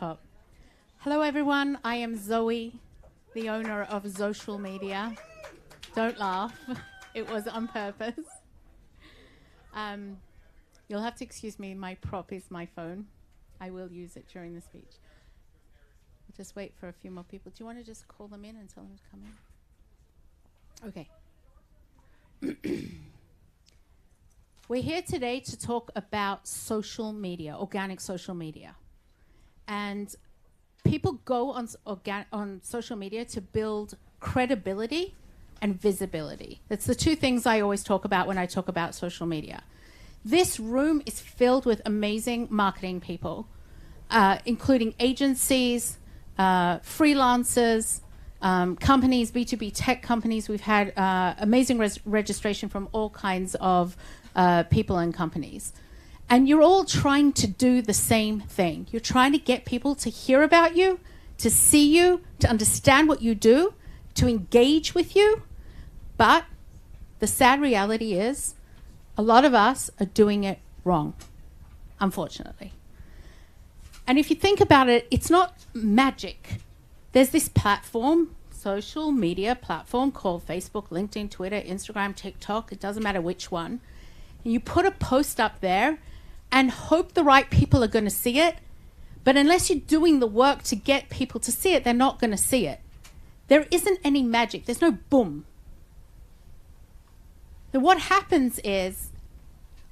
top. Hello, everyone. I am Zoe, the owner of Zoecial Media. Don't laugh. It was on purpose. You'll have to excuse me. My prop is my phone. I will use it during the speech. I'll just wait for a few more people. Do you want to just call them in and tell them to come in? Okay. We're here today to talk about social media, organic social media. And people go on social media to build credibility and visibility. That's the two things I always talk about when I talk about social media. This room is filled with amazing marketing people, including agencies, freelancers, companies, B2B tech companies. We've had amazing registration from all kinds of people and companies. And you're all trying to do the same thing. You're trying to get people to hear about you, to see you, to understand what you do, to engage with you. But the sad reality is a lot of us are doing it wrong, unfortunately. And if you think about it, it's not magic. There's this platform, social media platform called Facebook, LinkedIn, Twitter, Instagram, TikTok. It doesn't matter which one. And you put a post up there and hope the right people are going to see it. But unless you're doing the work to get people to see it, they're not going to see it. There isn't any magic. There's no boom. Then what happens is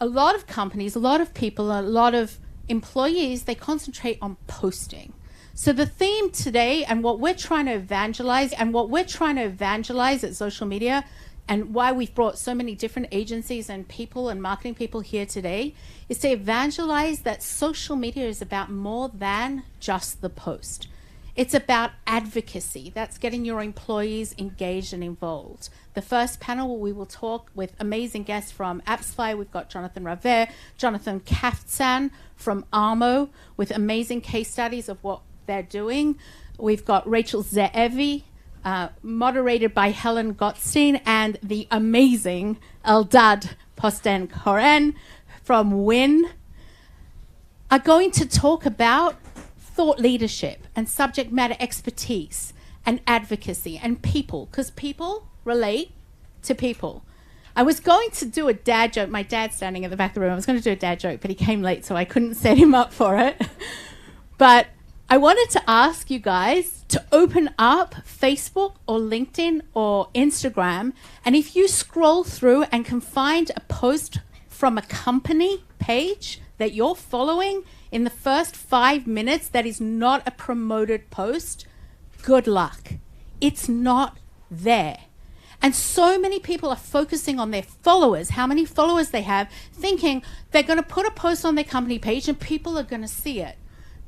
a lot of companies, a lot of people, a lot of employees, they concentrate on posting. So the theme today and what we're trying to evangelize at social media, and why we've brought so many different agencies and people and marketing people here today, is to evangelize that social media is about more than just the post. It's about advocacy. That's getting your employees engaged and involved. The first panel, we will talk with amazing guests from AppsFly. We've got Jonathan Raver, Jonathan Kaftsan from Armo, with amazing case studies of what they're doing. We've got Rachel Zeevi, moderated by Helen Gottstein, and the amazing Eldad Posten-Koren from WIN, are going to talk about thought leadership and subject matter expertise and advocacy and people, because people relate to people. I was going to do a dad joke. My dad's standing at the back of the room. I was going to do a dad joke, but he came late, so I couldn't set him up for it. But I wanted to ask you guys to open up Facebook or LinkedIn or Instagram, and if you scroll through and can find a post from a company page that you're following in the first 5 minutes that is not a promoted post, good luck. It's not there. And so many people are focusing on their followers, how many followers they have, thinking they're going to put a post on their company page and people are going to see it.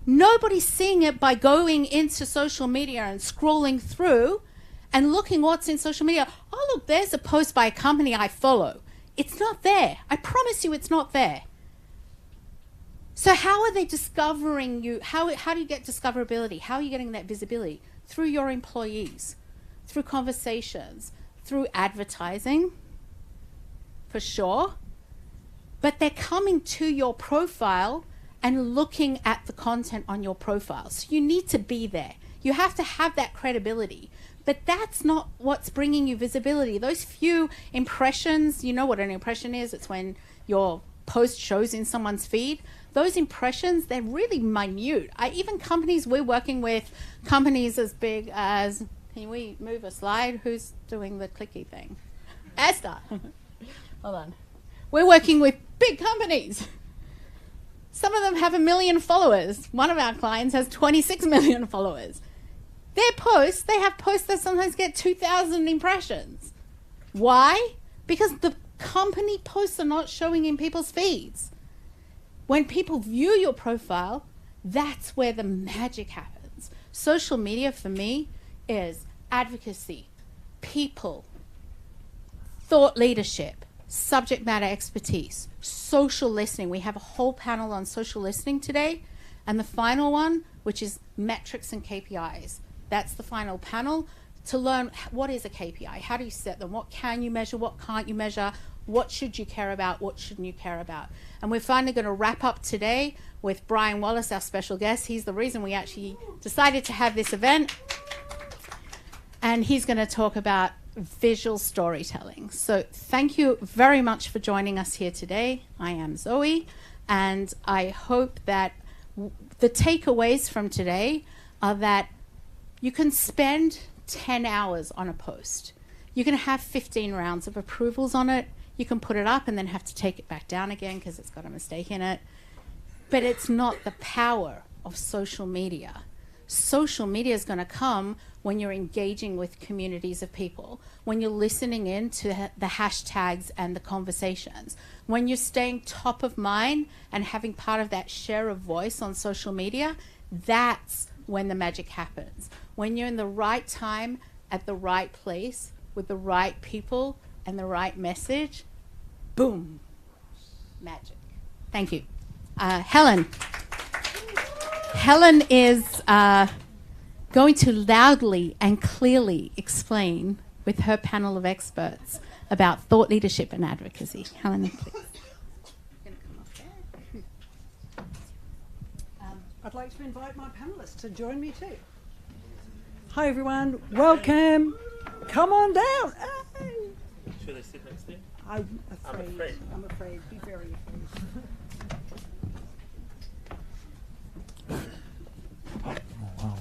Nobody's seeing it by going into social media and scrolling through and looking what's in social media. Oh, look, there's a post by a company I follow. It's not there. I promise you it's not there. So how are they discovering you? How do you get discoverability? How are you getting that visibility? Through your employees, through conversations, through advertising, for sure. But they're coming to your profile and looking at the content on your profile. So you need to be there. You have to have that credibility. But that's not what's bringing you visibility. Those few impressions, you know what an impression is? It's when your post shows in someone's feed. Those impressions, they're really minute. Even companies, we're working with companies as big as, can we move a slide? Who's doing the clicky thing? Esther. Hold on. We're working with big companies. Some of them have 1 million followers. One of our clients has 26 million followers. Their posts, they have posts that sometimes get 2,000 impressions. Why? Because the company posts are not showing in people's feeds. When people view your profile, that's where the magic happens. Social media for me is advocacy, people, thought leadership, subject matter expertise, social listening. We have a whole panel on social listening today. And the final one, which is metrics and KPIs. That's the final panel. to learn what is a KPI, how do you set them, what can you measure, what can't you measure, what should you care about, what shouldn't you care about. And we're finally going to wrap up today with Brian Wallace, our special guest. He's the reason we actually decided to have this event. And he's going to talk about visual storytelling. So thank you very much for joining us here today. I am Zoe, and I hope that the takeaways from today are that you can spend 10 hours on a post. You can have 15 rounds of approvals on it. You can put it up and then have to take it back down again because it's got a mistake in it. But it's not the power of social media. Social media is going to come when you're engaging with communities of people, when you're listening in to the hashtags and the conversations, when you're staying top of mind and having part of that share of voice on social media. That's when the magic happens. When you're in the right time, at the right place, with the right people and the right message, boom, magic. Thank you. Helen. Helen is going to loudly and clearly explain with her panel of experts about thought leadership and advocacy. Helen, please. I'd like to invite my panelists to join me too. Hi everyone, welcome. Come on down. Hey. Should I sit next to you? I'm afraid. Be very afraid. Oh, wow.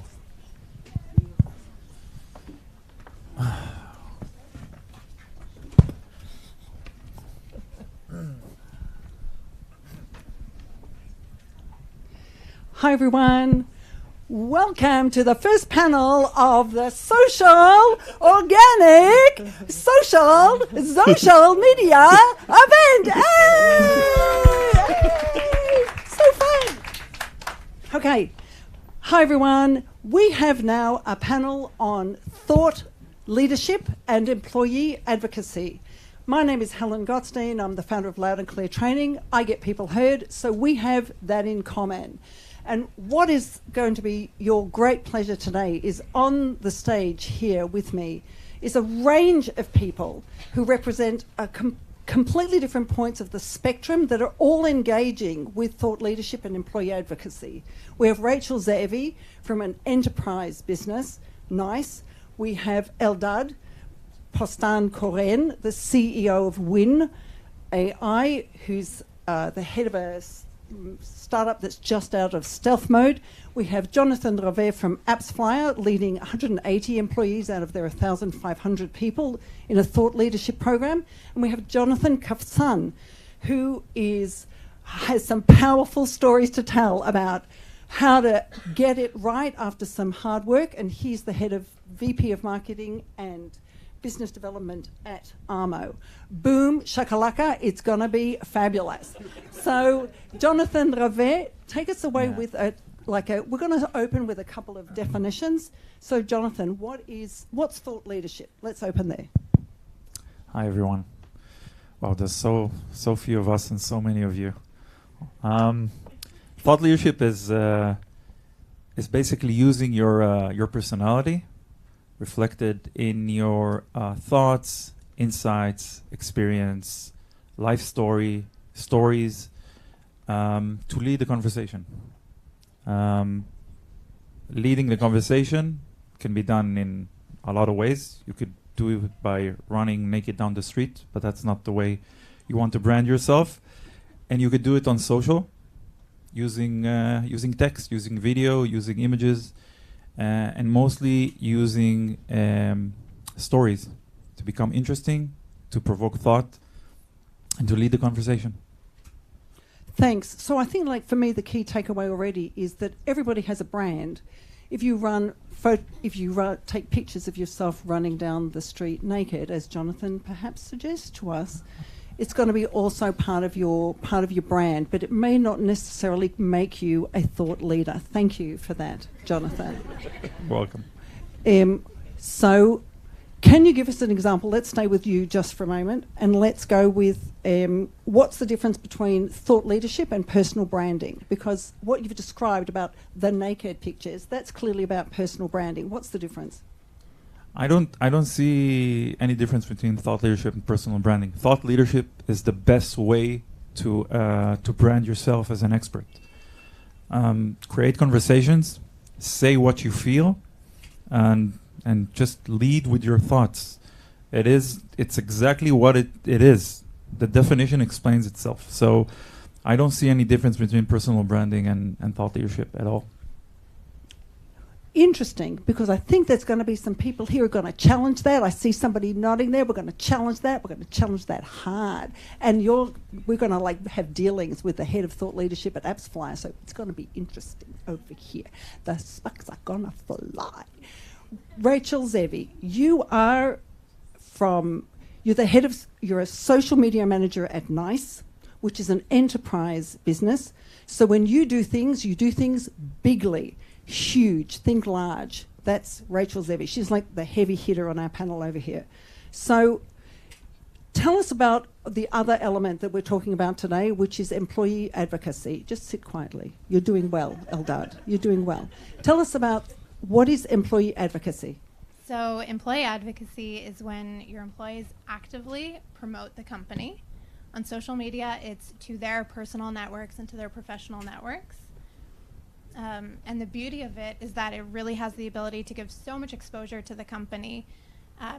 Hi everyone. Welcome to the first panel of the social, organic, social, Zoecial media event. Hey! So fun. Okay. Hi everyone. We have now a panel on thought leadership and employee advocacy. My name is Helen Gottstein. I'm the founder of Loud and Clear Training. I get people heard, so we have that in common. And what is going to be your great pleasure today is on the stage here with me is a range of people who represent a completely different points of the spectrum that are all engaging with thought leadership and employee advocacy. We have Rachel Zevi from an enterprise business, NICE. We have Eldad Postan-Koren, the CEO of Win AI, who's the head of a startup that's just out of stealth mode. We have Jonathan Ravet from AppsFlyer, leading 180 employees out of their 1,500 people in a thought leadership program. And we have Jonathan Kafsan, who has some powerful stories to tell about how to get it right after some hard work. And he's the head of VP of Marketing and Business Development at Armo. Boom, shakalaka, it's going to be fabulous. So, Jonathan Ravet, take us away with we're going to open with a couple of definitions. So, Jonathan, what's thought leadership? Let's open there. Hi, everyone. Wow, there's so few of us and so many of you. Thought leadership is basically using your personality reflected in your thoughts, insights, experience, life stories, to lead the conversation. Leading the conversation can be done in a lot of ways. You could do it by running naked down the street, but that's not the way you want to brand yourself. And you could do it on social, using text, using video, using images, and mostly using stories to become interesting, to provoke thought, and to lead the conversation. Thanks. So I think, for me, the key takeaway already is that everybody has a brand. If you take pictures of yourself running down the street naked, as Jonathan perhaps suggests to us, it's going to be also part of your brand, but it may not necessarily make you a thought leader. Thank you for that, Jonathan. Welcome. So can you give us an example? Let's stay with you just for a moment, and let's go with what's the difference between thought leadership and personal branding? Because what you've described about the naked pictures, that's clearly about personal branding. What's the difference? I don't see any difference between thought leadership and personal branding. Thought leadership is the best way to brand yourself as an expert. Create conversations, say what you feel, and just lead with your thoughts. It's exactly what it is. The definition explains itself. So I don't see any difference between personal branding and thought leadership at all. Interesting, because I think there's going to be some people here who are going to challenge that. I see somebody nodding there. We're going to challenge that. We're going to challenge that hard. And we're going to like have dealings with the head of thought leadership at AppsFlyer, so it's going to be interesting over here. The sparks are going to fly. Rachel Zevi, you're a social media manager at NICE, which is an enterprise business. So when you do things bigly. Huge, think large. That's Rachel Zevi. She's like the heavy hitter on our panel over here. So tell us about the other element that we're talking about today, which is employee advocacy. Just sit quietly. You're doing well, Eldad. You're doing well. Tell us about what is employee advocacy. So employee advocacy is when your employees actively promote the company. On social media, it's to their personal networks and to their professional networks. And the beauty of it is that it really has the ability to give so much exposure to the company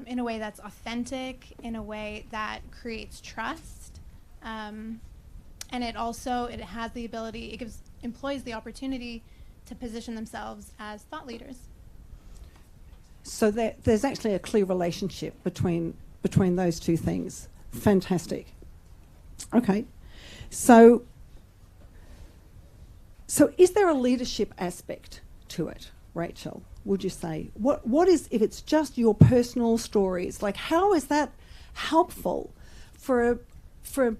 in a way that's authentic, in a way that creates trust. And it has the ability, it gives employees the opportunity to position themselves as thought leaders. So there's actually a clear relationship between those two things. Fantastic. Okay. So is there a leadership aspect to it, Rachel, would you say? What is, if it's just your personal stories, like how is that helpful for a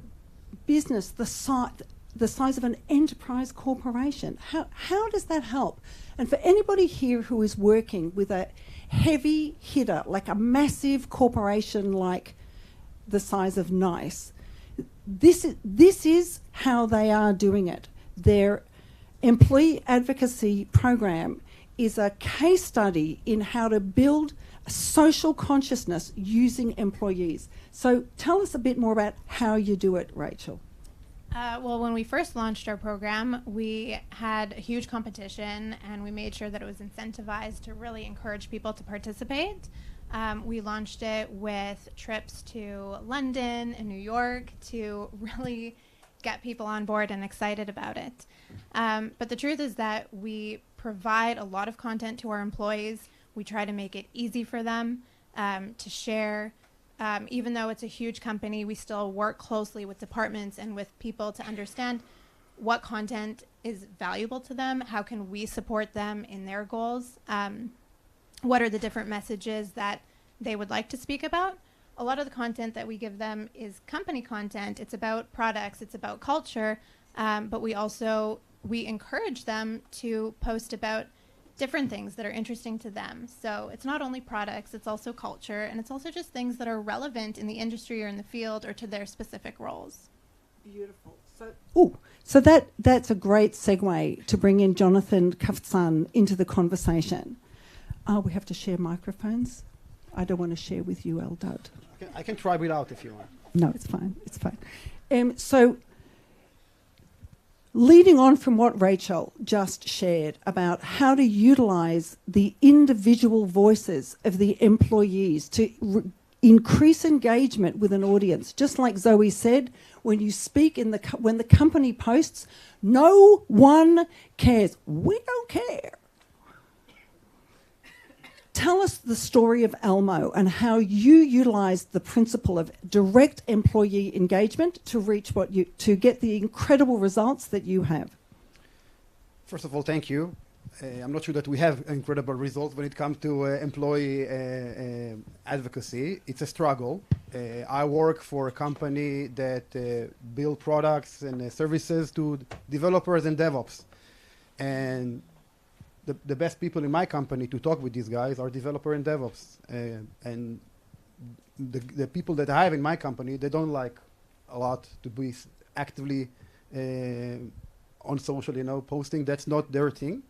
business the size of an enterprise corporation? How does that help? And for anybody here who is working with a heavy hitter, like a massive corporation like the size of NICE, this is how they are doing it. Their employee advocacy program is a case study in how to build a social consciousness using employees. So tell us a bit more about how you do it, Rachel. Well, when we first launched our program, we had a huge competition and we made sure that it was incentivized to really encourage people to participate. We launched it with trips to London and New York to really get people on board and excited about it. But the truth is that we provide a lot of content to our employees. We try to make it easy for them to share. Even though it's a huge company, we still work closely with departments and with people to understand what content is valuable to them, how can we support them in their goals, what are the different messages that they would like to speak about. A lot of the content that we give them is company content. It's about products, it's about culture, but we encourage them to post about different things that are interesting to them. So it's not only products, it's also culture, and it's also just things that are relevant in the industry or in the field or to their specific roles. Beautiful. So that's a great segue to bring in Jonathan Kaftzan into the conversation. We have to share microphones. I don't want to share with you, Eldad. I can try without if you want. No, it's fine. It's fine. So leading on from what Rachel just shared about how to utilize the individual voices of the employees to increase engagement with an audience, just like Zoe said, when you speak when the company posts, no one cares. We don't care. Tell us the story of Elmo and how you utilized the principle of direct employee engagement to reach to get the incredible results that you have. First of all, thank you. I'm not sure that we have incredible results when it comes to employee advocacy. It's a struggle. I work for a company that build products and services to developers and DevOps. And the best people in my company to talk with these guys are developer and DevOps. And the people that I have in my company, they don't like a lot to be actively on social, posting. That's not their thing.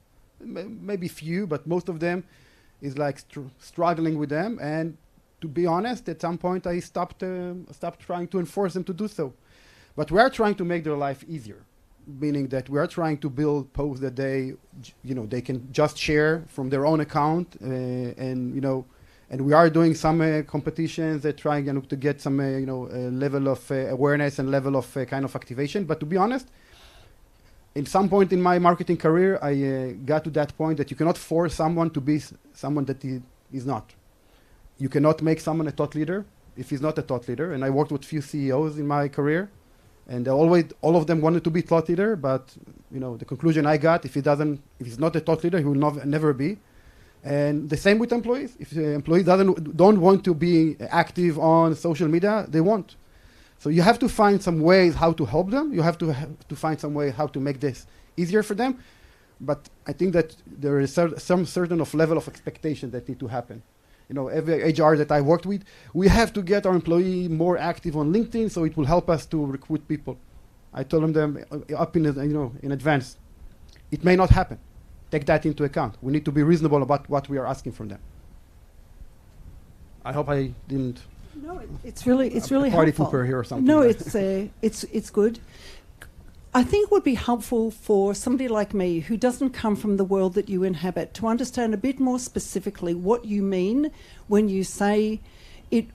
Maybe few, but most of them is like struggling with them. And to be honest, at some point I stopped trying to enforce them to do so. But we are trying to make their life easier, meaning that we are trying to build posts that they can just share from their own account, and we are doing some competitions that trying to get some level of awareness and level of kind of activation. But to be honest, in some point in my marketing career, I got to that point that you cannot force someone to be someone that he is not. You cannot make someone a thought leader if he's not a thought leader. And I worked with few CEOs in my career, and all of them wanted to be thought leader. But the conclusion I got: if he's not a thought leader, he will never be. And the same with employees. If the employee don't want to be active on social media, they won't. So you have to find some ways how to help them. You have to find some way how to make this easier for them. But I think that there is some certain of level of expectation that need to happen. Every HR that I worked with, we have to get our employee more active on LinkedIn, so it will help us to recruit people. I told them up in advance, it may not happen. Take that into account. We need to be reasonable about what we are asking from them. I hope I didn't. No, it's really party helpful. pooper here or something. No, like it's good. I think it would be helpful for somebody like me who doesn't come from the world that you inhabit to understand a bit more specifically what you mean when you say it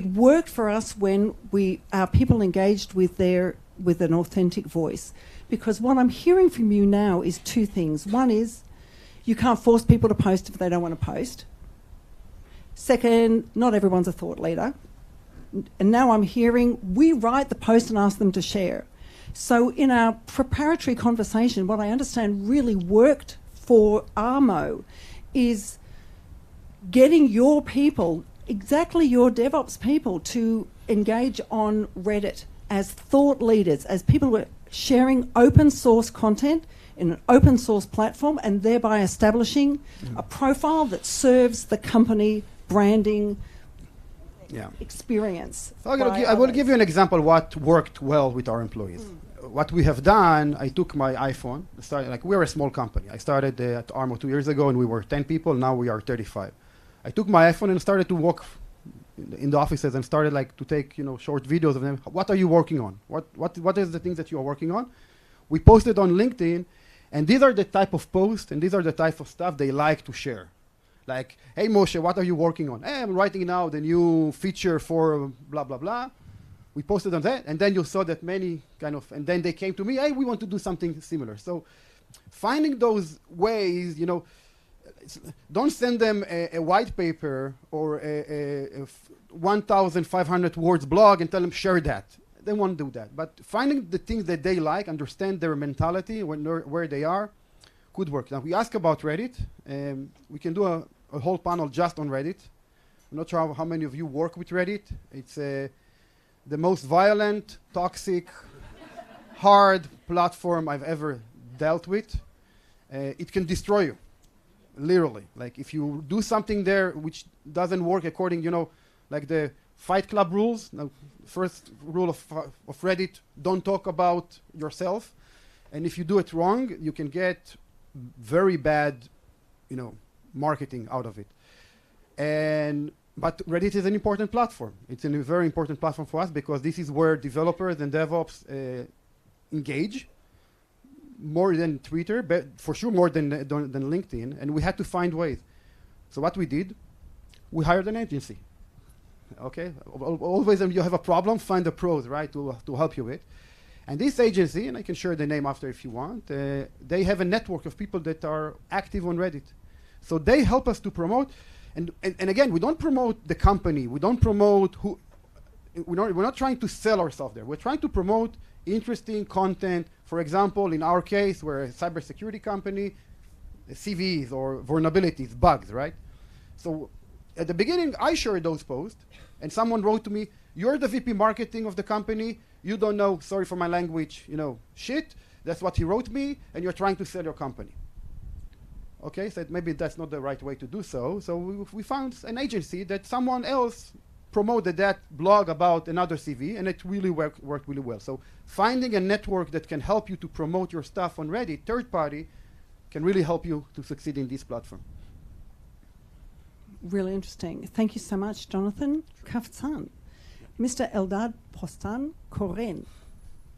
worked for us when our people engaged with an authentic voice. Because what I'm hearing from you now is two things. One is you can't force people to post if they don't want to post. Second, not everyone's a thought leader. And now I'm hearing we write the post and ask them to share. So in our preparatory conversation, what I understand really worked for Armo is getting your people, exactly your DevOps people, to engage on Reddit as thought leaders, as people who are sharing open source content in an open source platform and thereby establishing a profile that serves the company branding experience. So I will give you an example what worked well with our employees. What we have done, I took my iPhone, we're a small company. I started at Armo 2 years ago and we were 10 people, now we are 35. I took my iPhone and started to walk in the offices and started to take short videos of them. What are you working on? What is the things that you are working on? We posted on LinkedIn, and these are the type of posts and these are the type of stuff they like to share. Like, hey Moshe, what are you working on? Hey, I'm writing now the new feature for blah blah blah. We posted on that, and then you saw that many and then they came to me, hey, we want to do something similar. So finding those ways, don't send them a white paper or a 1,500 words blog and tell them share that. They won't do that. But finding the things that they like, understand their mentality, where they are, could work. Now we ask about Reddit. We can do a whole panel just on Reddit. I'm not sure how many of you work with Reddit. It's the most violent, toxic, hard platform I've ever dealt with. It can destroy you. Literally, if you do something there which doesn't work according, the Fight Club rules. Now, first rule of Reddit: don't talk about yourself, and if you do it wrong, you can get very bad, marketing out of it. But Reddit is an important platform. It's a very important platform for us because this is where developers and DevOps engage. More than Twitter, but for sure more than LinkedIn, and we had to find ways. So what we did, we hired an agency. Okay, always when you have a problem, find the pros, right, to help you with. And this agency, and I can share the name after if you want, they have a network of people that are active on Reddit. So they help us to promote, and again, we don't promote the company, we don't promote we're not trying to sell ourselves there. We're trying to promote interesting content. For example, in our case, we're a cybersecurity company, CVEs or vulnerabilities, bugs, right? So at the beginning, I shared those posts, and someone wrote to me, you're the VP marketing of the company, you don't know, sorry for my language, shit. That's what he wrote me, and you're trying to sell your company. Okay, so maybe that's not the right way to do so. So we found an agency that someone else promoted that blog about another CV, and it really worked really well. So finding a network that can help you to promote your stuff on Reddit, third party, can really help you to succeed in this platform. Really interesting. Thank you so much, Jonathan Kafzan. Mr. Eldad Postan Koren,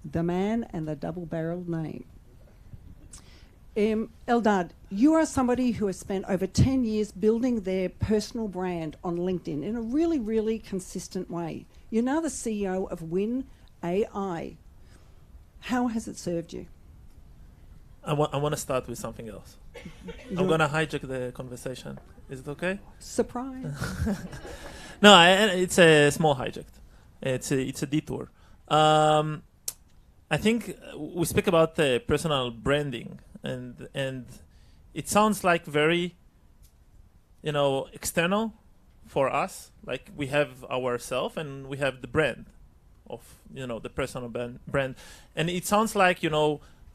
the man and the double-barreled name. Eldad, you are somebody who has spent over 10 years building their personal brand on LinkedIn in a really, really consistent way. You're now the CEO of Win AI. How has it served you? I want to start with something else. I'm going to hijack the conversation. Is it okay? Surprise. No, it's a small hijack. It's a detour. I think we speak about personal branding, and it sounds like very, external for us. Like we have ourselves and we have the brand of, the personal brand. And it sounds like,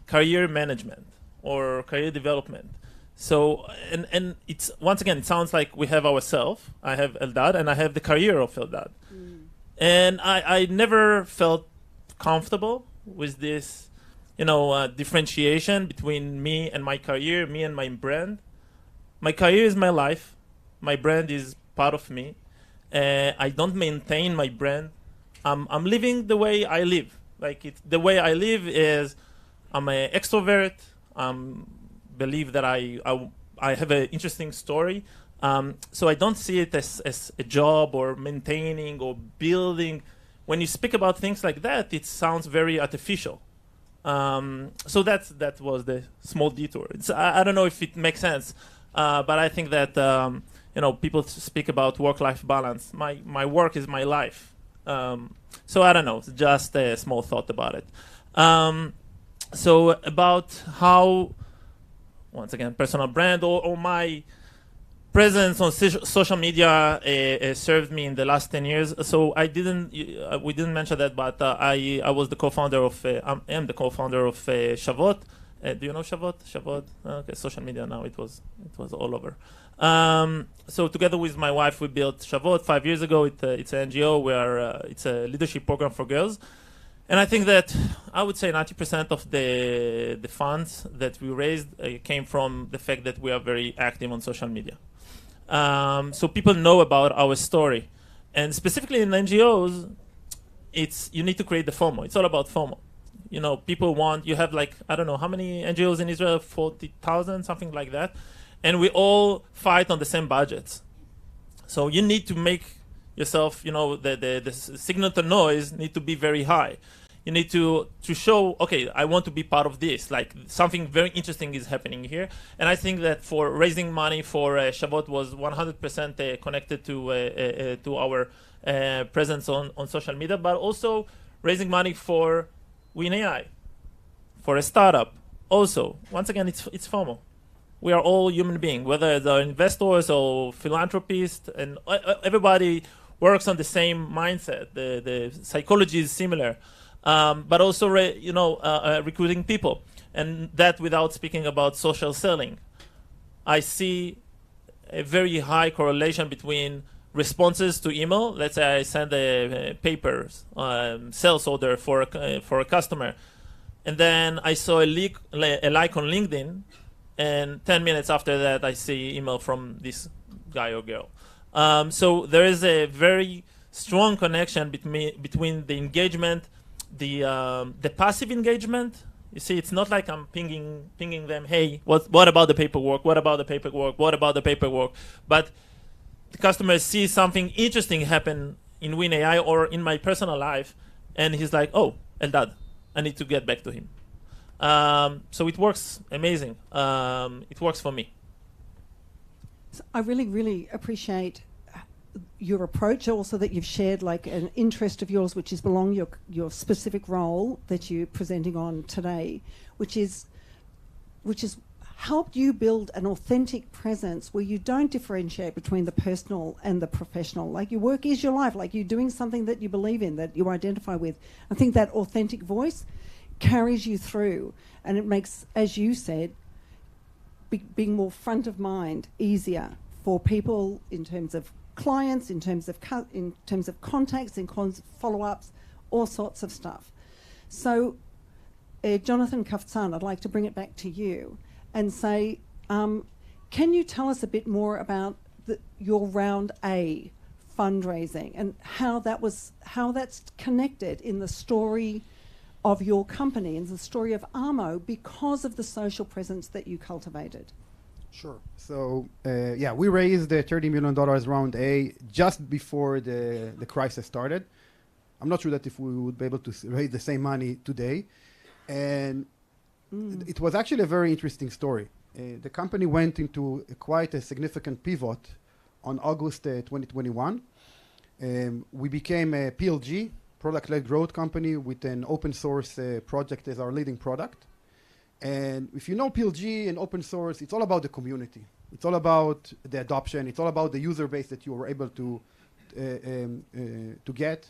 career management or career development. So, and it's, once again, it sounds like we have ourselves. I have Eldad and I have the career of Eldad. And I never felt comfortable with this, differentiation between me and my career, me and my brand. My career is my life. My brand is part of me. I don't maintain my brand. I'm living the way I live. The way I live is I'm an extrovert. Believe that I have an interesting story. So I don't see it as a job or maintaining or building. When you speak about things like that, it sounds very artificial. So that was the small detour. I don't know if it makes sense, but I think that people speak about work-life balance. My work is my life. So I don't know. It's just a small thought about it. So about how, once again, personal brand or my presence on social media served me in the last 10 years. So we didn't mention that, but I was the co-founder of, I am the co-founder of Shavot. Do you know Shavot? Shavot, okay, social media now, it was all over. So together with my wife, we built Shavot 5 years ago. It's an NGO where it's a leadership program for girls. And I think that I would say 90% of the funds that we raised came from the fact that we are very active on social media. So people know about our story. And specifically in NGOs, you need to create the FOMO. It's all about FOMO. People want, you have I don't know, how many NGOs in Israel? 40,000, something like that. And we all fight on the same budgets. So you need to make yourself, the signal to noise need to be very high. You need to show, okay, I want to be part of this. Something very interesting is happening here. And I think that for raising money for Shavot was 100% connected to our presence on social media, but also raising money for Win AI, for a startup. Also, once again, it's FOMO. We are all human beings, whether they're investors or philanthropists, and everybody works on the same mindset. The psychology is similar. But also, recruiting people, and that without speaking about social selling. I see a very high correlation between responses to email. Let's say I send a paper sales order for a customer, and then I saw a like on LinkedIn, and 10 minutes after that, I see email from this guy or girl. So there is a very strong connection between the engagement. The passive engagement, you see, it's not like I'm pinging them, hey, what about the paperwork? What about the paperwork? What about the paperwork? But the customer sees something interesting happen in Win AI or in my personal life, and he's like, oh, Eldad, I need to get back to him. So it works amazing. It works for me. So I really, really appreciate your approach, also that you've shared an interest of yours, which is your specific role that you're presenting on today, which is helped you build an authentic presence where you don't differentiate between the personal and the professional. Your work is your life. You're doing something that you believe in, that you identify with. I think that authentic voice carries you through, and it makes, as you said, being more front of mind easier for people in terms of clients, in terms of contacts, in follow-ups, all sorts of stuff. So, Jonathan Kafzan, I'd like to bring it back to you and say, can you tell us a bit more about your round A fundraising and how that's connected in the story of your company and the story of Armo because of the social presence that you cultivated. Sure. So, we raised the $30 million round A just before the crisis started. I'm not sure that if we would be able to raise the same money today. And it was actually a very interesting story. The company went into quite a significant pivot on August 2021. We became a PLG, product-led growth company, with an open source project as our leading product. And if you know PLG and open source, it's all about the community. It's all about the adoption. It's all about the user base that you were able to get.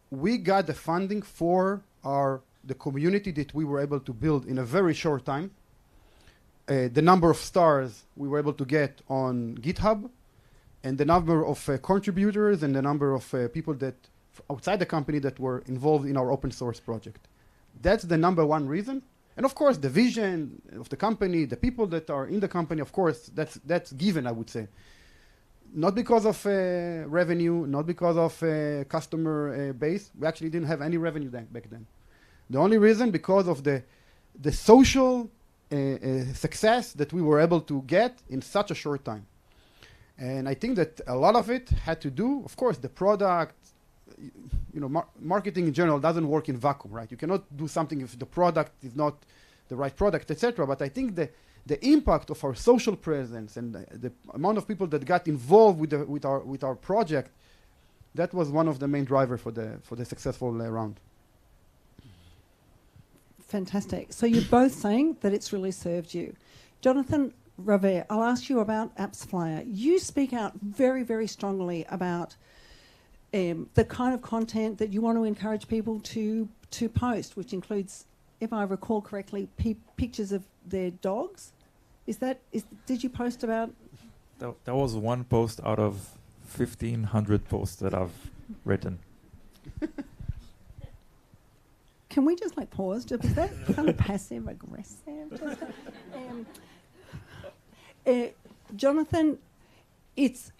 We got the funding for the community that we were able to build in a very short time. The number of stars we were able to get on GitHub, and the number of contributors and the number of people that outside the company that were involved in our open source project. That's the number one reason. And of course, the vision of the company, the people that are in the company, of course, that's given, I would say. Not because of revenue, not because of customer base. We actually didn't have any revenue back then. The only reason, because of the social success that we were able to get in such a short time. And I think that a lot of it had to do, of course, the product. Marketing in general doesn't work in vacuum, right? You cannot do something if the product is not the right product, etc. But I think the impact of our social presence and the amount of people that got involved with our project, that was one of the main drivers for the successful round. Fantastic. So you're both saying that it's really served you. Jonathan Ravere, I'll ask you about AppsFlyer. You speak out very, very strongly about the kind of content that you want to encourage people to post, which includes, if I recall correctly, pictures of their dogs. Did you post about? That was one post out of 1,500 posts that I've written. Can we just pause? Was that kind of passive aggressive? Jonathan, it's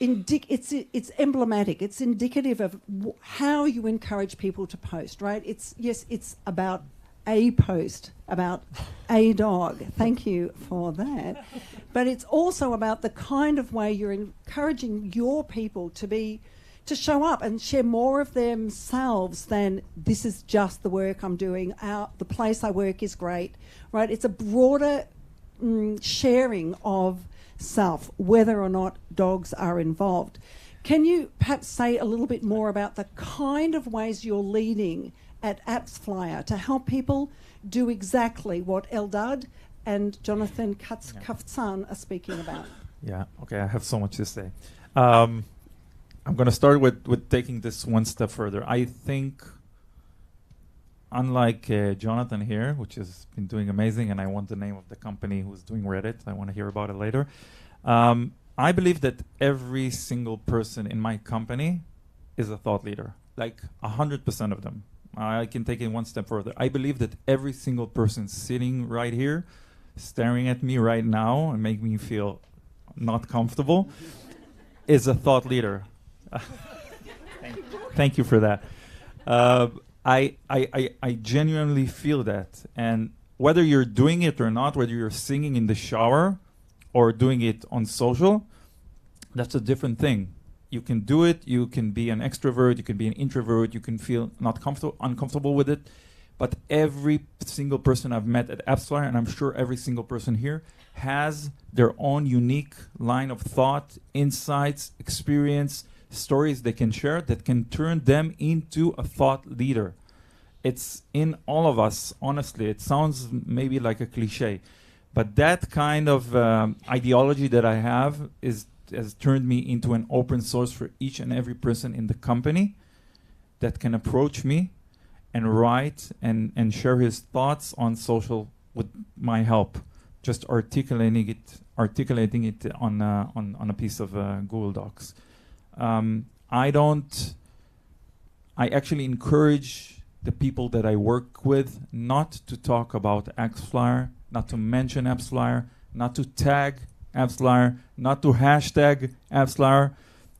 emblematic. It's indicative of how you encourage people to post, right? It's about a post about a dog. Thank you for that. But it's also about the kind of way you're encouraging your people to show up and share more of themselves than this is just the work I'm doing. The place I work is great, right? It's a broader sharing of self, whether or not dogs are involved. Can you perhaps say a little bit more about the kind of ways you're leading at AppsFlyer to help people do exactly what Eldad and Jonathan Kaftzan are speaking about? Yeah, okay, I have so much to say. I'm going to start with taking this one step further. I think, unlike Jonathan here, which has been doing amazing, and I want the name of the company who's doing Reddit. I want to hear about it later. I believe that every single person in my company is a thought leader, 100% of them. I can take it one step further. I believe that every single person sitting right here, staring at me right now and making me feel not comfortable, is a thought leader. Thank you for that. I genuinely feel that. And whether you're doing it or not, whether you're singing in the shower or doing it on social, that's a different thing. You can do it. You can be an extrovert. You can be an introvert. You can feel uncomfortable with it. But every single person I've met at AppsFlyer, and I'm sure every single person here, has their own unique line of thought, insights, experience, stories they can share that can turn them into a thought leader. It's in all of us, honestly. It sounds maybe like a cliche, but that kind of ideology that I have has turned me into an open source for each and every person in the company that can approach me and write and share his thoughts on social with my help, just articulating it on a piece of Google Docs. I actually encourage the people that I work with not to talk about AppsFlyer, not to mention AppsFlyer, not to tag AppsFlyer, not to hashtag AppsFlyer,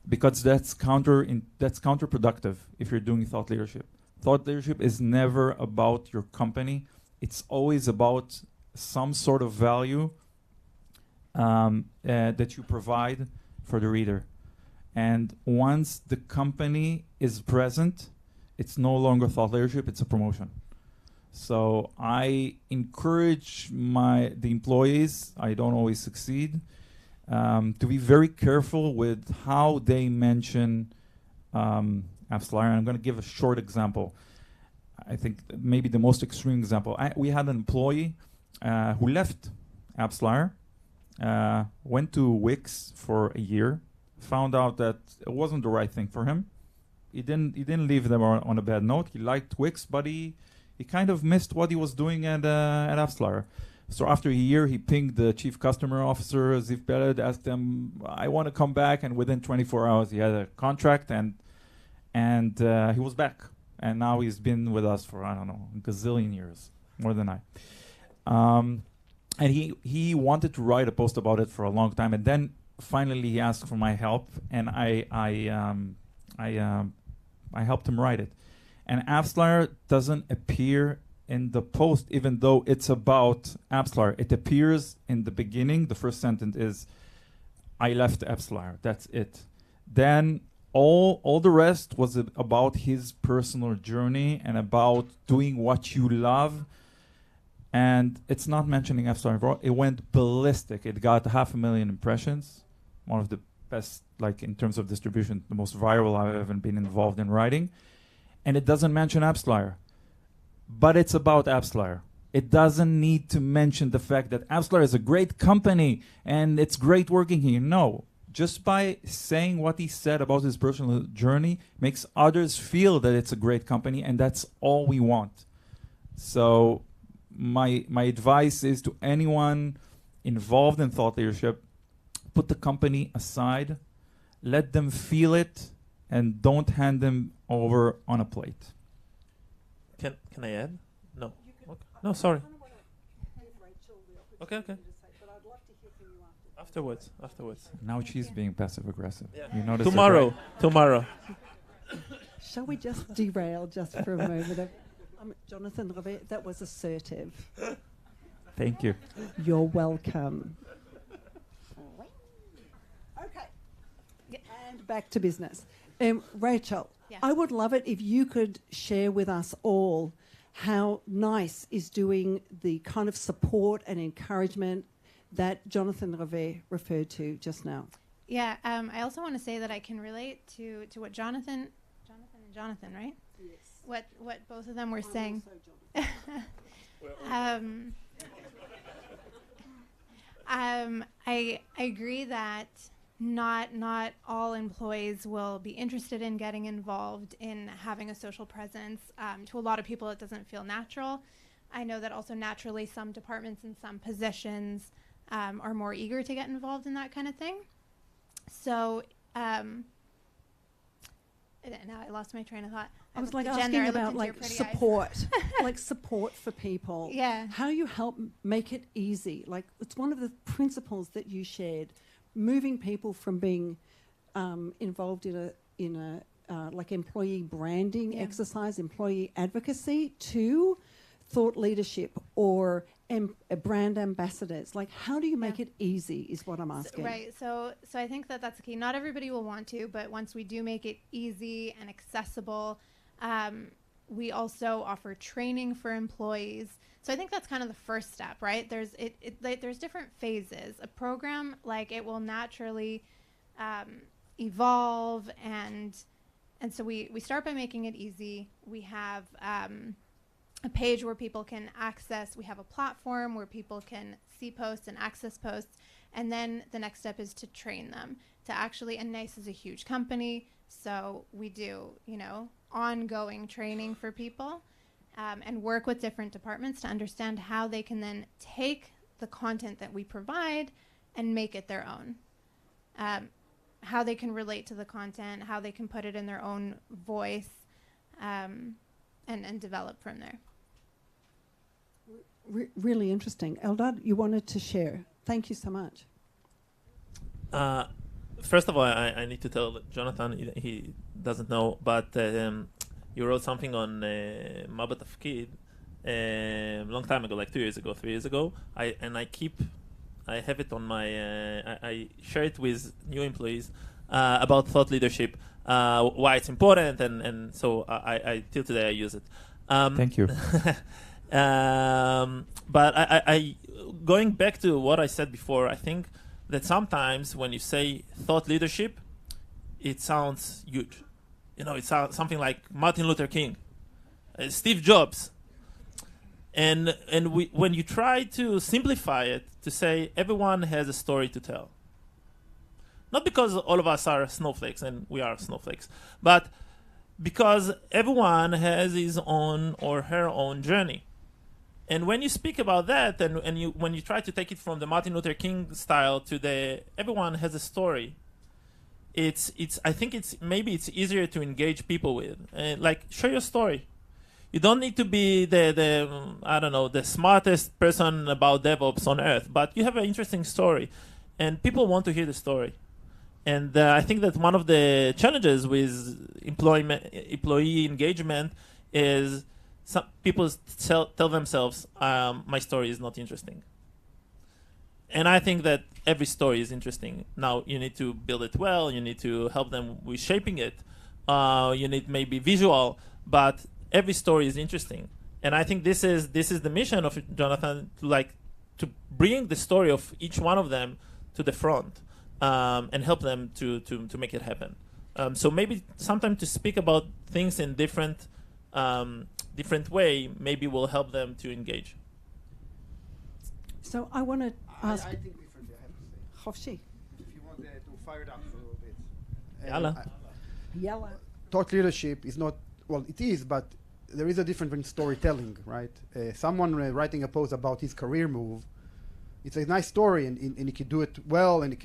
because that's counterproductive if you're doing thought leadership. Thought leadership is never about your company. It's always about some sort of value that you provide for the reader. And once the company is present, it's no longer thought leadership, it's a promotion. So I encourage the employees, I don't always succeed, to be very careful with how they mention AppsFlyer. I'm going to give a short example. I think maybe the most extreme example. We had an employee who left AppsFlyer, went to Wix for a year, found out that it wasn't the right thing for him. He didn't leave them on a bad note. He liked Wix, but he kind of missed what he was doing at AppsFlyer. So after a year, he pinged the chief customer officer, Ziv Peled, asked him, I want to come back. And within 24 hours, he had a contract and he was back. And now he's been with us for, I don't know, a gazillion years, more than I. And he wanted to write a post about it for a long time. And then finally he asked for my help, and I helped him write it. And AppsFlyer doesn't appear in the post, even though it's about AppsFlyer. It appears in the beginning. The first sentence is, I left AppsFlyer. That's it. Then all the rest was about his personal journey and about doing what you love. And it's not mentioning AppsFlyer. It went ballistic. It got 500,000 impressions. One of the best, like in terms of distribution, the most viral I've ever been involved in writing. And it doesn't mention AppsFlyer. But it's about AppsFlyer. It doesn't need to mention the fact that AppsFlyer is a great company and it's great working here. No. Just by saying what he said about his personal journey makes others feel that it's a great company, and that's all we want. So my advice is to anyone involved in thought leadership, put the company aside, let them feel it, and don't hand them over on a plate. Can I add? No. Okay. No, sorry. Okay. Afterwards. Now she's being passive aggressive. Yeah. You notice Tomorrow. Shall we just derail just for a moment? Jonathan Revet, that was assertive. Thank you. You're welcome. Okay. And back to business. Rachel, Yeah. I would love it if you could share with us all how NICE is doing the kind of support and encouragement that Jonathan Revet referred to just now. Yeah, I also want to say that I can relate to what Jonathan, right? Yes. What both of them were saying. I agree that not all employees will be interested in getting involved in having a social presence. To a lot of people, it doesn't feel natural. I know that also naturally some departments and some positions are more eager to get involved in that kind of thing. So now I lost my train of thought. I was looked like at Jen there, asking I about looked into like your pretty eyes. support, like support for people. Yeah. How you help make it easy. Like it's one of the principles that you shared, moving people from being involved in a like employee branding exercise, employee advocacy, to thought leadership or brand ambassadors. Like, how do you make it easy is what I'm asking. Right. So I think that's the key. Not everybody will want to, but once we do make it easy and accessible, we also offer training for employees. So I think that's kind of the first step, right? There's there's different phases. A program, like, it will naturally evolve, and so we start by making it easy. We have a page where people can access. We have a platform where people can see posts and access posts. And then the next step is to train them to actually, and NICE is a huge company, so we do, ongoing training for people, and work with different departments to understand how they can then take the content that we provide and make it their own. How they can relate to the content, how they can put it in their own voice, and develop from there. Really interesting. Eldad, you wanted to share. Thank you so much. First of all, I need to tell Jonathan, he doesn't know, but you wrote something on Mabat Tafkid long time ago, like 2 years ago, 3 years ago. I have it on my, I share it with new employees about thought leadership, why it's important, and so I till today I use it. Thank you. But I going back to what I said before, I think that sometimes when you say thought leadership, it sounds huge. You know, it sounds something like Martin Luther King, Steve Jobs. And when you try to simplify it to say everyone has a story to tell, not because all of us are snowflakes, and we are snowflakes, but because everyone has his own or her own journey. And when you speak about that, and when you try to take it from the Martin Luther King style to the everyone has a story, I think it's easier to engage people with. Like, share your story. You don't need to be the smartest person about DevOps on earth, but you have an interesting story, and people want to hear the story. And I think that one of the challenges with employee engagement is some people tell themselves, my story is not interesting. And I think that every story is interesting. Now, you need to build it well. You need to help them with shaping it. You need maybe visual, but every story is interesting. And I think this is the mission of Jonathan, to bring the story of each one of them to the front, and help them to make it happen. So maybe sometime to speak about things in different way maybe will help them to engage. So I want to ask. I think differently, I have to say. Hofshi. If you want to fire it up a little bit. Yalla. Yalla. Thought leadership is not, well, it is, but there is a difference in storytelling, right? Someone writing a post about his career move, it's a nice story, and he can do it well, and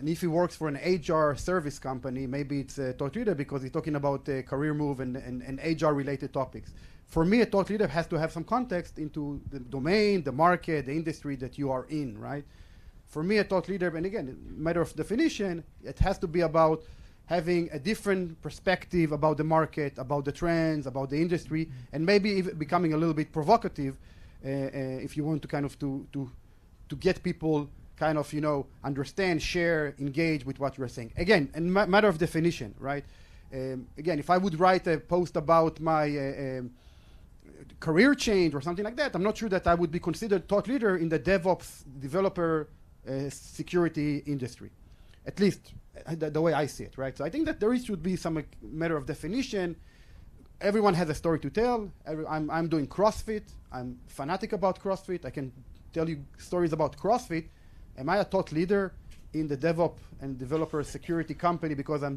if he works for an HR service company, maybe it's a thought leader because he's talking about a career move and HR related topics. For me, a thought leader has to have some context into the domain, the market, the industry that you are in, right? For me, a thought leader, and again, matter of definition, it has to be about having a different perspective about the market, about the trends, about the industry, and maybe even becoming a little bit provocative if you want to kind of to get people kind of, understand, share, engage with what you're saying. Again, a matter of definition, right? Again, if I would write a post about my career change or something like that, I'm not sure that I would be considered thought leader in the DevOps developer security industry, at least the way I see it, right? So I think that there should be some matter of definition. Everyone has a story to tell. I'm doing CrossFit. I'm fanatic about CrossFit. I can tell you stories about CrossFit. Am I a thought leader in the DevOps and developer security company because I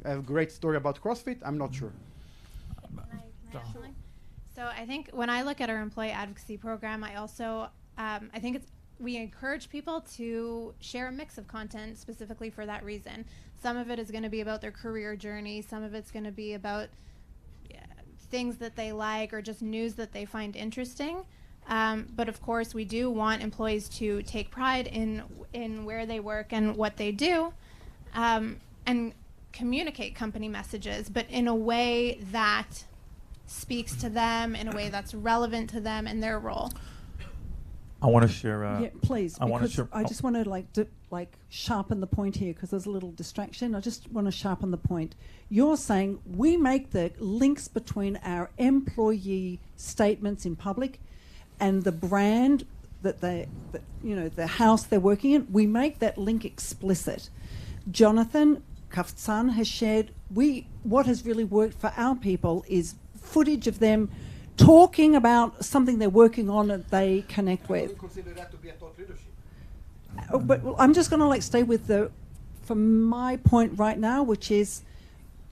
have a great story about CrossFit? I'm not sure. Can I add something? So I think when I look at our employee advocacy program, I also I think we encourage people to share a mix of content specifically for that reason. Some of it is going to be about their career journey. Some of it's going to be about things that they like or just news that they find interesting. But of course, we do want employees to take pride in where they work and what they do, and communicate company messages, but in a way that speaks to them, in a way that's relevant to them and their role. I want to share. Yeah, please. I want to because share. I just want to sharpen the point here because there's a little distraction. I just want to sharpen the point. You're saying we make the links between our employee statements in public and the brand the house they're working in. We make that link explicit. Jonathan Kaftzan has shared. What has really worked for our people is footage of them talking about something they're working on that they connect with. I would consider that to be a thought leadership. But I'm just going to stay with from my point right now, which is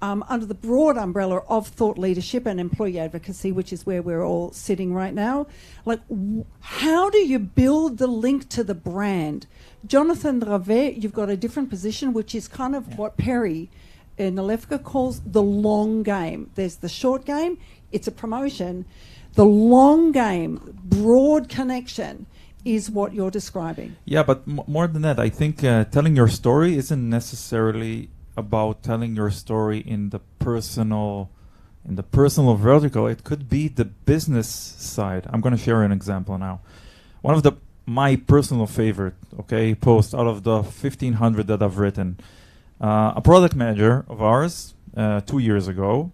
under the broad umbrella of thought leadership and employee advocacy, which is where we're all sitting right now. How do you build the link to the brand? Jonathan Ravet, you've got a different position, which is kind of what Perry in Nalefka calls the long game. There's the short game. It's a promotion. The long game, broad connection, is what you're describing. Yeah, but more than that, I think telling your story isn't necessarily about telling your story in the personal vertical. It could be the business side. I'm going to share an example now. One of my personal favorite, post out of the 1,500 that I've written. A product manager of ours 2 years ago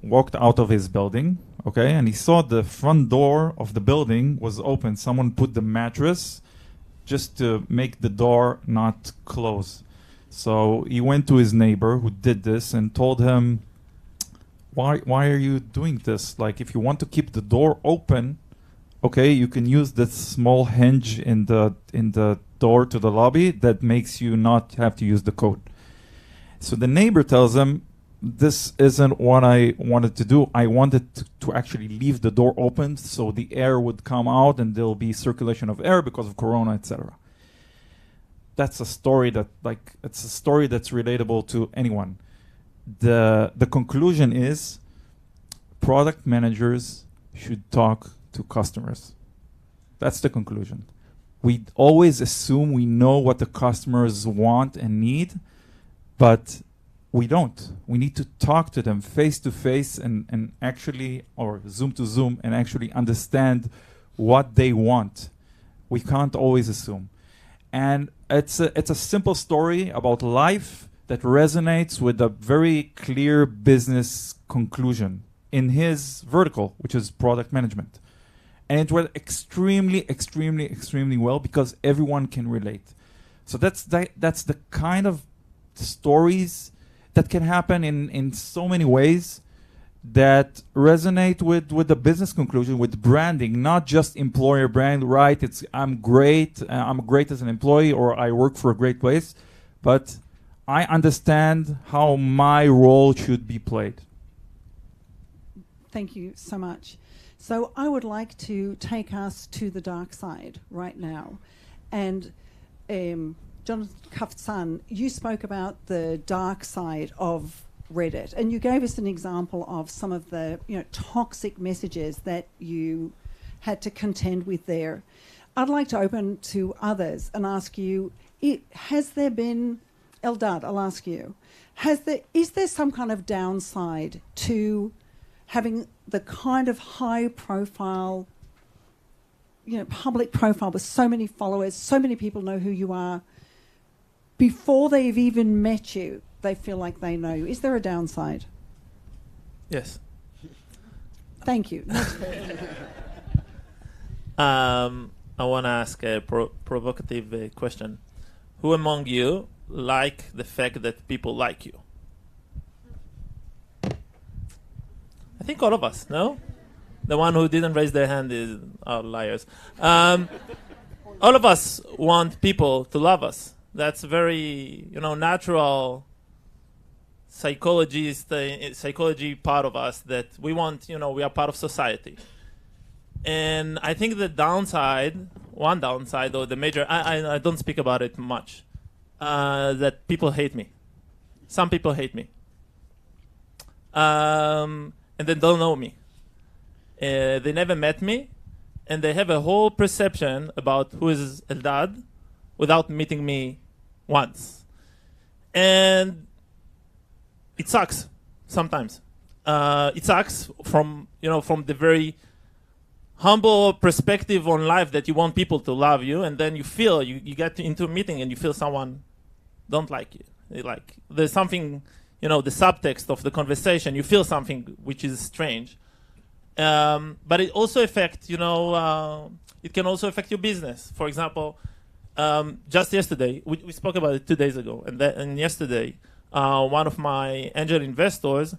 walked out of his building, and he saw the front door of the building was open. Someone put the mattress just to make the door not close. So he went to his neighbor who did this and told him, why are you doing this? Like, if you want to keep the door open, you can use this small hinge in the door to the lobby that makes you not have to use the code. So the neighbor tells him, this isn't what I wanted to do. I wanted to actually leave the door open so the air would come out and there'll be circulation of air because of Corona, etc. That's a story it's a story that's relatable to anyone. The conclusion is product managers should talk to customers. That's the conclusion. We always assume we know what the customers want and need, but we don't. We need to talk to them face to face and actually, or Zoom to Zoom, and actually understand what they want. We can't always assume. And it's a simple story about life that resonates with a very clear business conclusion in his vertical, which is product management. And it went extremely, extremely, extremely well because everyone can relate. So that's the kind of stories that can happen in so many ways that resonate with the business conclusion, with branding, not just employer brand, right? It's I'm great as an employee, or I work for a great place, but I understand how my role should be played. Thank you so much. So I would like to take us to the dark side right now. And Jonathan Kaftzan, you spoke about the dark side of Reddit, and you gave us an example of some of the toxic messages that you had to contend with there. I'd like to open to others and ask you, has there been, Eldad, I'll ask you, is there some kind of downside to having the kind of high profile, public profile with so many followers, so many people know who you are, before they've even met you, they feel like they know you? Is there a downside? Yes. Thank you. I want to ask a provocative question. Who among you like the fact that people like you? I think all of us, no? The one who didn't raise their hand is liars. All of us want people to love us. That's very, natural psychology part of us, that we want, we are part of society. And I think one downside, or the major, I don't speak about it much, that people hate me. Some people hate me. And they don't know me. They never met me, and they have a whole perception about who is Eldad without meeting me once. And it sucks sometimes. It sucks from the very humble perspective on life that you want people to love you, and then you feel you get into a meeting and you feel someone don't like you. Like there's something, the subtext of the conversation, you feel something which is strange. But it also affects, it can also affect your business. For example, just yesterday, we spoke about it 2 days ago, and yesterday, one of my angel investors,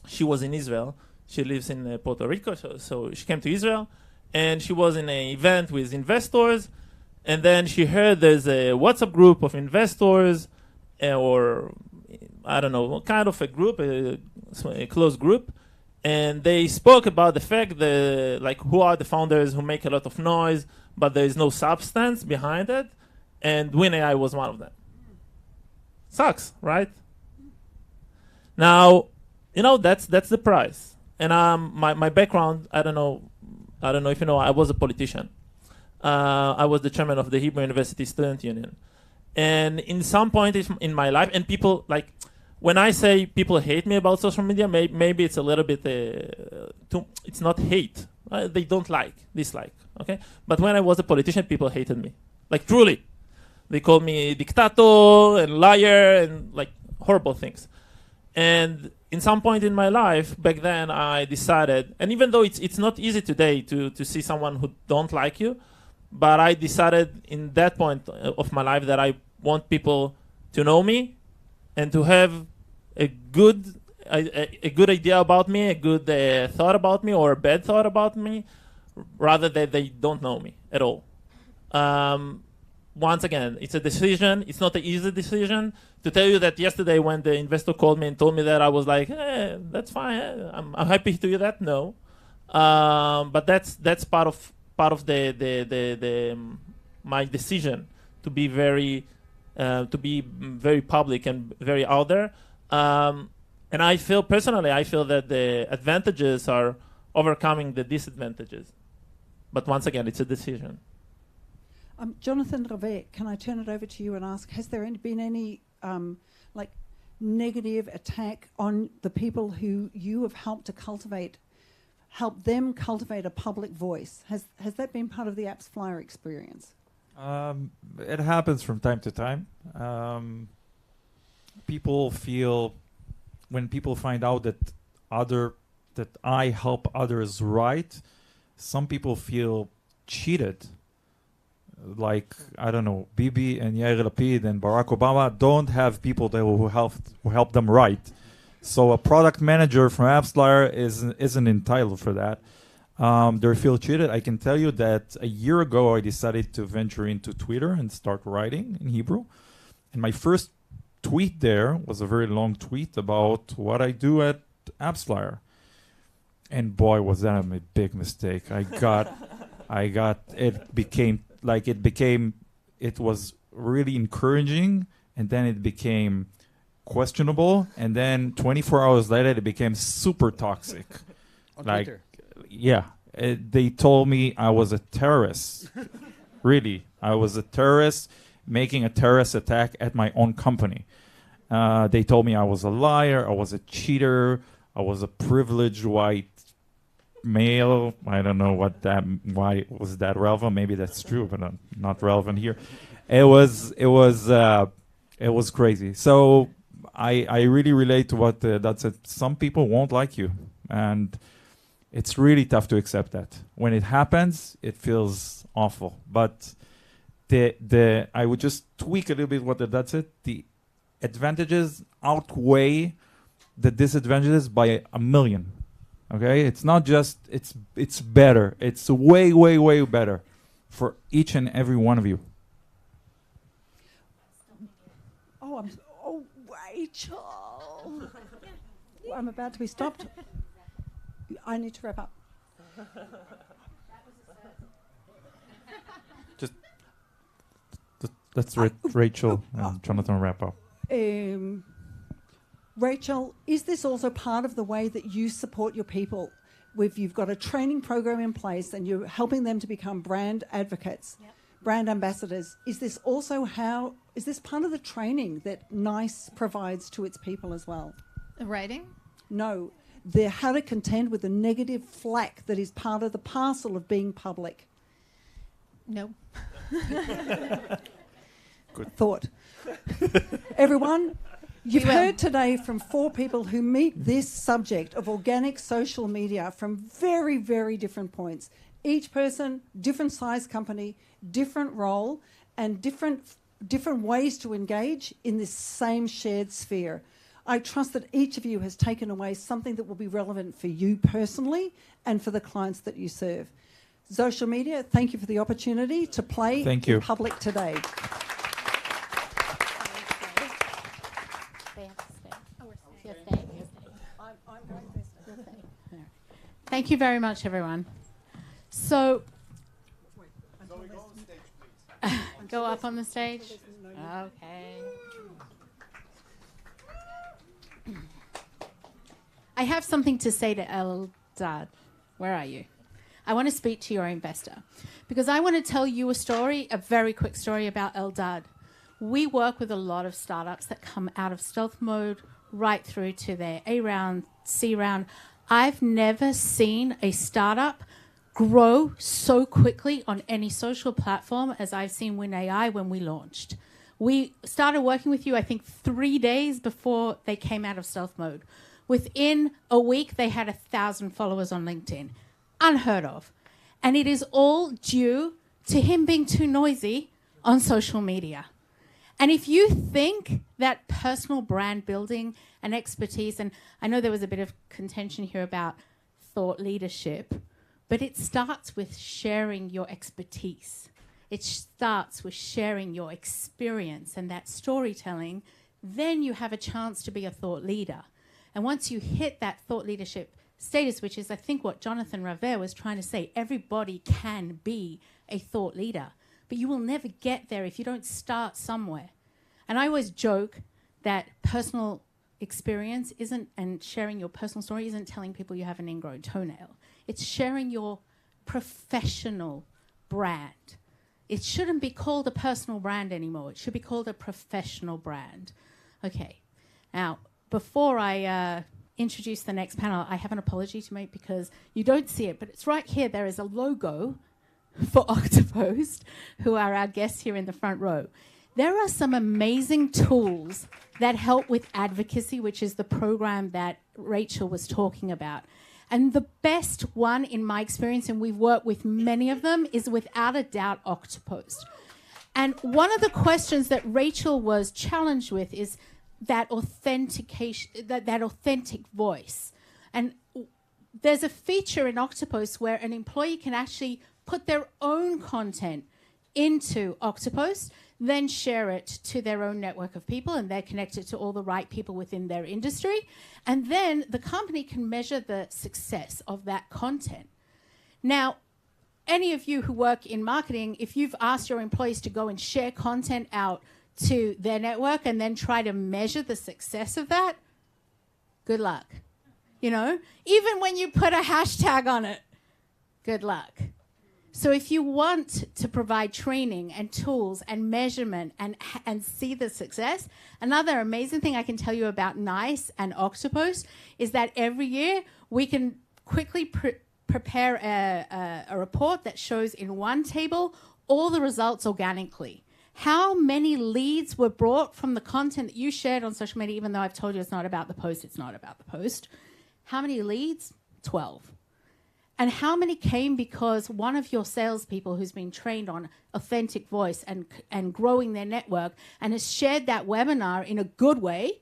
she was in Israel. She lives in Puerto Rico, so she came to Israel, and she was in an event with investors, and then she heard there's a WhatsApp group of investors, or I don't know, kind of a group, a closed group, and they spoke about the fact that, who are the founders who make a lot of noise, but there is no substance behind it, and WinAI was one of them. Sucks, right? Now, that's the price. And my background, I don't know if you know, I was a politician. I was the chairman of the Hebrew University Student Union. And in some point in my life, and people, like, when I say people hate me about social media, maybe it's a little bit, it's not hate. They don't dislike, okay? But when I was a politician, people hated me. Like, truly. They called me dictator and liar and, like, horrible things. And in some point in my life, back then, I decided, and even though it's not easy today to see someone who don't like you, but I decided in that point of my life that I want people to know me and to have a good idea about me, a good thought about me, or a bad thought about me, rather than they don't know me at all. Once again, it's a decision. It's not an easy decision. To tell you that yesterday when the investor called me and told me that, I was like, that's fine. I'm happy to hear that. No, but that's part of my decision to be very public and very out there. And I feel that the advantages are overcoming the disadvantages. But once again, it's a decision. Jonathan Rave, can I turn it over to you and ask, has there been any negative attack on the people who you have helped to help them cultivate a public voice? Has that been part of the Apps Flyer experience? It happens from time to time. People feel, when people find out that I help others write, some people feel cheated. Like, I don't know, Bibi and Yair Lapid and Barack Obama don't have people who help them write. So a product manager from AppsFlyer isn't entitled for that. They feel cheated. I can tell you that a year ago I decided to venture into Twitter and start writing in Hebrew. And my first tweet there was a very long tweet about what I do at AppsFlyer. And boy, was that a big mistake. It was really encouraging, and then it became questionable, and then 24 hours later it became super toxic. On Twitter. Yeah, they told me I was a terrorist. Really, I was a terrorist making a terrorist attack at my own company. They told me I was a liar, I was a cheater, I was a privileged white male. I don't know why was that relevant. Maybe that's true, but not relevant here. It was crazy. So I really relate to what that said. Some people won't like you, and it's really tough to accept that. When it happens, it feels awful. But I would just tweak a little bit what that said. The advantages outweigh the disadvantages by 1,000,000. Okay, it's not just it's better. It's way, way, way better for each and every one of you. Rachel, I'm about to be stopped. I need to wrap up. Just let's Rachel and Jonathan wrap up. Rachel, is this also part of the way that you support your people? You've got a training program in place and you're helping them to become brand advocates, brand ambassadors. Is this part of the training that NICE provides to its people as well? Writing? No, how to contend with the negative flack that is part of the parcel of being public. No. Good thought. Everyone, you've heard today from 4 people who meet this subject of organic social media from very, very different points. Each person, different size company, different role, and different ways to engage in this same shared sphere. I trust that each of you has taken away something that will be relevant for you personally and for the clients that you serve. Zoecial Media, thank you for the opportunity to play in public today. Thank you very much, everyone. So, go up on the stage. Okay. I have something to say to Eldad. Where are you? I want to speak to your investor because I want to tell you a story, a very quick story about Eldad. We work with a lot of startups that come out of stealth mode right through to their A round, C round. I've never seen a startup grow so quickly on any social platform as I've seen WinAI when we launched. We started working with you, I think, 3 days before they came out of stealth mode. Within a week, they had 1,000 followers on LinkedIn. Unheard of. And it is all due to him being too noisy on social media. And if you think that personal brand building and expertise, and I know there was a bit of contention here about thought leadership, but it starts with sharing your expertise. It starts with sharing your experience and that storytelling. Then you have a chance to be a thought leader. And once you hit that thought leadership status, which is, I think, what Jonathan Ravert was trying to say, everybody can be a thought leader. But you will never get there if you don't start somewhere. And I always joke that personal experience isn't, and sharing your personal story isn't telling people you have an ingrown toenail. It's sharing your professional brand. It shouldn't be called a personal brand anymore. It should be called a professional brand. Okay. Now, before I introduce the next panel, I have an apology to make because you don't see it, but it's right here. There is a logo for Octopost, who are our guests here in the front row. There are some amazing tools that help with advocacy, which is the program that Rachel was talking about. And the best one, in my experience, and we've worked with many of them, is without a doubt Octopost. And one of the questions that Rachel was challenged with is that authentication, that authentic voice. And there's a feature in Octopost where an employee can actually put their own content into Octopost, then share it to their own network of people, and they're connected to all the right people within their industry. And then the company can measure the success of that content. Now, any of you who work in marketing, if you've asked your employees to go and share content out to their network and then try to measure the success of that, good luck. You know, even when you put a hashtag on it, good luck. So if you want to provide training and tools and measurement and see the success, another amazing thing I can tell you about NICE and Octopost is that every year we can quickly prepare a report that shows in one table all the results organically. How many leads were brought from the content that you shared on social media, even though I've told you it's not about the post, it's not about the post. How many leads? 12. And how many came because one of your salespeople who's been trained on authentic voice and growing their network and has shared that webinar in a good way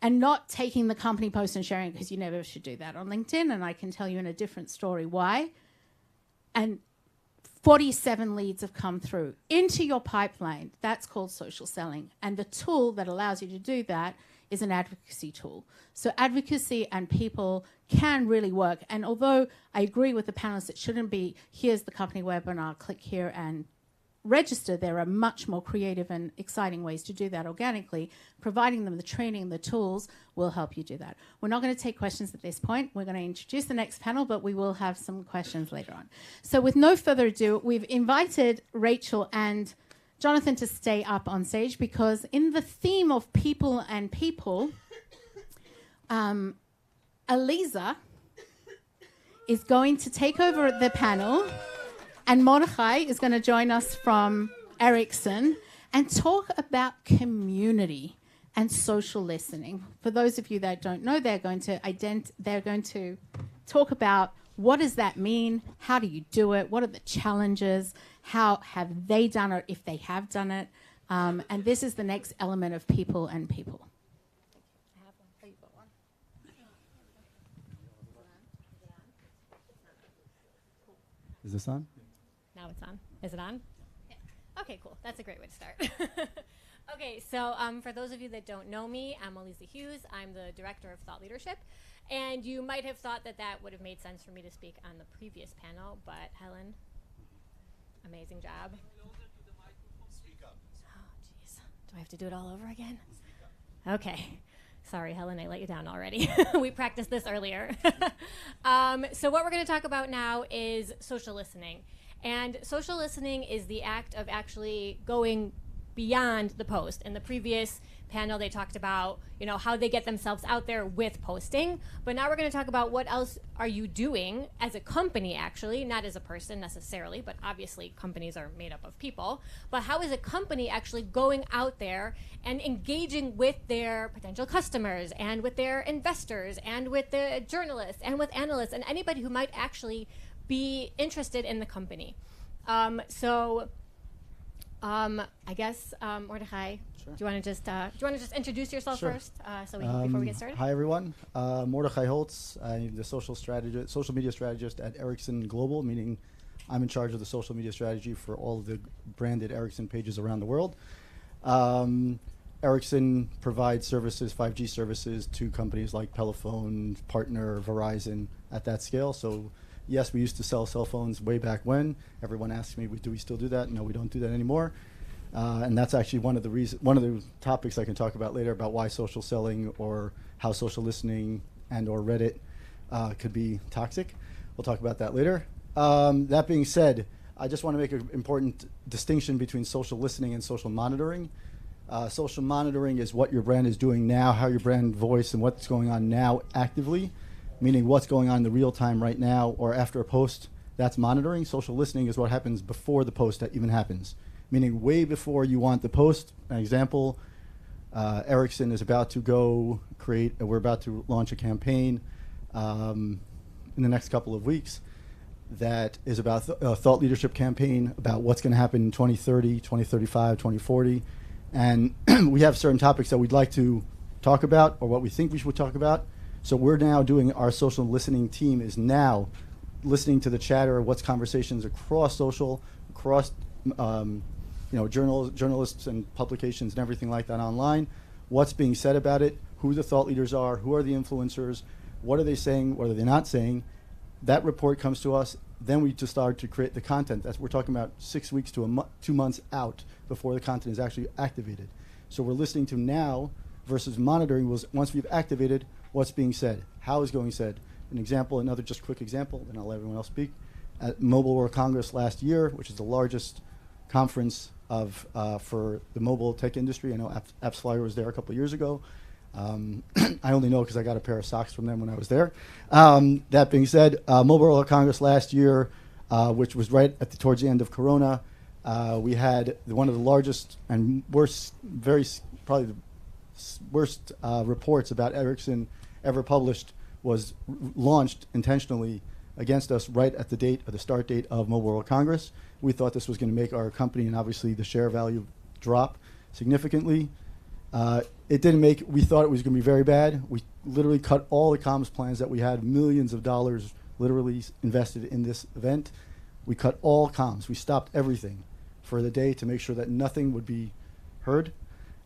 and not taking the company post and sharing it, because you never should do that on LinkedIn, and I can tell you in a different story why. And 47 leads have come through into your pipeline. That's called social selling. And the tool that allows you to do that is an advocacy tool. So advocacy and people can really work. And although I agree with the panelists, it shouldn't be, here's the company webinar, click here and register. There are much more creative and exciting ways to do that organically. Providing them the training, the tools will help you do that. We're not going to take questions at this point. We're going to introduce the next panel, but we will have some questions later on. So with no further ado, we've invited Rachel and Jonathan to stay up on stage because in the theme of people and people, Aliza is going to take over the panel, and Mordechai is going to join us from Ericsson and talk about community and social listening. For those of you that don't know, they're going to talk about what does that mean, how do you do it, what are the challenges, how have they done it, if they have done it, and this is the next element of people and people. I have one. Oh, you've got one. Is this on? Now it's on. Is it on? Yeah. Okay, cool. That's a great way to start. Okay, so for those of you that don't know me, I'm Aliza Hughes. I'm the Director of Thought Leadership. And you might have thought that that would have made sense for me to speak on the previous panel, but Helen, amazing job. Speak up. Oh, jeez. Do I have to do it all over again? Okay. Sorry, Helen, I let you down already. We practiced this earlier. So what we're going to talk about now is social listening. And social listening is the act of actually going beyond the post. In the previous panel, they talked about, how they get themselves out there with posting. But now we're going to talk about what else are you doing as a company, actually, not as a person necessarily, but obviously companies are made up of people. But how is a company actually going out there and engaging with their potential customers and with their investors and with the journalists and with analysts and anybody who might actually be interested in the company. I guess Mordechai, Sure. do you want to just introduce yourself Sure. first, before we get started? Hi, everyone. Mordechai Holtz. I'm the social media strategist at Ericsson Global, meaning I'm in charge of the social media strategy for all of the branded Ericsson pages around the world. Ericsson provides services, 5G services, to companies like Pelephone, Partner, Verizon at that scale. So yes, we used to sell cell phones way back when. Everyone asks me, do we still do that? No, we don't do that anymore. And that's actually one of the topics I can talk about later about why social selling or how social listening and or Reddit could be toxic. We'll talk about that later. That being said, I just want to make an important distinction between social listening and social monitoring. Social monitoring is what your brand is doing now, how your brand voice and what's going on now actively, meaning what's going on in the real time right now or after a post. That's monitoring. Social listening is what happens before the post that even happens, meaning way before you want the post. An example, Ericsson is about to we're about to launch a campaign in the next couple of weeks that is about a thought leadership campaign about what's going to happen in 2030, 2035, 2040. And we have certain topics that we'd like to talk about or what we think we should talk about. So we're now doing, our social listening team is now listening to the chatter, what's conversations across social, across journalists and publications and everything like that online, what's being said about it, who the thought leaders are, who are the influencers, what are they saying, what are they not saying. That report comes to us. Then we just start to create the content. We're talking about 6 weeks to 2 months out before the content is actually activated. So we're listening to now versus monitoring was once we've activated what's being said, how is going said. An example, another just quick example, then I'll let everyone else speak. At Mobile World Congress last year, which is the largest conference for the mobile tech industry. I know AppsFlyer was there a couple of years ago. I only know because I got a pair of socks from them when I was there. That being said, Mobile World Congress last year, which was right towards the end of Corona, we had one of the largest and worst, probably the worst reports about Ericsson ever published was launched intentionally against us right at the start date of Mobile World Congress. We thought this was going to make our company and obviously the share value drop significantly. It didn't make, we thought it was going to be very bad. We literally cut all the comms plans that we had, millions of dollars literally invested in this event. We cut all comms. We stopped everything for the day to make sure that nothing would be heard.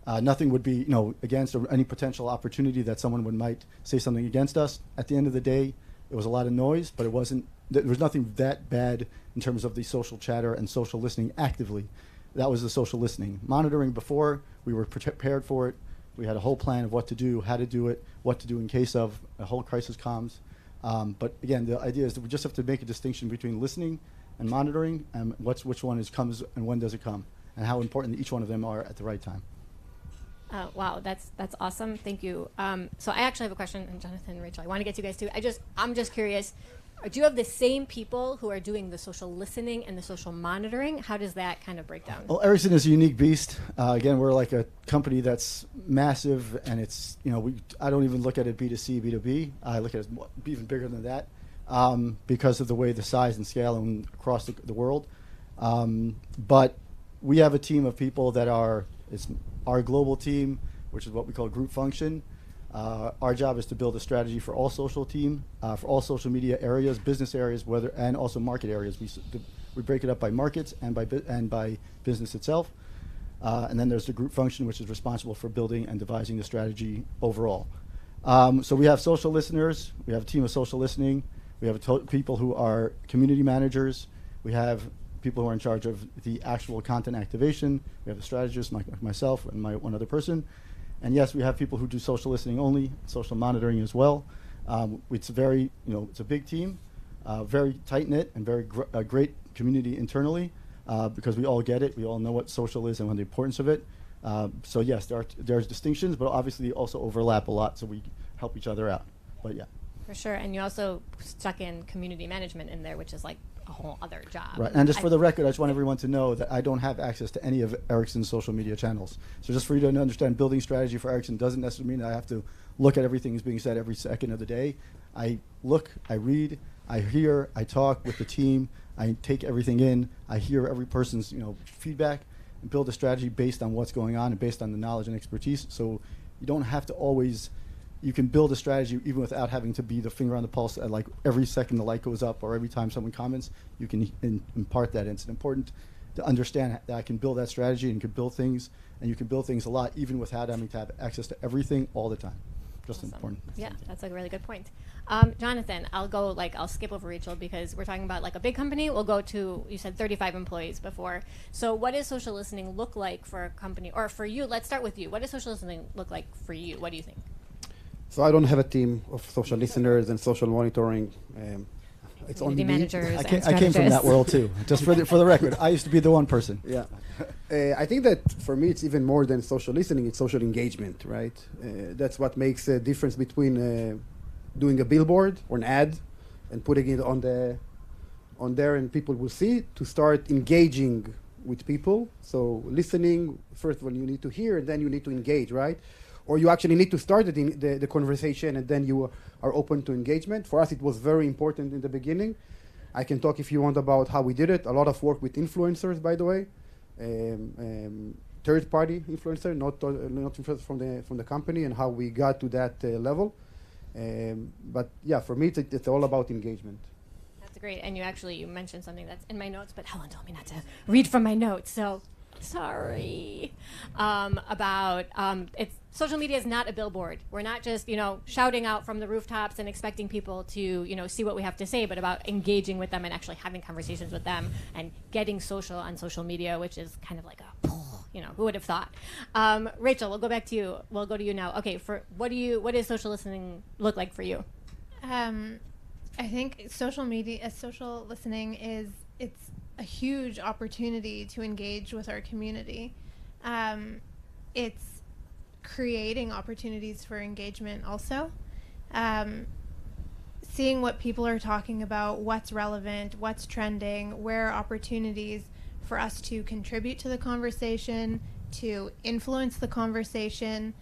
Nothing would be, against or any potential opportunity that someone might say something against us. At the end of the day, it was a lot of noise, but there was nothing that bad in terms of the social chatter and social listening actively. That was the social listening. Monitoring before, we were prepared for it. We had a whole plan of what to do, how to do it, what to do in case of a whole crisis comms. But again, the idea is that we just have to make a distinction between listening and monitoring and which one comes and when does it come and how important each one of them are at the right time. Wow, that's awesome. Thank you. So I actually have a question, and Jonathan and Rachel, I want to get to you guys too. I'm just curious. Do you have the same people who are doing the social listening and the social monitoring? How does that kind of break down? Well, Ericsson is a unique beast. Again, we're like a company that's massive, and it's I don't even look at it B2C, B2B. I look at it as even bigger than that because of the way the size and scale and across the world. But we have a team of people that it's our global team, which is what we call group function. Our job is to build a strategy for all social for all social media areas, business areas, and also market areas. We break it up by markets and by business itself. And then there's the group function, which is responsible for building and devising the strategy overall. So we have social listeners. We have a team of social listening. We have people who are community managers. We have people who are in charge of the actual content activation. We have the strategist, myself, and one other person. And yes, we have people who do social listening only, social monitoring as well. It's it's a big team, very tight knit, and very great community internally because we all get it. We all know what social is and the importance of it. So yes, there's distinctions, but obviously they also overlap a lot. So we help each other out. But yeah. For sure. And you also stuck in community management in there, which is like a whole other job. Right. And just for the record, I just want everyone to know that I don't have access to any of Ericsson's social media channels. So just for you to understand, building strategy for Ericsson doesn't necessarily mean I have to look at everything that's being said every second of the day. I look, I read, I hear, I talk with the team, I take everything in, I hear every person's feedback and build a strategy based on what's going on and based on the knowledge and expertise. So you don't have to always, you can build a strategy even without having to be the finger on the pulse at like every second the light goes up or every time someone comments, you can impart that. And it's important to understand that I can build that strategy and can build things, and you can build things a lot even without having to have access to everything all the time. Just Awesome. important. Yeah, that's a really good point. Jonathan, I'll skip over Rachel because we're talking about like a big company. We'll go to, you said 35 employees before. So what does social listening look like for a company, or for you? Let's start with you. What does social listening look like for you? What do you think? So I don't have a team of social listeners and social monitoring. It's only me. Managers. I came from that world too. Just for the record, I used to be the one person. Yeah. I think that for me it's even more than social listening, it's social engagement, right? That's what makes a difference between doing a billboard or an ad and putting it on there and people will see it, to start engaging with people. So listening, first of all, you need to hear and then you need to engage, right? Or you actually need to start the conversation and then you are open to engagement. For us, it was very important in the beginning. I can talk if you want about how we did it. A lot of work with influencers, by the way. Third-party influencer, not influencers from the company, and how we got to that level. But yeah, for me, it's all about engagement. That's great. And you mentioned something that's in my notes, but Helen told me not to read from my notes, so sorry. It's social media is not a billboard. We're not just shouting out from the rooftops and expecting people to see what we have to say, but about engaging with them and actually having conversations with them and getting social on social media, which is kind of like a pull. Who would have thought? Rachel, we'll go back to you. We'll go to you now. Okay, what does social listening look like for you? I think social listening it's a huge opportunity to engage with our community. It's creating opportunities for engagement also. Seeing what people are talking about, what's relevant, what's trending, where are opportunities for us to contribute to the conversation, to influence the conversation.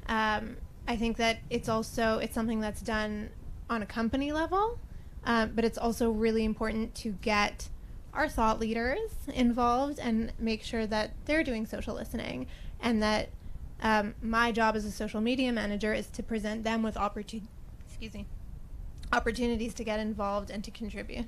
I think that it's something that's done on a company level, but it's also really important to get our thought leaders involved and make sure that they're doing social listening, and that my job as a social media manager is to present them with opportunities to get involved and to contribute.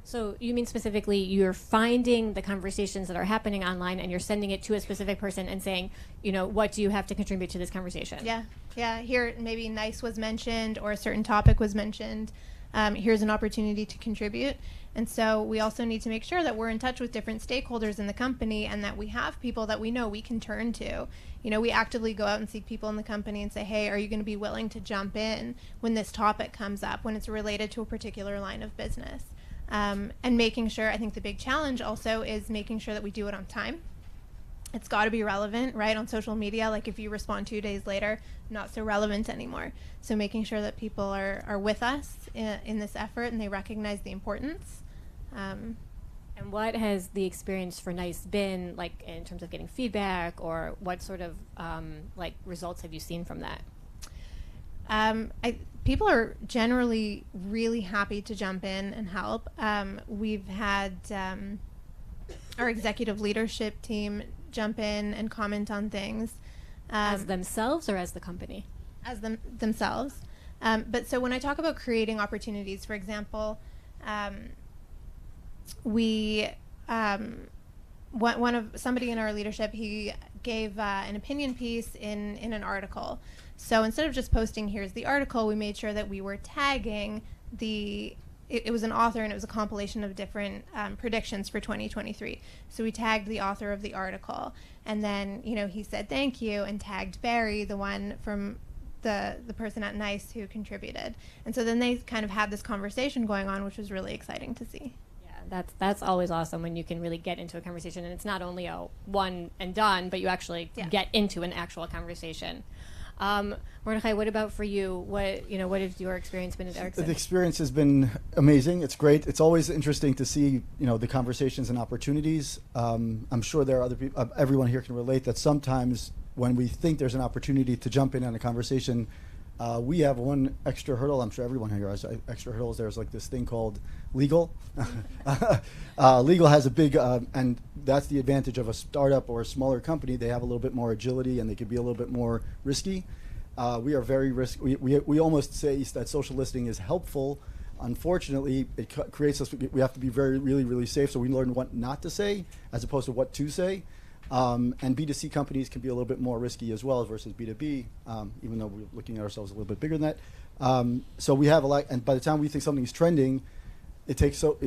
So you mean specifically you're finding the conversations that are happening online and you're sending it to a specific person and saying, what do you have to contribute to this conversation? Yeah. Here, maybe NICE was mentioned or a certain topic was mentioned. Here's an opportunity to contribute. And so we also need to make sure that we're in touch with different stakeholders in the company and that we have people that we know we can turn to. We actively go out and seek people in the company and say, hey, are you going to be willing to jump in when this topic comes up, when it's related to a particular line of business? And making sure, I think the big challenge also is making sure that we do it on time. It's got to be relevant, right? On social media, like if you respond 2 days later, not so relevant anymore. So making sure that people are with us in this effort and they recognize the importance. And what has the experience for NICE been like in terms of getting feedback, or what sort of results have you seen from that? People are generally really happy to jump in and help. We've had our executive leadership team jump in and comment on things. As themselves or as the company? As themselves. But so when I talk about creating opportunities, for example, somebody in our leadership, he gave an opinion piece in an article. So instead of just posting, here's the article, we made sure that we were tagging the it was an author, and it was a compilation of different predictions for 2023. So we tagged the author of the article, and then he said thank you and tagged Barry, the one from the person at NICE who contributed. And so then they kind of had this conversation going on, which was really exciting to see. That's always awesome when you can really get into a conversation, and it's not only a one and done, but you actually get into an actual conversation. Mordechai, what about for you? What has your experience been at Ericsson? The experience has been amazing. It's great. It's always interesting to see the conversations and opportunities. I'm sure there are other people. Everyone here can relate that sometimes when we think there's an opportunity to jump in on a conversation, we have one extra hurdle. I'm sure everyone here has extra hurdles. There's like this thing called legal. Legal has a big, and that's the advantage of a startup or a smaller company. They have a little bit more agility, and they can be a little bit more risky. We are very risky. We almost say that social listening is helpful. Unfortunately, it creates us. We have to be really, really safe. So we learn what not to say as opposed to what to say. And B2C companies can be a little bit more risky as well versus B2B, even though we're looking at ourselves a little bit bigger than that. So we have a lot, and by the time we think something's trending, it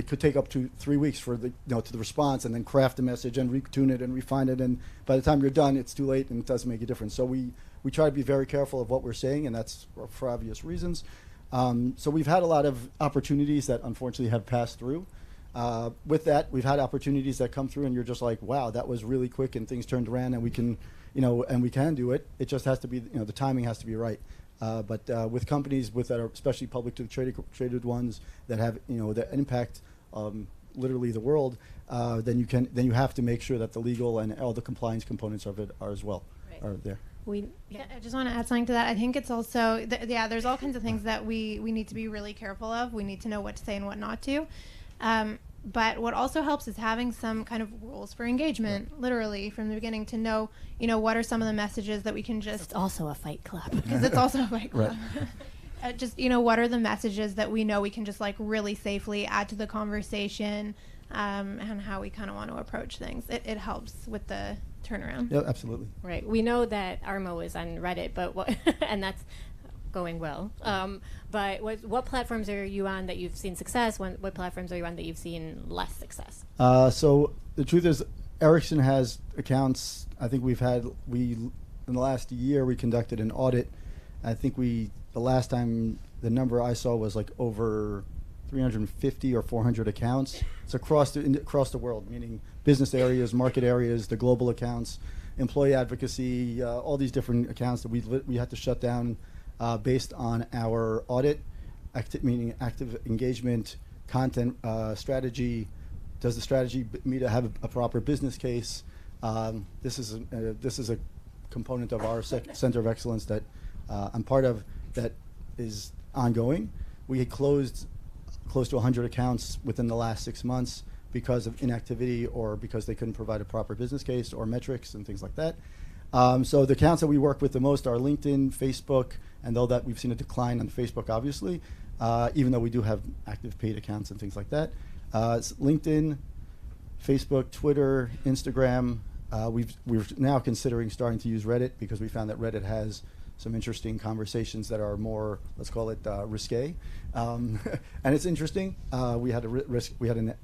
could take up to 3 weeks for the response, and then craft the message and retune it and refine it, and by the time you're done, it's too late and it doesn't make a difference. So we try to be very careful of what we're saying, and that's for obvious reasons. So we've had a lot of opportunities that unfortunately have passed through. With that, we've had opportunities that come through, and you're just like, wow, that was really quick, and things turned around, and we can, and we can do it. It just has to be, the timing has to be right. But with companies that are especially public to the traded ones that have, that impact literally the world, then you have to make sure that the legal and all the compliance components of it are as well, are there. I just want to add something to that. I think it's also, there's all kinds of things that we need to be really careful of. We need to know what to say and what not to. But what also helps is having some kind of rules for engagement, literally from the beginning, to know, what are some of the messages that we can just... It's also a fight club. Because it's also a fight club. Right. Just, what are the messages that we know we can just really safely add to the conversation, and how we kind of want to approach things. It helps with the turnaround. Yeah, absolutely. Right. We know that Armo is on Reddit, but and that's going well. But what platforms are you on that you've seen success? What platforms are you on that you've seen less success? So the truth is, Ericsson has accounts. I think in the last year we conducted an audit. I think the last time the number I saw was like over 350 or 400 accounts. It's across the world, meaning business areas, market areas, the global accounts, employee advocacy, all these different accounts that we had to shut down based on our audit, meaning active engagement, content strategy. Does the strategy have a proper business case? This is a component of our Center of Excellence that I'm part of that is ongoing. We had closed close to 100 accounts within the last 6 months because of inactivity or because they couldn't provide a proper business case or metrics and things like that. So the accounts that we work with the most are LinkedIn, Facebook, and though that we've seen a decline on Facebook, obviously, even though we do have active paid accounts and things like that. It's LinkedIn, Facebook, Twitter, Instagram. We're now considering starting to use Reddit because we found that Reddit has some interesting conversations that are more, let's call it risque, and it's interesting. We had an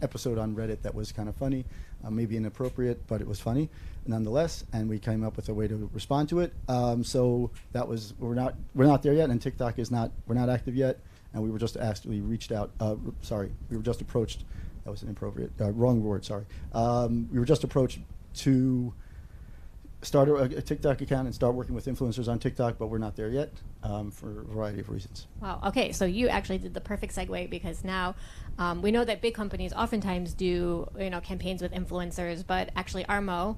episode on Reddit that was kind of funny, maybe inappropriate, but it was funny nonetheless, and we came up with a way to respond to it. So that was we're not there yet, and TikTok we're not active yet, and we were just we were just approached. That was an inappropriate, wrong word. Sorry. We were just approached to start a TikTok account and start working with influencers on TikTok, but we're not there yet for a variety of reasons. Wow. Okay, so you actually did the perfect segue because now we know that big companies oftentimes do campaigns with influencers, but actually Armo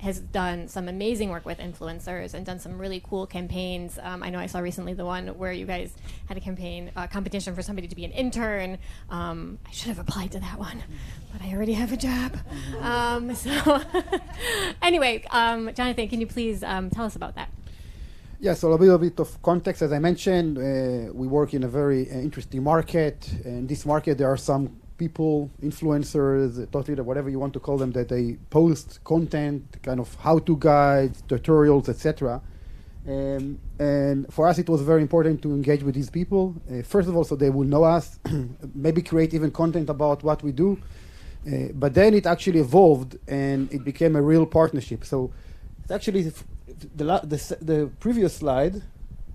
has done some amazing work with influencers and done some really cool campaigns. I know I saw recently the one where you guys had a competition for somebody to be an intern. I should have applied to that one, but I already have a job. So anyway, Jonathan, can you please tell us about that? Yeah, so a little bit of context. As I mentioned, we work in a very interesting market. In this market, there are some people, influencers, thought leader, whatever you want to call them, that they post content, kind of how-to guides, tutorials, etc. And for us, it was very important to engage with these people. First of all, so they will know us, maybe create even content about what we do. But then it actually evolved, and it became a real partnership. So it's actually the previous slide.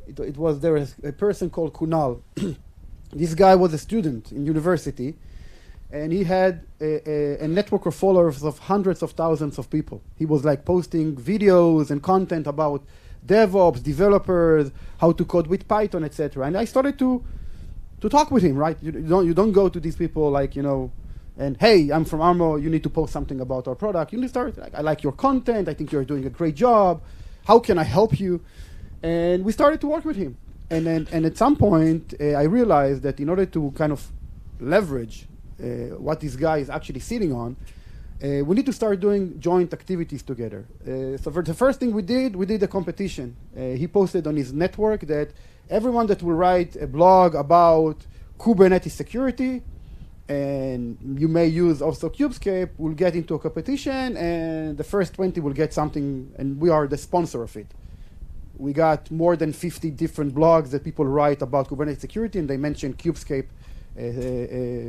It was there was a person called Kunal. This guy was a student in university, and he had a network of followers of hundreds of thousands of people. He was like posting videos and content about DevOps, developers, how to code with Python, etc. And I started to talk with him, right? You don't go to these people like, and hey, I'm from Armo, you need to post something about our product. You need to start, like, I like your content, I think you're doing a great job. How can I help you? And we started to work with him. And at some point, I realized that in order to kind of leverage what this guy is actually sitting on, we need to start doing joint activities together. So for the first thing we did a competition. He posted on his network that everyone that will write a blog about Kubernetes security, and you may use also Kubescape, will get into a competition, and the first 20 will get something, and we are the sponsor of it. We got more than 50 different blogs that people write about Kubernetes security, and they mention Kubescape,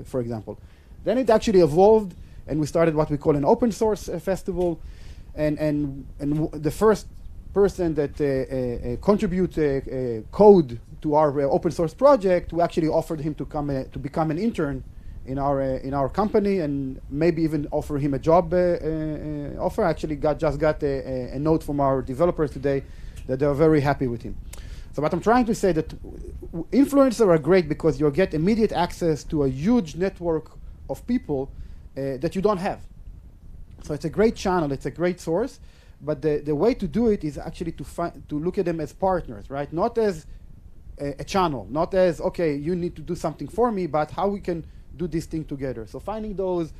for example. Then it actually evolved, and we started what we call an open source festival, and the first person that contribute code to our open source project, we actually offered him to come to become an intern in our company, and maybe even offer him a job offer. Actually just got a note from our developers today that they are very happy with him. So what I'm trying to say that influencers are great because you get immediate access to a huge network of people that you don't have. So it's a great channel, it's a great source, but the way to do it is actually to look at them as partners, right? Not as a channel, not as, okay, you need to do something for me, but how we can do this thing together. So finding those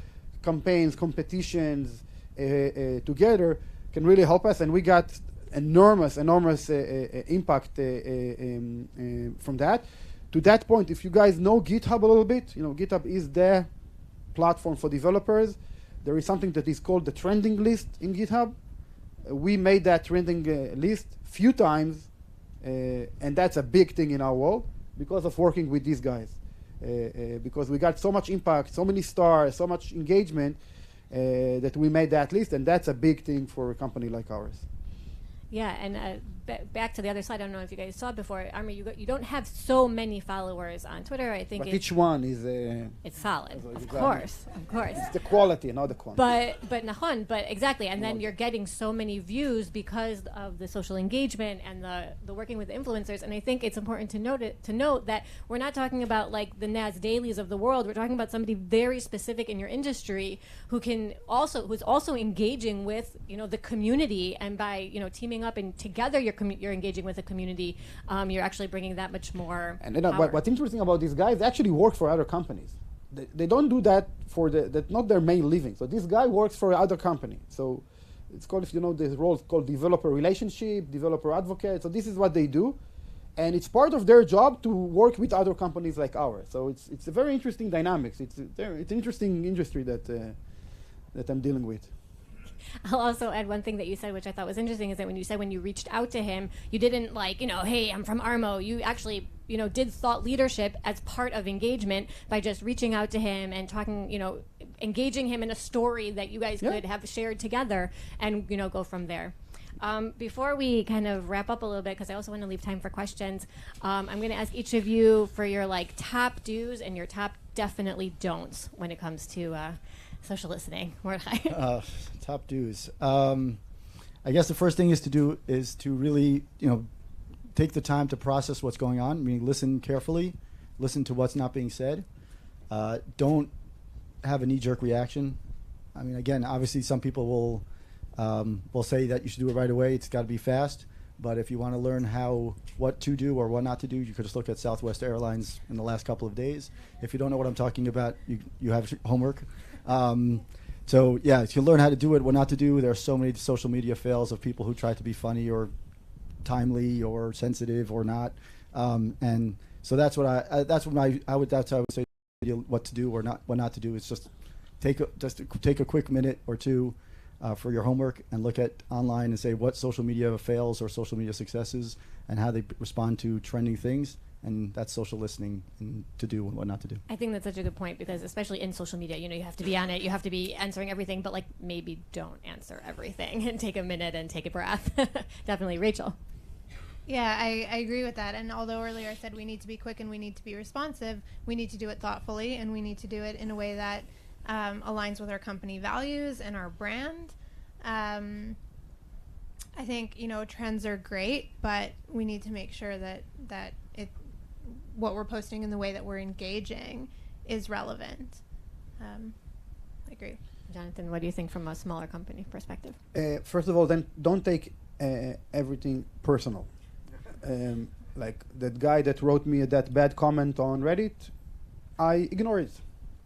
campaigns, competitions together can really help us, and we got enormous impact from that. To that point, if you guys know GitHub a little bit, GitHub is the platform for developers. There is something that is called the trending list in GitHub. We made that trending list few times, and that's a big thing in our world because of working with these guys. Because we got so much impact, so many stars, so much engagement that we made that list, and that's a big thing for a company like ours. Yeah, and back to the other slide. I don't know if you guys saw it before. Amr, you don't have so many followers on Twitter. I think but each one is it's solid, of exactly. course. It's the quality, not the quantity. But Nahon, but exactly, and then you're getting so many views because of the social engagement and the working with influencers. And I think it's important to note that we're not talking about like the Nas Dailies of the world. We're talking about somebody very specific in your industry who's also engaging with the community, and by teaming up and together you're engaging with a community, you're actually bringing that much more and power. what's interesting about these guys, they actually work for other companies. They don't do that for that's not their main living. So this guy works for other company. So it's called, if you know, this role is called developer relationship, developer advocate. So this is what they do, and it's part of their job to work with other companies like ours. So it's a very interesting dynamics. It's an interesting industry that I'm dealing with. I'll also add one thing that you said, which I thought was interesting, is that when you said when you reached out to him, you didn't hey, I'm from Armo. You actually, did thought leadership as part of engagement by just reaching out to him and talking, engaging him in a story that you guys could have shared together and, go from there. Before we kind of wrap up a little bit, because I also want to leave time for questions, I'm going to ask each of you for your top do's and your top definitely don'ts when it comes to social listening. Mordechai. Top do's. I guess the first thing is to really, take the time to process what's going on. I mean, listen carefully, listen to what's not being said. Don't have a knee-jerk reaction. I mean, again, obviously some people will say that you should do it right away. It's got to be fast. But if you want to learn what to do or what not to do, you could just look at Southwest Airlines in the last couple of days. If you don't know what I'm talking about, you have homework. So yeah, if you learn how to do it, what not to do. There are so many social media fails of people who try to be funny or timely or sensitive or not. And so that's what I would say what to do or not, what not to do. It's just take a quick minute or two, for your homework and look at online and say what social media fails or social media successes and how they respond to trending things. And that's social listening and to do and what not to do. I think that's such a good point because especially in social media, you have to be on it, you have to be answering everything, but like maybe don't answer everything and take a minute and take a breath. Definitely. Rachel. Yeah, I agree with that. And although earlier I said we need to be quick and we need to be responsive, we need to do it thoughtfully and we need to do it in a way that aligns with our company values and our brand. I think, trends are great, but we need to make sure that what we're posting and the way that we're engaging is relevant. I agree. Jonathan, what do you think from a smaller company perspective? First of all, then don't take everything personal. Like that guy that wrote me that bad comment on Reddit, I ignore it.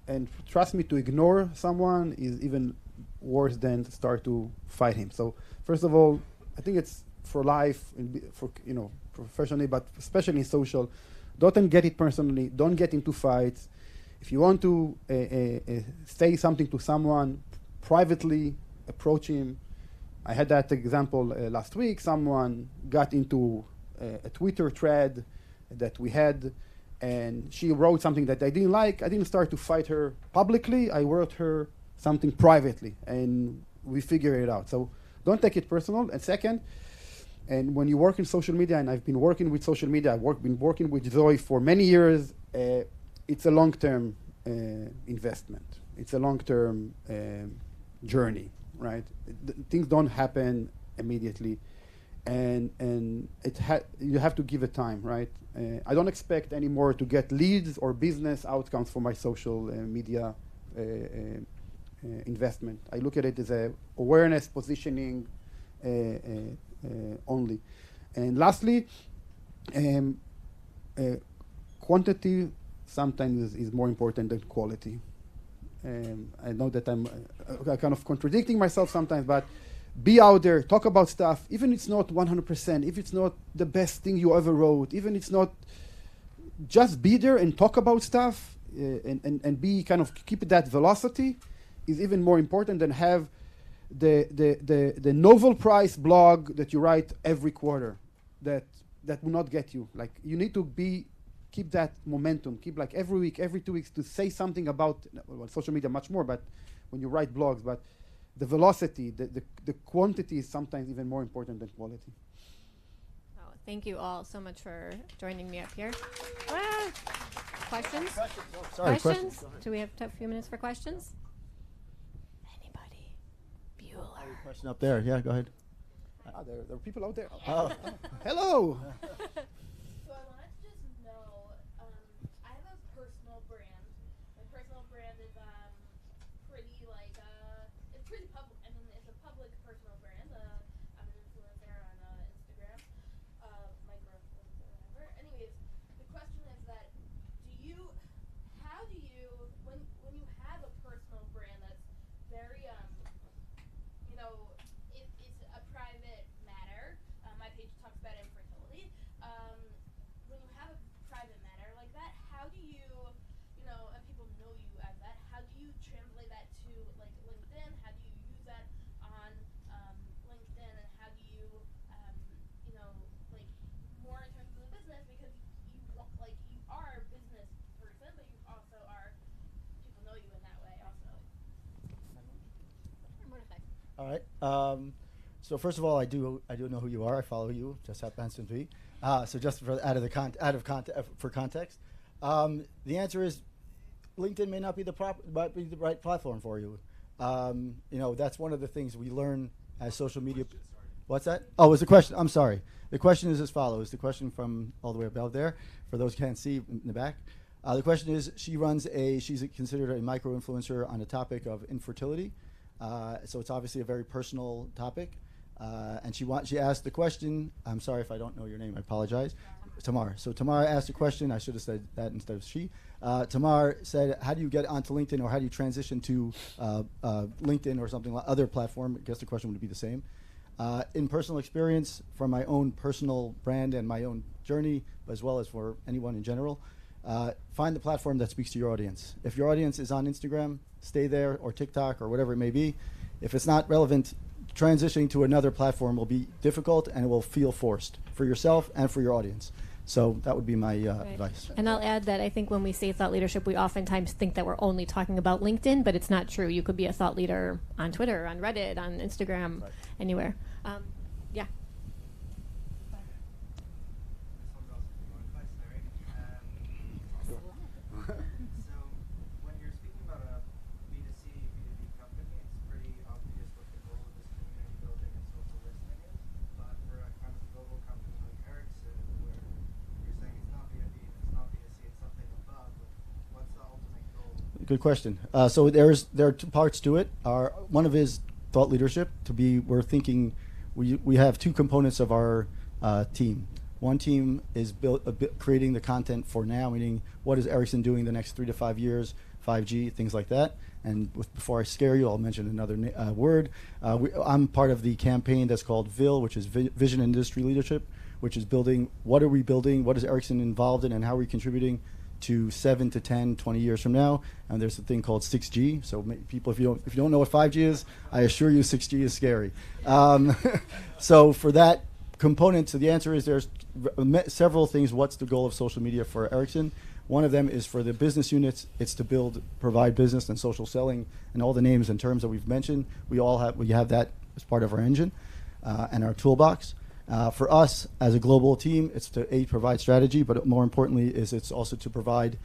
And trust me, to ignore someone is even worse than to start to fight him. So first of all, I think it's for life, for professionally, but especially in social. Don't get it personally. Don't get into fights. If you want to say something to someone privately, approach him. I had that example last week. Someone got into a Twitter thread that we had, and she wrote something that I didn't like. I didn't start to fight her publicly. I wrote her something privately, and we figure it out. So don't take it personal. And second, and when you work in social media, and I've been working with social media, been working with Zoe for many years, it's a long-term investment. It's a long-term journey, right? Things don't happen immediately, and you have to give it time, right? I don't expect anymore to get leads or business outcomes for my social media investment. I look at it as a awareness, positioning, only. And lastly, quantity sometimes is more important than quality. I know that I'm kind of contradicting myself sometimes, but be out there, talk about stuff, even if it's not 100%, if it's not the best thing you ever wrote, even if it's not, just be there and talk about stuff and be kind of keep that velocity is even more important than have the Nobel Prize blog that you write every quarter that will not get you. Like, you need to keep that momentum, keep like every week, every 2 weeks to say something about social media much more, but when you write blogs, but the velocity, the quantity is sometimes even more important than quality. Oh, thank you all so much for joining me up here. Questions? Sorry, Questions? Do we have a few minutes for questions? Question up there. Yeah, go ahead. There are people out there. Oh. Hello. So I wanted to just know, I have a personal brand. My personal brand is pretty like it's pretty public. I mean, it's a public personal brand. I'm an influencer on Instagram, micro influencer, whatever. Anyways, the question is that how do you when you have a personal brand that's very it's a private matter. My page talks about infertility. When you have a private matter like that, how do you, and people know you as that, how do you translate that to like LinkedIn? How do you use that on LinkedIn? And how do you, like more in terms of the business, because you are a business person, but you also are, people know you in that way also. All right. So first of all, I do know who you are. I follow you. Just happens to be. So just for for context, the answer is LinkedIn may not be the right platform for you. That's one of the things we learn as social media. What's that? Oh, it was a question. I'm sorry. The question is as follows. The question from all the way above there, for those who can't see in the back. The question is, she's considered a micro-influencer on the topic of infertility. So it's obviously a very personal topic. And she asked the question, I'm sorry if I don't know your name, I apologize. Tamar. So Tamar asked a question, I should have said that instead of she. Tamar said, how do you get onto LinkedIn, or how do you transition to LinkedIn or something like other platform? I guess the question would be the same. In personal experience, from my own personal brand and my own journey, as well as for anyone in general, Find the platform that speaks to your audience. If your audience is on Instagram, stay there, or TikTok, or whatever it may be. If it's not relevant, transitioning to another platform will be difficult, and it will feel forced for yourself and for your audience. So that would be my advice. And I'll add that I think when we say thought leadership, we oftentimes think that we're only talking about LinkedIn, but it's not true. You could be a thought leader on Twitter, on Reddit, on Instagram, anywhere. Yeah. So when you're speaking about a B2C, B2B company, it's pretty obvious what the goal of this community building and social listening is. But for a kind of global company like Ericsson, where you're saying it's not B2B, it's not B2C, it's something above, what's the ultimate goal? Good question. So there are two parts to it. One of is thought leadership. We're thinking we have two components of our team. One team is creating the content for now, meaning what is Ericsson doing the next 3 to 5 years, 5G, things like that. And before I scare you, I'll mention another word. I'm part of the campaign that's called VIL, which is Vision Industry Leadership, which is building what are we building, what is Ericsson involved in, and how are we contributing to 7 to 10, 20 years from now. And there's a thing called 6G. So people, if you don't know what 5G is, I assure you 6G is scary. So for that component, so the answer is there's several things. What's the goal of social media for Ericsson? One of them is for the business units. It's to provide business and social selling and all the names and terms that we've mentioned. We have that as part of our engine and our toolbox. For us as a global team, it's to provide strategy, but more importantly it's also to provide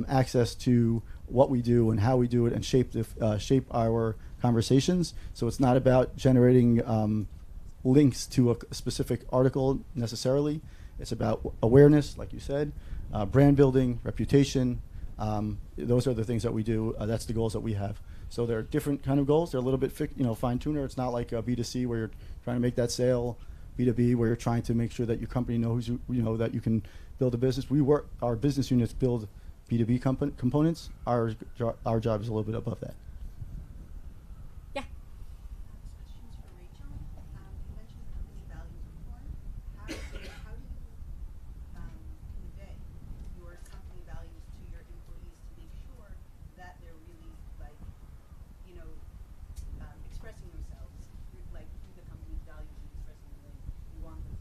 access to what we do and how we do it and shape our conversations. So it's not about generating links to a specific article necessarily. It's about awareness, like you said, brand building, reputation. Those are the things that we do. That's the goals that we have. So there are different kind of goals. They're a little bit fine-tuner. It's not like a B2C where you're trying to make that sale. B2B where you're trying to make sure that your company knows that you can build a business. Our business units build B2B components. Our job is a little bit above that. Yeah. Questions for Rachel. You mentioned company values before. How do you convey your company values to your employees to make sure that they're really expressing themselves through the company's values and expressing the way you want them?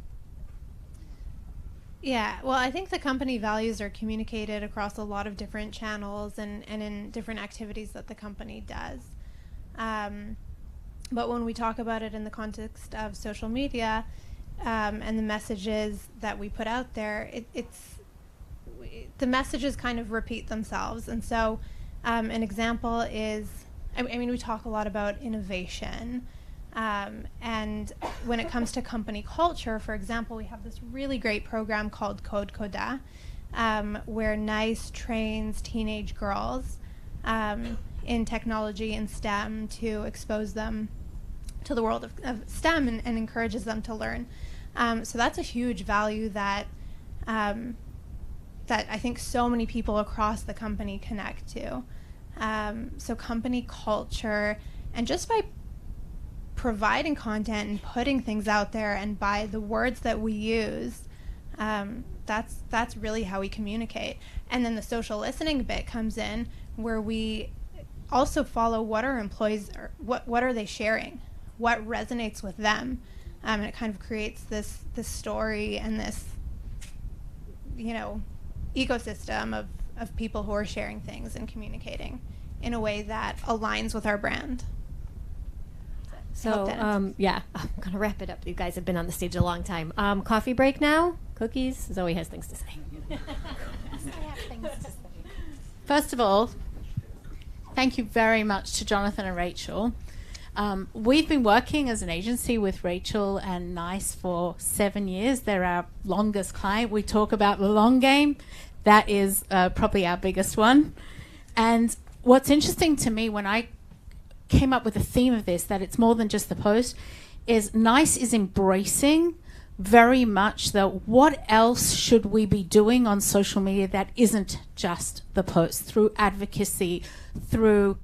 Yeah, well, I think the company values are communicated across a lot of different channels and in different activities that the company does. But when we talk about it in the context of social media and the messages that we put out there, the messages kind of repeat themselves. And so an example is, I mean, we talk a lot about innovation. And when it comes to company culture, for example, we have this really great program called Code Coda, where NICE trains teenage girls in technology and STEM to expose them to the world of STEM and encourages them to learn. So that's a huge value that I think so many people across the company connect to. So company culture, and just by providing content and putting things out there and by the words that we use, that's really how we communicate. And then the social listening bit comes in, where we also follow what our employees are, what are they sharing, what resonates with them, and it kind of creates this story and this ecosystem of people who are sharing things and communicating in a way that aligns with our brand. So, yeah, I'm going to wrap it up. You guys have been on the stage a long time. Coffee break now? Cookies? Zoe has things to say. I have things to say. First of all, thank you very much to Jonathan and Rachel. We've been working as an agency with Rachel and NICE for 7 years. They're our longest client. We talk about the long game. That is probably our biggest one. And what's interesting to me when I came up with the theme of this, that it's more than just the post, is NICE is embracing very much what else should we be doing on social media that isn't just the post, through advocacy, through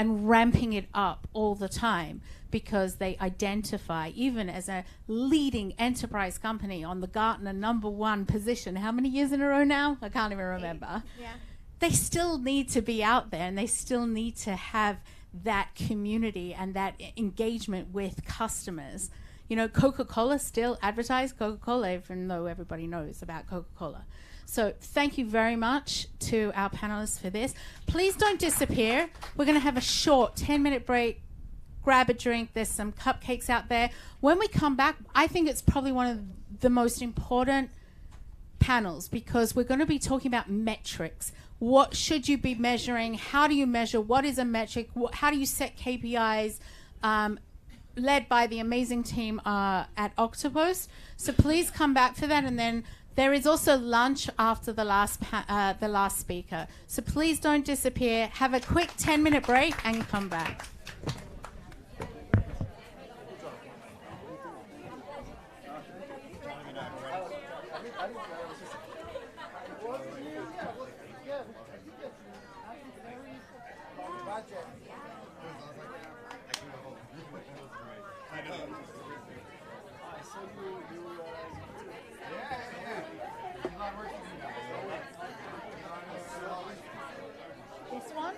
and ramping it up all the time because they identify, even as a leading enterprise company on the Gartner #1 position, how many years in a row now? I can't even remember. Yeah. They still need to be out there, and they still need to have that community and that engagement with customers. You know, Coca-Cola still advertise Coca-Cola, even though everybody knows about Coca-Cola. So thank you very much to our panelists for this. Please don't disappear. We're going to have a short 10-minute break. Grab a drink. There's some cupcakes out there. When we come back, I think it's probably one of the most important panels because we're going to be talking about metrics. What should you be measuring? How do you measure? What is a metric? How do you set KPIs? Led by the amazing team at Octopus. So please come back for that. And then there is also lunch after the last speaker. So please don't disappear. Have a quick 10-minute break and come back. This one?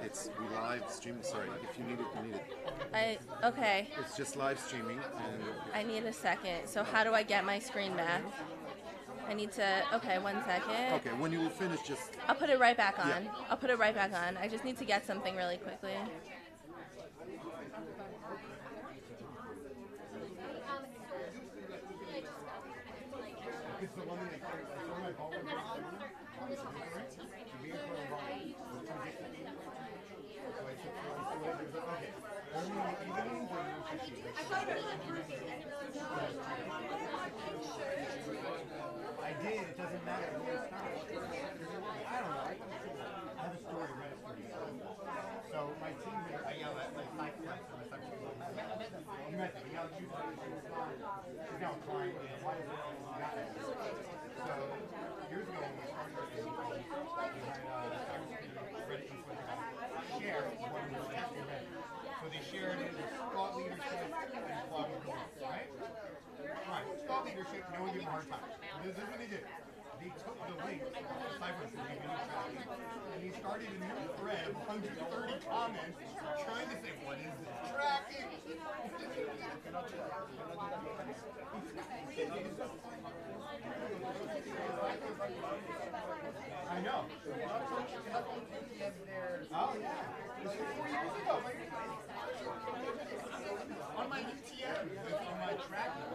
It's we live streaming. Sorry, if you need it, you need it. Okay. It's just live streaming, and I need a second. So how do I get my screen back? I need to. Okay, 1 second. okay. When you finish, just I'll put it right back on. Yeah. I'll put it right back on. I just need to get something really quickly. I did. It doesn't matter. I don't know. I have a story ready for you. So my team here, I yell at like five flights on my second floor. You met them. I yelled at you. She's now crying. Why is it all got it? So years ago when we started our team, we had Reddit share one of the test events. So they shared it with thought leadership and thought leadership, right? Right. Thought leadership, no one gave them a hard time. This is what they did. They took the link of Cypress and they started a new thread of 130 comments trying to say, what is this tracking? I know. Oh, yeah. This was 4 years ago. On my UTM, on my tracking.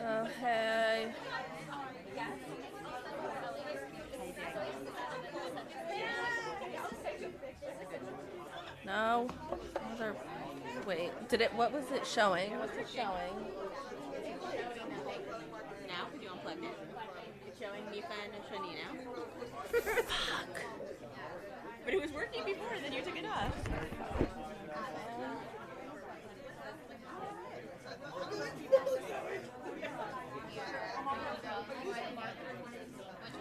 Okay. No. Other. Wait. Did it? What was it showing? What's it showing? Now, you unplugged it. It's showing Mifa and Shani now. Fuck. But it was working before, and then you took it off.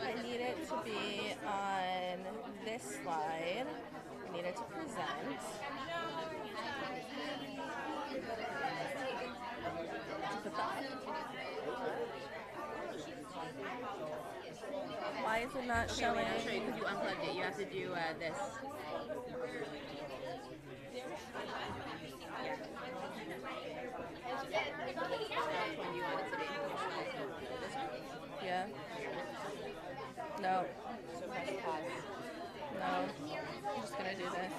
I need it to be on this slide. I need it to present. Why is it not Okay, showing? wait, I'll show you because you unplugged it. You have to do this. That's when you want it to be. This one? Yeah. No. So press pause. No. I'm just gonna do this.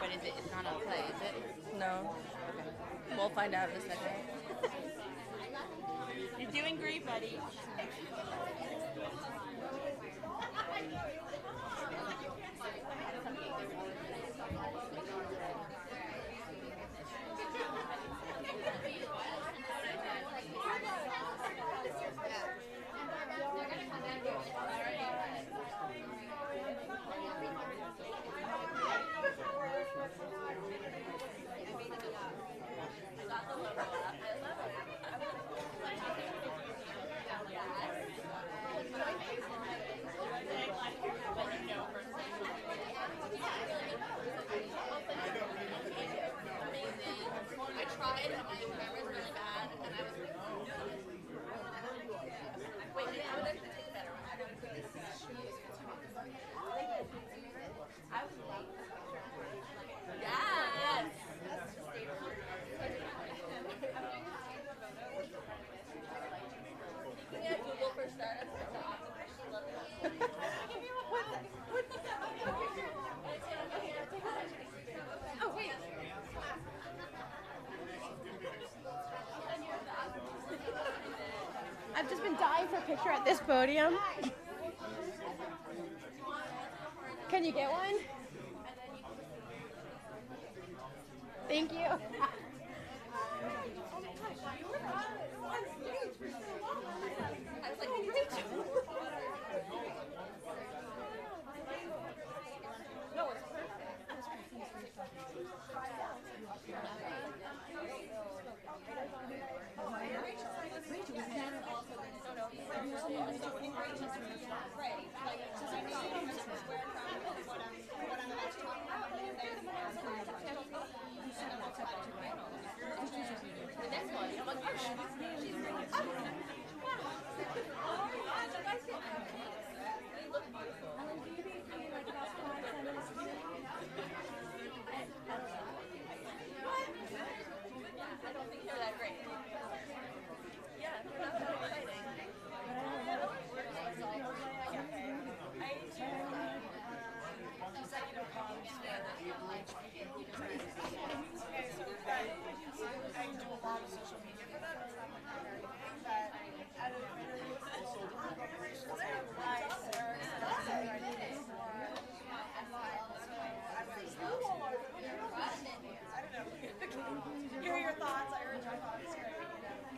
But is it? It's not on play, is it? No. We'll find out in a second. You're doing great, buddy. I tried and my camera's really bad and I was wait, I would actually take a better one. Yes! Yeah, Google for startups. Oh, wait. I've just been dying for a picture at this podium. Can you get one? Thank you. I was like, Rachel. No, it's I don't think they're that great. Yeah, they're not that exciting. I do a lot of social media for them, so I'm not very big, but out of really corporations that are live, that are excited for online. So I was I don't know. Hear your thoughts. I heard your thoughts. Great.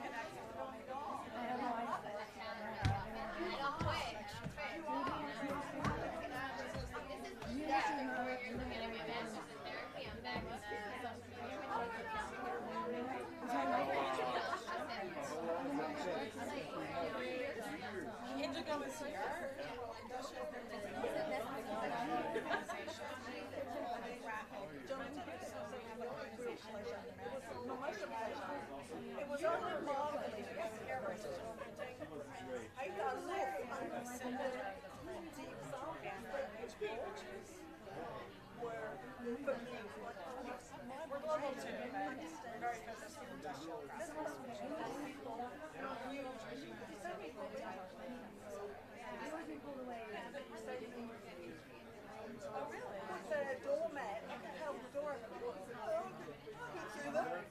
Connect with them. I don't know. Indigo is here. Industrial organization. It was on their model. I thought, deep Oh, really? With the doormat. Look at how adorable. Oh, see that?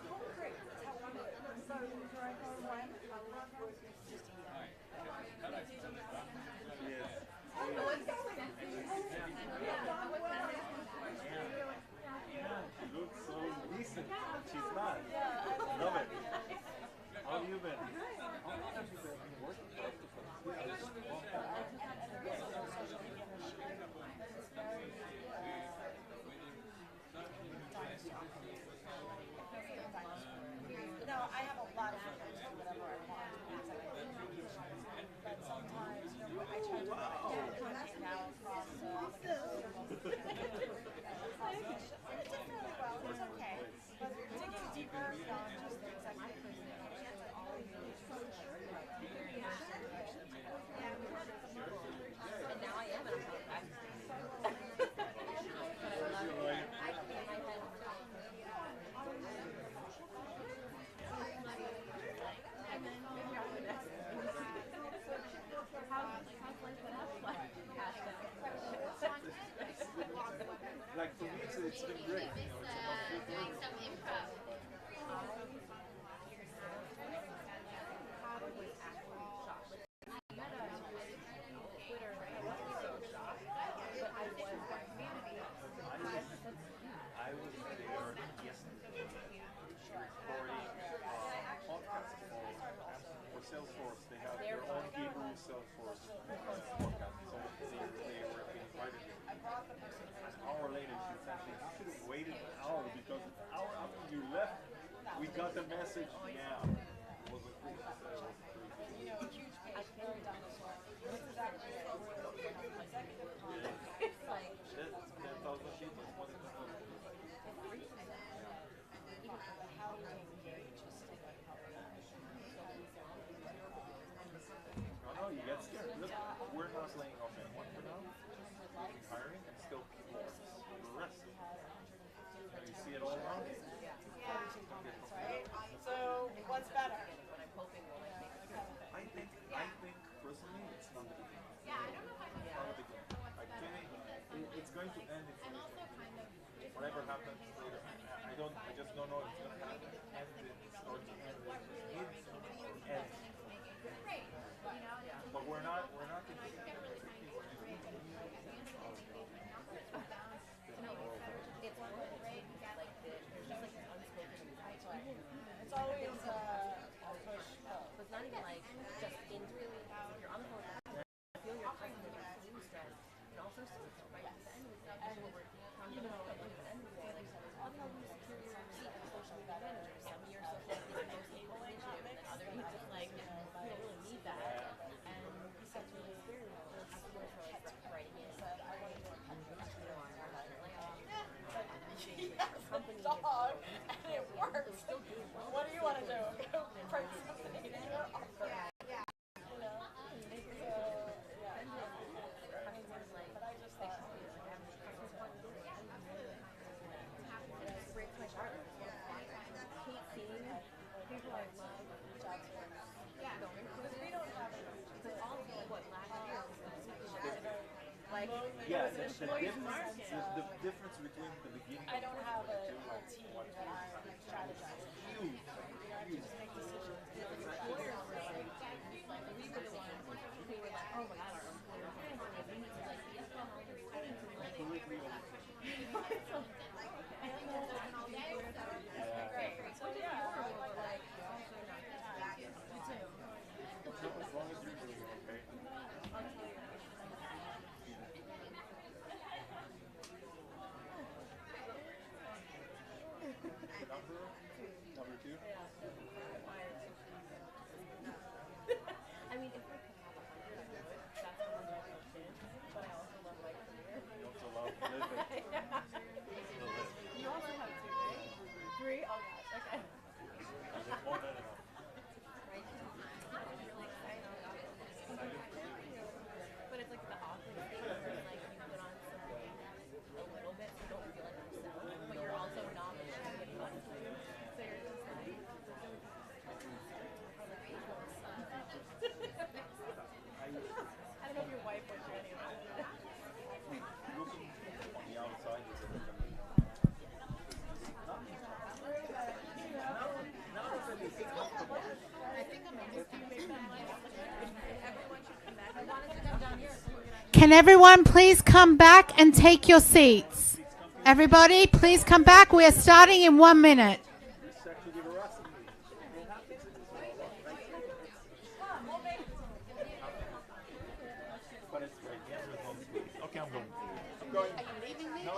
Concrete. That's how I do it. So, where I go away, I love working just here. She looks so decent. She's not. Love it. How have you been? How long have you been working for us? No, I have a lot of friends do whatever I want. But sometimes, you know, I try to now across and it did really well. It's okay. But digging deeper beyond just the executive And now I am in a contract. Like for me, it's been great. Doing some improv. I was there yesterday recording podcast for Salesforce. They have their own Hebrew Salesforce podcast. So they were invited. An hour later, she said they should have waited an hour because an hour after you left, we got the message now. It was a crazy sale. you know, a huge page, very dinosaur. This is actually a executive conference. It's like 10,000 people. how to engage a stakeholder. No, you get scared. Look, we're not laying off anyone for now. We're hiring and still people are arrested. And you see it all around. Right? So, what's better? I think personally, it's not the beginning. It's not the beginning. It's going to end. Whatever happens later, I just don't know if it's going to happen. It's going to end. End. But we're not in the It's always a push. So it's not even like just into it. You're on the phone. I feel your presence and your team stress. And also social, right? At the end of the day, we're working on the end of the day, like, I'll tell you superior social media managers. Some of your social media is the most initiative, and other you just like, you don't really need that. And that's really scary. Customers are like writing in. I want to do a company. Dog, and it works. What do you want to do? Print something in here? Yeah. You know? But I just thought, It breaks my heart. Hate seeing people I love jobs for. because we don't have it. Because all of what last year was like, yeah, the difference between the beginning. I don't have a team that I strategize. Huge. Just make decisions. we were the ones who were like, oh my god, our employer we need to like be up on all these things and like Completely. So yeah, like, As long as you're doing it, okay? Number two? I mean, if we're Can everyone please come back and take your seats? Everybody, please come back. We are starting in 1 minute. Okay, I'm going. Are you leaving me? No,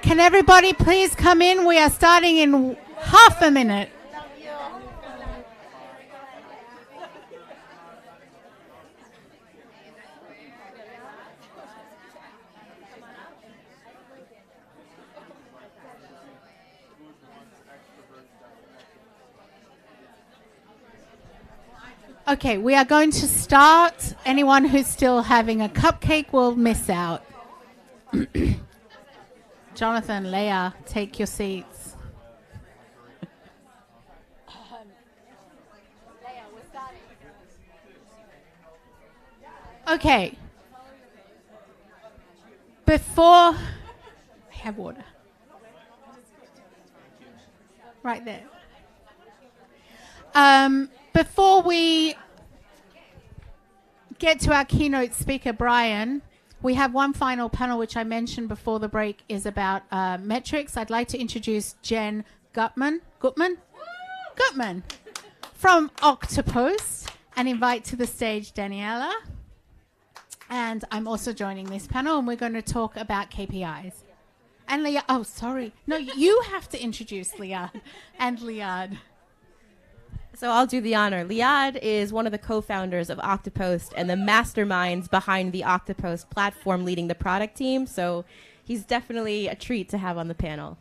Can everybody please come in? We are starting in half a minute. Okay, we are going to start. Anyone who's still having a cupcake will miss out. Jonathan, Leah, take your seats. Okay. Before I have water. Right there. Before we get to our keynote speaker, Brian, we have one final panel, which I mentioned before the break, is about metrics. I'd like to introduce Jen Gutman from Octopost and invite to the stage Daniela. And I'm also joining this panel, and we're going to talk about KPIs. And Liad, oh, sorry. No, you have to introduce Liad and Liad. So I'll do the honor. Liad is one of the co-founders of Octopost and the masterminds behind the Octopost platform leading the product team. So he's definitely a treat to have on the panel.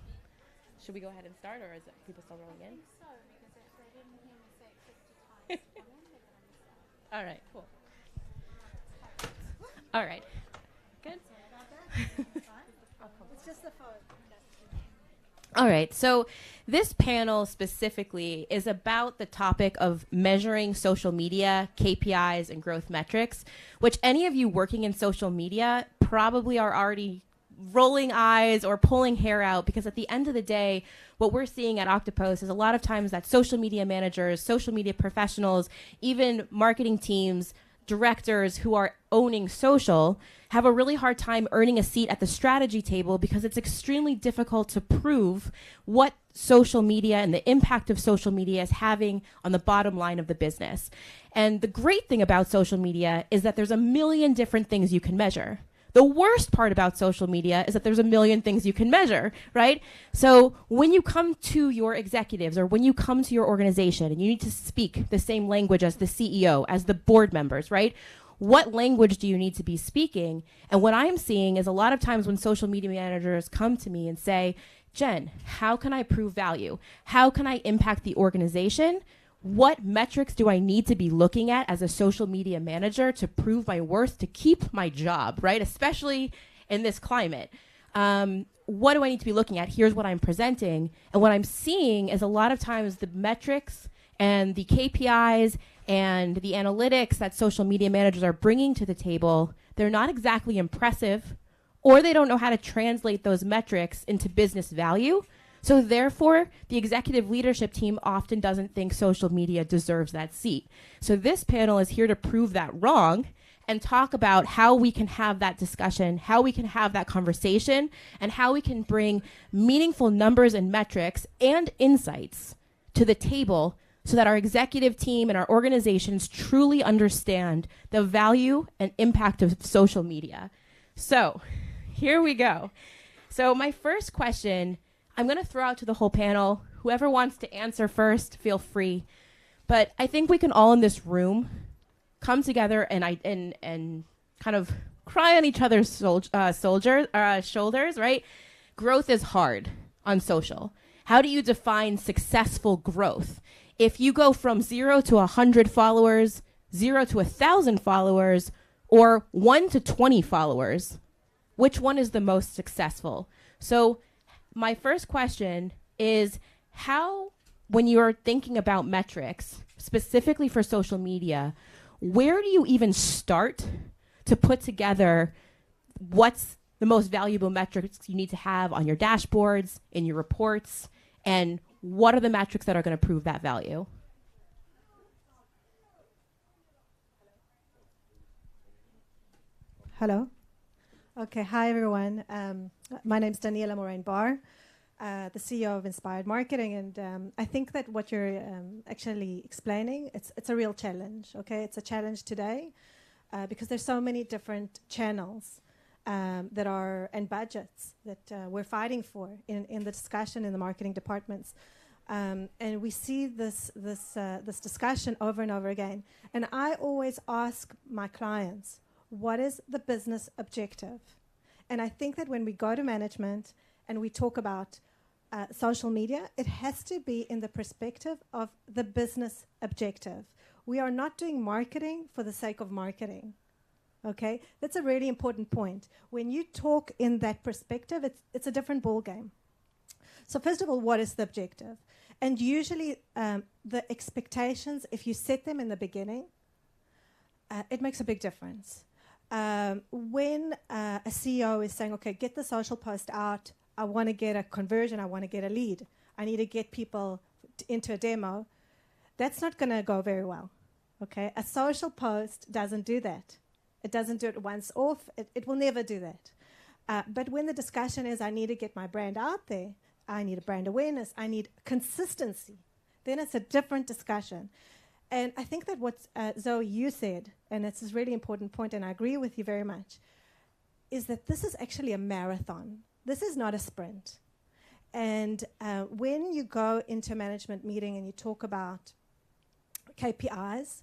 Should we go ahead and start, or is it people still rolling in? All right, cool. All right. Good? It's just the phone. All right, so this panel specifically is about the topic of measuring social media, KPIs, and growth metrics, which any of you working in social media probably are already rolling eyes or pulling hair out, because at the end of the day, what we're seeing at Octopost is a lot of times that social media managers, social media professionals, even marketing teams, directors who are owning social have a really hard time earning a seat at the strategy table, because it's extremely difficult to prove what social media and the impact of social media is having on the bottom line of the business. And the great thing about social media is that there's a million different things you can measure. The worst part about social media is that there's a million things you can measure, right? So when you come to your executives or when you come to your organization and you need to speak the same language as the CEO, as the board members, right? What language do you need to be speaking? And what I'm seeing is a lot of times when social media managers come to me and say, Jen, how can I prove value? How can I impact the organization? What metrics do I need to be looking at as a social media manager to prove my worth, to keep my job, right? Especially in this climate. What do I need to be looking at? Here's what I'm presenting. And what I'm seeing is a lot of times the metrics and the KPIs and the analytics that social media managers are bringing to the table, they're not exactly impressive, or they don't know how to translate those metrics into business value. So therefore, the executive leadership team often doesn't think social media deserves that seat. So this panel is here to prove that wrong and talk about how we can have that discussion, how we can have that conversation, and how we can bring meaningful numbers and metrics and insights to the table so that our executive team and our organizations truly understand the value and impact of social media. So here we go. So my first question, I'm going to throw out to the whole panel. Whoever wants to answer first, feel free. But I think we can all in this room come together and kind of cry on each other's shoulders, right? Growth is hard on social. How do you define successful growth? If you go from 0 to 100 followers, 0 to 1,000 followers, or 1 to 20 followers, which one is the most successful? So my first question is, how, when you're thinking about metrics, specifically for social media, where do you even start to put together what's the most valuable metrics you need to have on your dashboards, in your reports, and what are the metrics that are going to prove that value? Hello. Okay, hi everyone. My name is Daniela Moraine-Barr, the CEO of Inspired Marketing, and I think that what you're actually explaining, it's a real challenge, okay? It's a challenge today because there's so many different channels that are, and budgets that we're fighting for in the discussion in the marketing departments. And we see this discussion over and over again. And I always ask my clients, what is the business objective? And I think that when we go to management and we talk about social media, it has to be in the perspective of the business objective. We are not doing marketing for the sake of marketing. Okay, that's a really important point. When you talk in that perspective, it's a different ballgame. So first of all, what is the objective? And usually the expectations, if you set them in the beginning, it makes a big difference. When a CEO is saying, okay, get the social post out, I want to get a conversion, I want to get a lead, I need to get people into a demo, that's not going to go very well. Okay, a social post doesn't do that. It doesn't do it once off. It will never do that. But when the discussion is, I need to get my brand out there, I need a brand awareness, I need consistency, then it's a different discussion. And I think that what Zoe, you said, and it's a really important point, and I agree with you very much, is that this is actually a marathon. This is not a sprint. And when you go into a management meeting and you talk about KPIs,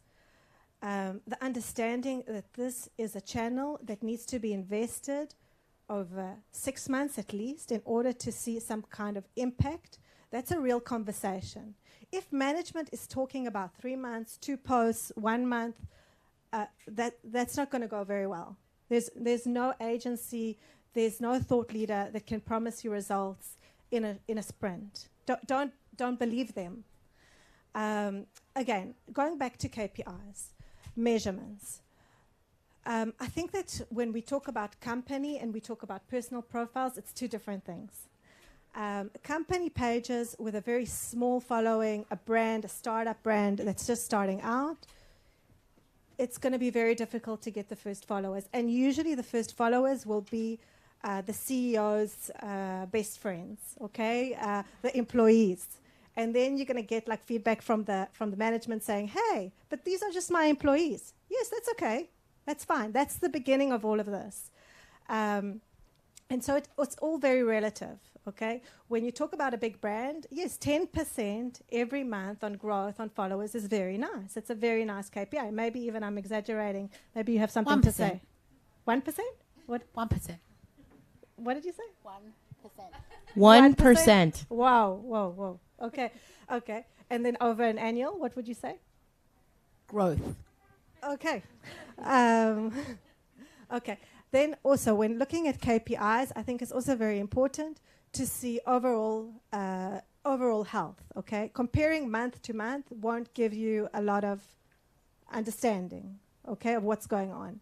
the understanding that this is a channel that needs to be invested over 6 months at least in order to see some kind of impact, that's a real conversation. If management is talking about 3 months, 2 posts, 1 month, that's not going to go very well. There's no agency, there's no thought leader that can promise you results in a sprint. Don't believe them. Again, going back to KPIs, measurements. I think that when we talk about company and we talk about personal profiles, it's two different things. Company pages with a very small following, a brand, a startup brand that's just starting out, it's going to be very difficult to get the first followers. And usually the first followers will be the CEO's best friends, okay, the employees. And then you're going to get like feedback from the management saying, hey, but these are just my employees. Yes, that's okay. That's fine. That's the beginning of all of this. And so it's all very relative, okay? When you talk about a big brand, yes, 10% every month on growth, on followers is very nice. It's a very nice KPI. Maybe even I'm exaggerating. Maybe you have something 1%. to say. 1%? What? 1%. What did you say? 1%. 1%. Wow, whoa, whoa. Okay, okay. And then over an annual, what would you say? Growth. Okay. Okay. Then also, when looking at KPIs, I think it's also very important to see overall health. Okay, comparing month to month won't give you a lot of understanding. Okay, of what's going on,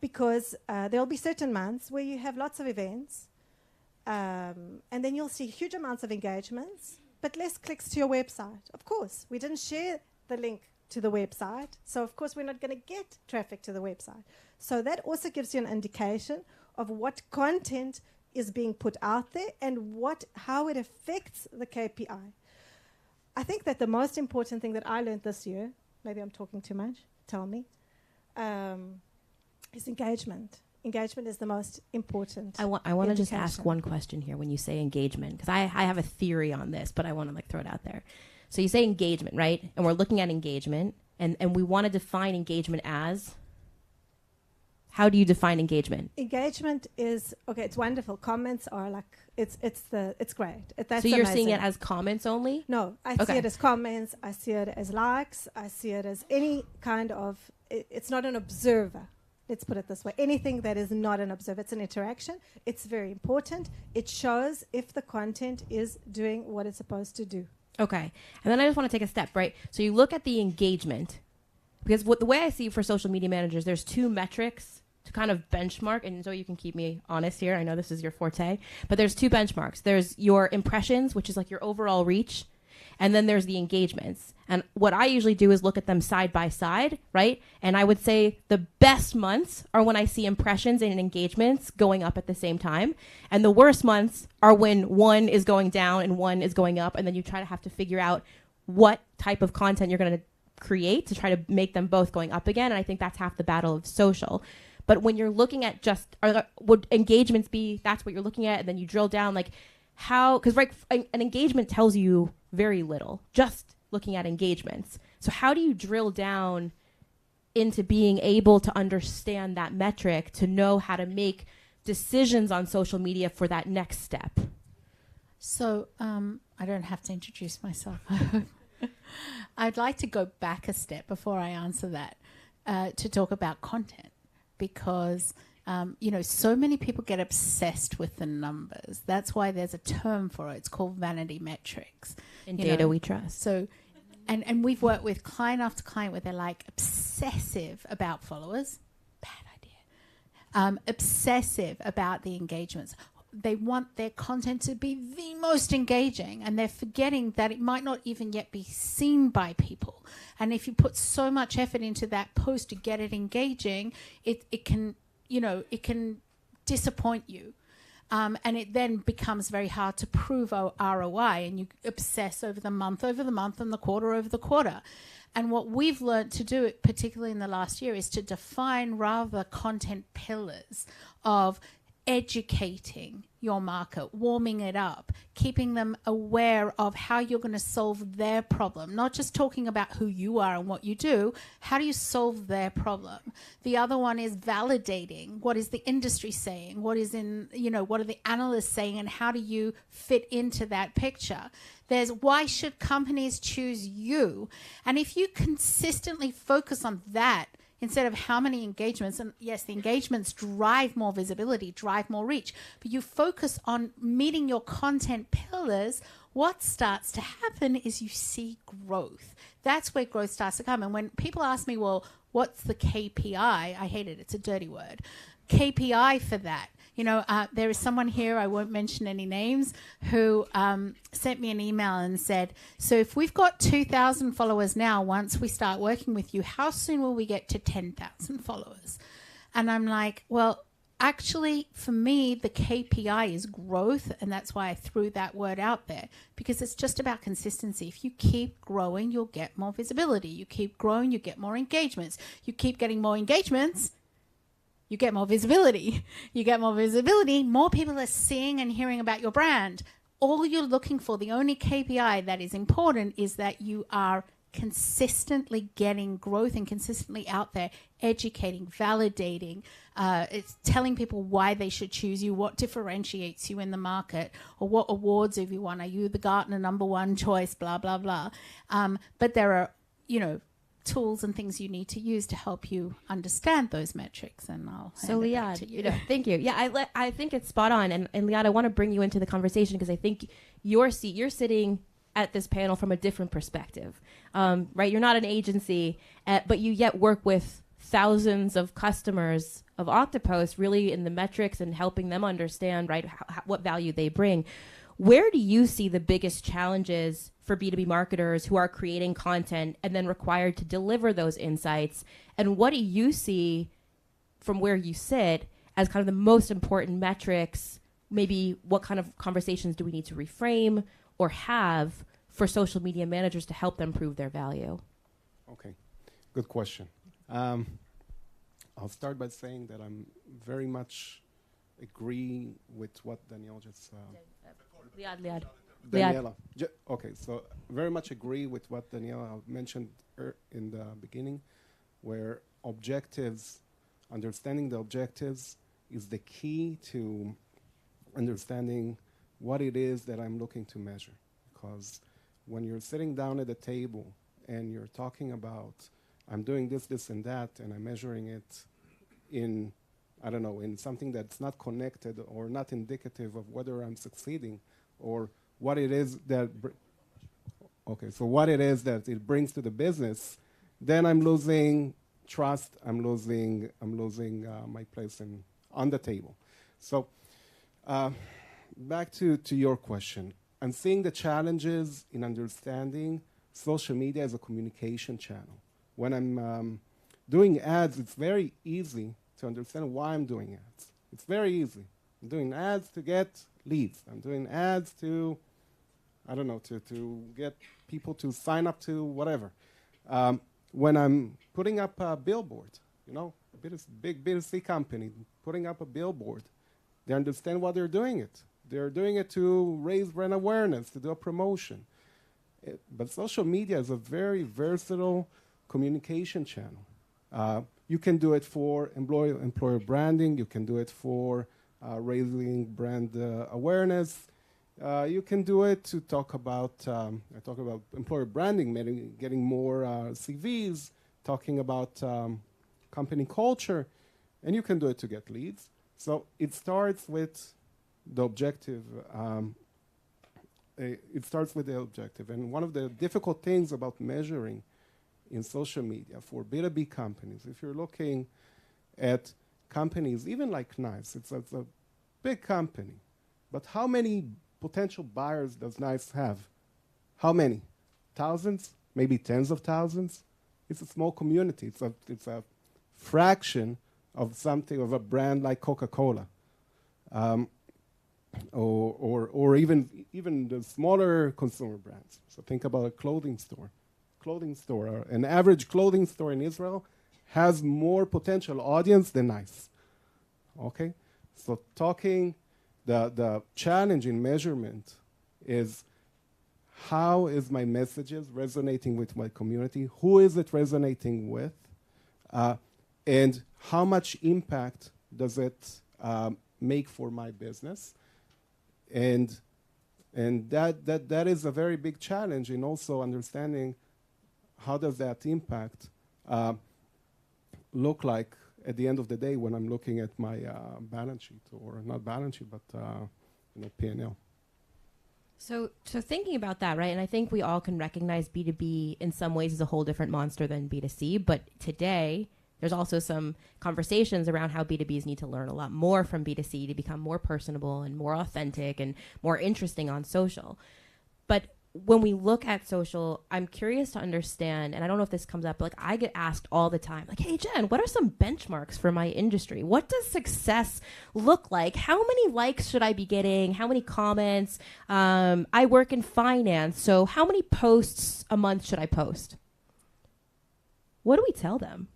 because there'll be certain months where you have lots of events, and then you'll see huge amounts of engagements, but less clicks to your website. Of course, we didn't share the link to the website, so of course we're not going to get traffic to the website. So that also gives you an indication of what content is being put out there and how it affects the KPI. I think that the most important thing that I learned this year, maybe I'm talking too much, tell me, is engagement. Engagement is the most important. I want to just ask one question here when you say engagement, because I have a theory on this, but I want to like throw it out there. So you say engagement, right? And we're looking at engagement, and we want to define engagement as. How do you define engagement? Engagement is okay. It's wonderful. Comments are like it's great. That's so you're amazing. seeing it as comments only? No, I see it as comments. I see it as likes. I see it as any kind of. It's not an observer. Let's put it this way. Anything that is not an observer, it's an interaction. It's very important. It shows if the content is doing what it's supposed to do. Okay. And then I just want to take a step, right? So you look at the engagement, because the way I see for social media managers, there's two metrics to kind of benchmark, and so you can keep me honest here. I know this is your forte, but there's two benchmarks. There's your impressions, which is like your overall reach, and then there's the engagements. And what I usually do is look at them side by side, right? And I would say the best months are when I see impressions and engagements going up at the same time. And the worst months are when one is going down and one is going up. And then you try to have to figure out what type of content you're going to create to try to make them both going up again. And I think that's half the battle of social. But when you're looking at would engagements be, that's what you're looking at, and then you drill down, like how, because right, an engagement tells you very little, just looking at engagements. So how do you drill down into being able to understand that metric to know how to make decisions on social media for that next step? So I don't have to introduce myself. I'd like to go back a step before I answer that to talk about content, because so many people get obsessed with the numbers. That's why there's a term for it. It's called vanity metrics. In data we trust. So, and we've worked with client after client where they're like obsessive about followers. Bad idea. Obsessive about the engagements. They want their content to be the most engaging, and they're forgetting that it might not even yet be seen by people. And if you put so much effort into that post to get it engaging, it can disappoint you. And it then becomes very hard to prove ROI, and you obsess over the month, and the quarter over the quarter. And what we've learned to do, particularly in the last year, is to define rather content pillars of educating your market, warming it up, keeping them aware of how you're going to solve their problem, not just talking about who you are and what you do. How do you solve their problem? The other one is validating what is the industry saying, what are the analysts saying, and how do you fit into that picture? There's why should companies choose you? And if you consistently focus on that, instead of how many engagements, and yes, the engagements drive more visibility, drive more reach, but you focus on meeting your content pillars, what starts to happen is you see growth. That's where growth starts to come. And when people ask me, well, what's the KPI? I hate it. It's a dirty word. KPI for that. There is someone here, I won't mention any names, who sent me an email and said, so if we've got 2,000 followers now, once we start working with you, how soon will we get to 10,000 followers? And I'm like, well, actually, for me, the KPI is growth, and that's why I threw that word out there, because it's just about consistency. If you keep growing, you'll get more visibility. You keep growing, you get more engagements. You keep getting more engagements, you get more visibility. You get more visibility, more people are seeing and hearing about your brand. All you're looking for, the only KPI that is important, is that you are consistently getting growth and consistently out there educating, validating, it's telling people why they should choose you, what differentiates you in the market, or what awards have you won. Are you the Gartner #1 choice, blah, blah, blah. But there are, tools and things you need to use to help you understand those metrics, and I'll hand it back to you. Thank you. Yeah, I think it's spot on, and Liad, I want to bring you into the conversation because I think you're sitting at this panel from a different perspective, right? You're not an agency, but you yet work with thousands of customers of Octopus, really in the metrics and helping them understand, right, what value they bring. Where do you see the biggest challenges for B2B marketers who are creating content and then required to deliver those insights? And what do you see from where you sit as kind of the most important metrics? Maybe what kind of conversations do we need to reframe or have for social media managers to help them prove their value? Okay, good question. I'll start by saying that I'm very much agree with what Danielle just Liad. Daniela. Okay, so very much agree with what Daniela mentioned in the beginning, where understanding the objectives is the key to understanding what it is that I'm looking to measure. Because when you're sitting down at the table and you're talking about, I'm doing this, this, and that, and I'm measuring it in, I don't know, in something that's not connected or not indicative of whether I'm succeeding or what it is that, so what it is that it brings to the business, then I'm losing trust. I'm losing my place on the table. So back to your question. I'm seeing the challenges in understanding social media as a communication channel. When I'm doing ads, it's very easy to understand why I'm doing ads. It's very easy. I'm doing ads to get leads. I'm doing ads to, I don't know, to get people to sign up to whatever. When I'm putting up a billboard, you know, big B2C company putting up a billboard, they understand why they're doing it. They're doing it to raise brand awareness, to do a promotion. But social media is a very versatile communication channel. You can do it for employer branding. You can do it for raising brand awareness. You can do it to talk about, I talk about employer branding, getting more CVs, talking about company culture, and you can do it to get leads. So it starts with the objective. It starts with the objective. And one of the difficult things about measuring in social media for B2B companies, if you're looking at companies, even like NICE, it's a big company, but how many potential buyers does NICE have? How many? Thousands? Maybe tens of thousands? It's a small community. It's a fraction of something, of a brand like Coca-Cola. Or even the smaller consumer brands. So think about a clothing store. An average clothing store in Israel has more potential audience than NICE. Okay? So the challenge in measurement is how is my messages resonating with my community? Who is it resonating with? And how much impact does it make for my business? And that is a very big challenge in also understanding how does that impact look like at the end of the day when I'm looking at my balance sheet, or not balance sheet, but P&L. So thinking about that, right, and I think we all can recognize B2B in some ways is a whole different monster than B2C, but today there's also some conversations around how B2Bs need to learn a lot more from B2C to become more personable and more authentic and more interesting on social. But when we look at social, I'm curious to understand, and I don't know if this comes up, but like I get asked all the time, like, hey, Jen, what are some benchmarks for my industry? What does success look like? How many likes should I be getting? How many comments? I work in finance, so how many posts a month should I post? What do we tell them?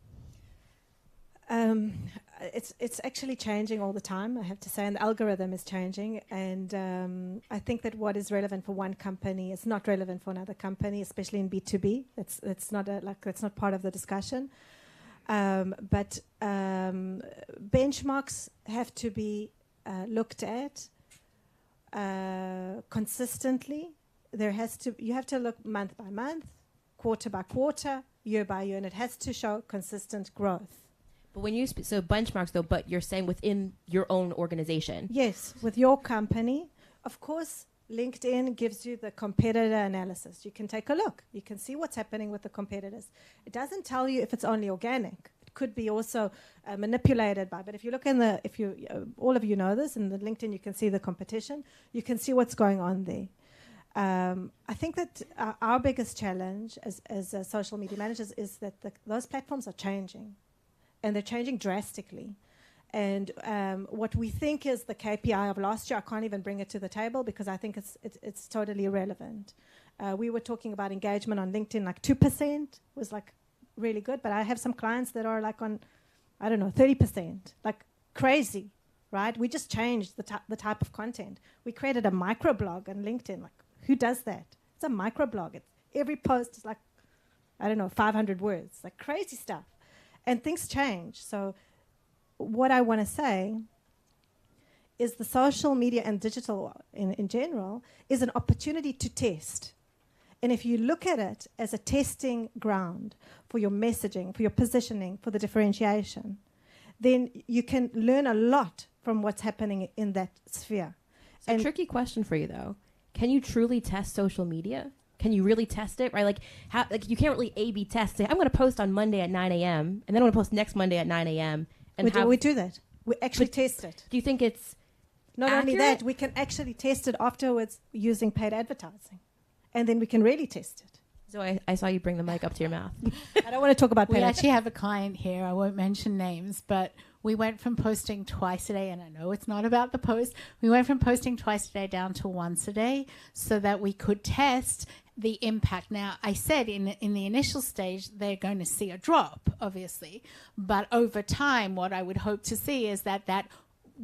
It's actually changing all the time, I have to say, and the algorithm is changing. And I think that what is relevant for one company is not relevant for another company, especially in B2B. That's not part of the discussion. But benchmarks have to be looked at consistently. You have to look month by month, quarter by quarter, year by year, and it has to show consistent growth. But when you so benchmarks though, but you're saying within your own organization. Yes, with your company. Of course, LinkedIn gives you the competitor analysis. You can take a look. You can see what's happening with the competitors. It doesn't tell you if it's only organic. It could be also manipulated by. But if you look in all of you know this, in the LinkedIn you can see the competition. You can see what's going on there. I think that our biggest challenge as social media managers is that those platforms are changing. And they're changing drastically. And what we think is the KPI of last year, I can't even bring it to the table because I think it's totally irrelevant. We were talking about engagement on LinkedIn, like 2% was like really good, but I have some clients that are like on, 30%, like crazy, right? We just changed the type of content. We created a microblog on LinkedIn. Like, who does that? It's a microblog. Every post is like, 500 words, like crazy stuff. And things change. So what I want to say is the social media and digital in general is an opportunity to test. And if you look at it as a testing ground for your messaging, for your positioning, for the differentiation, then you can learn a lot from what's happening in that sphere. So, tricky question for you though. Can you truly test social media? Can you really test it, right? Like, how? Like, you can't really A/B test. Say, I'm going to post on Monday at 9 a.m. and then I'm going to post next Monday at 9 a.m. And we do that. We actually test it. Do you think it's not accurate? only that? We can actually test it afterwards using paid advertising, and then we can really test it. So I saw you bring the mic up to your mouth. I don't want to talk about paid We actually advertising. have a client here. I won't mention names, but we went from posting twice a day, and I know it's not about the post. We went from posting twice a day down to once a day so that we could test the impact. Now, I said in the initial stage, they're going to see a drop, obviously. But over time, what I would hope to see is that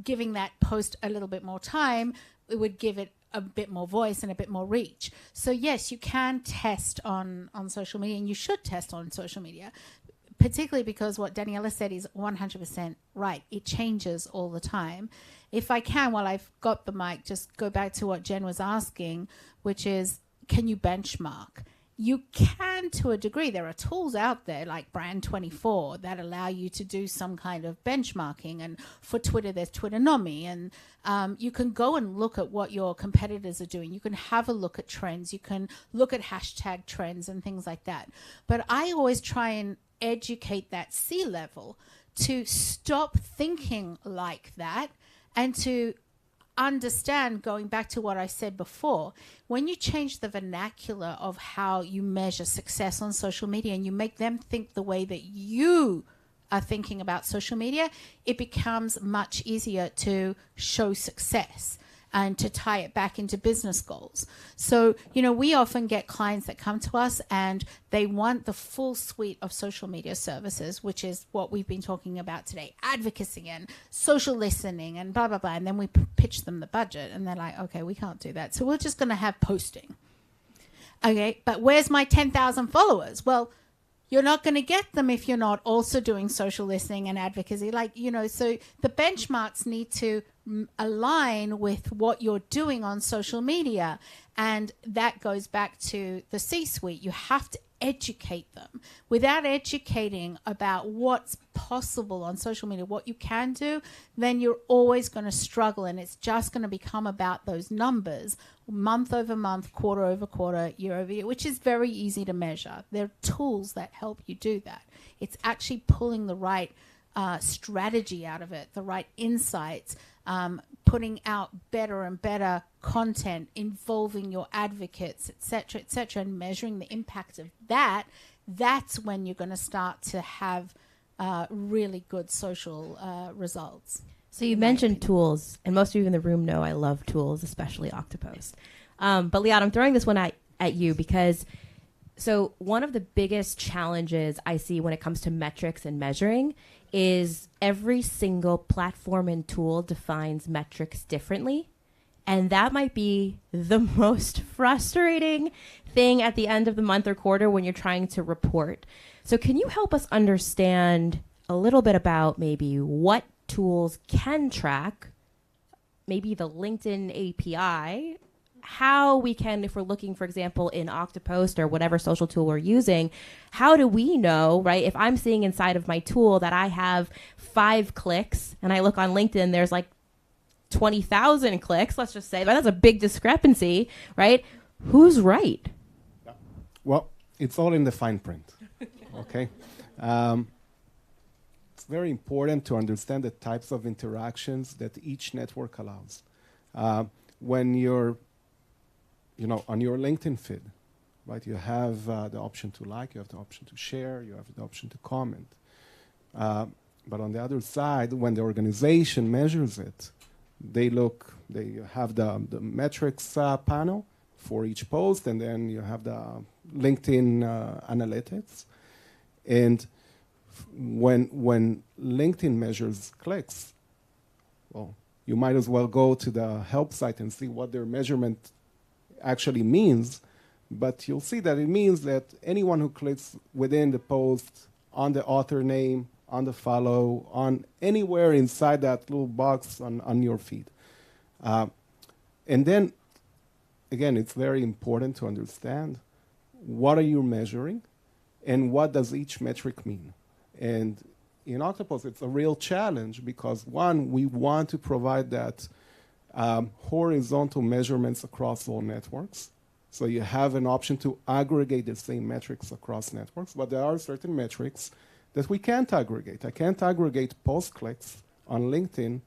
giving that post a little bit more time, it would give it a bit more voice and a bit more reach. So yes, you can test on social media, and you should test on social media, particularly because what Daniela said is 100% right. It changes all the time. If I can, while I've got the mic, just go back to what Jen was asking, which is, can you benchmark? You can to a degree. There are tools out there like Brand24 that allow you to do some kind of benchmarking. And for Twitter, there's Twitternomy. And you can go and look at what your competitors are doing. You can have a look at trends. You can look at hashtag trends and things like that. But I always try and educate that C-level to stop thinking like that and to understand, going back to what I said before, when you change the vernacular of how you measure success on social media and you make them think the way that you are thinking about social media, it becomes much easier to show success and to tie it back into business goals. So, we often get clients that come to us and they want the full suite of social media services, which is what we've been talking about today, advocacy and social listening and blah, blah, blah. And then we pitch them the budget and they're like, okay, we can't do that. So we're just going to have posting. Okay, but where's my 10,000 followers? Well, you're not going to get them if you're not also doing social listening and advocacy. So the benchmarks need to align with what you're doing on social media. And that goes back to the C-suite. You have to educate them. Without educating about what's possible on social media, what you can do, then you're always going to struggle. And it's just going to become about those numbers, month over month, quarter over quarter, year over year, which is very easy to measure. There are tools that help you do that. It's actually pulling the right strategy out of it, the right insights, putting out better and better content involving your advocates, et cetera, and measuring the impact of that. That's when you're going to start to have really good social results. So you mentioned tools, and most of you in the room know I love tools, especially Octopost. But Liat, I'm throwing this one at you because so one of the biggest challenges I see when it comes to metrics and measuring is every single platform and tool defines metrics differently. And that might be the most frustrating thing at the end of the month or quarter when you're trying to report. So can you help us understand a little bit about maybe what tools can track, maybe the LinkedIn API, how we can, if we're looking, for example, in Octopost or whatever social tool we're using, how do we know, right? If I'm seeing inside of my tool that I have 5 clicks and I look on LinkedIn, there's like 20,000 clicks, let's just say, that's a big discrepancy, right? Who's right? Well, it's all in the fine print, okay? It's very important to understand the types of interactions that each network allows. When you're on your LinkedIn feed, right? You have the option to like, you have the option to share, you have the option to comment. But on the other side, when the organization measures it, they have the metrics panel for each post, and then you have the LinkedIn analytics. And when LinkedIn measures clicks, well, you might as well go to the help site and see what their measurement actually means, but you'll see that it means that anyone who clicks within the post, on the author name, on the follow, on anywhere inside that little box on your feed. And then, again, it's very important to understand what are you measuring and what does each metric mean. And in Octopus, it's a real challenge because, one, we want to provide that horizontal measurements across all networks. So you have an option to aggregate the same metrics across networks, but there are certain metrics that we can't aggregate. I can't aggregate post clicks on LinkedIn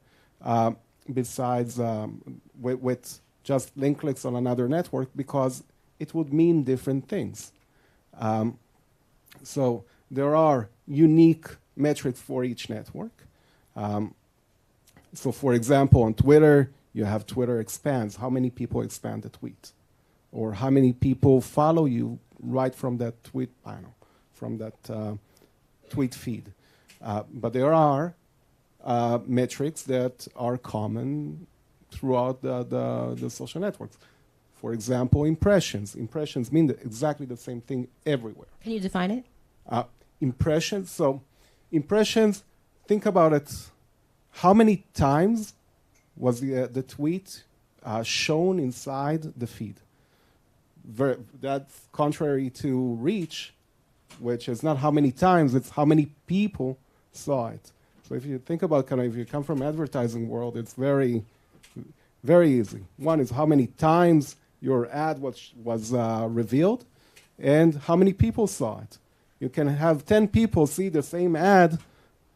besides with just link clicks on another network because it would mean different things. So there are unique metrics for each network. So for example, on Twitter, you have Twitter expands, how many people expand the tweet, or how many people follow you right from that tweet panel, from that tweet feed. But there are metrics that are common throughout the social networks. For example, impressions. Impressions mean exactly the same thing everywhere. Can you define it? Impressions. So impressions, think about it. How many times was the tweet shown inside the feed? That's contrary to reach, which is not how many times, it's how many people saw it. So if you think about if you come from advertising world, it's very, very easy. One is how many times your ad was revealed and how many people saw it. You can have 10 people see the same ad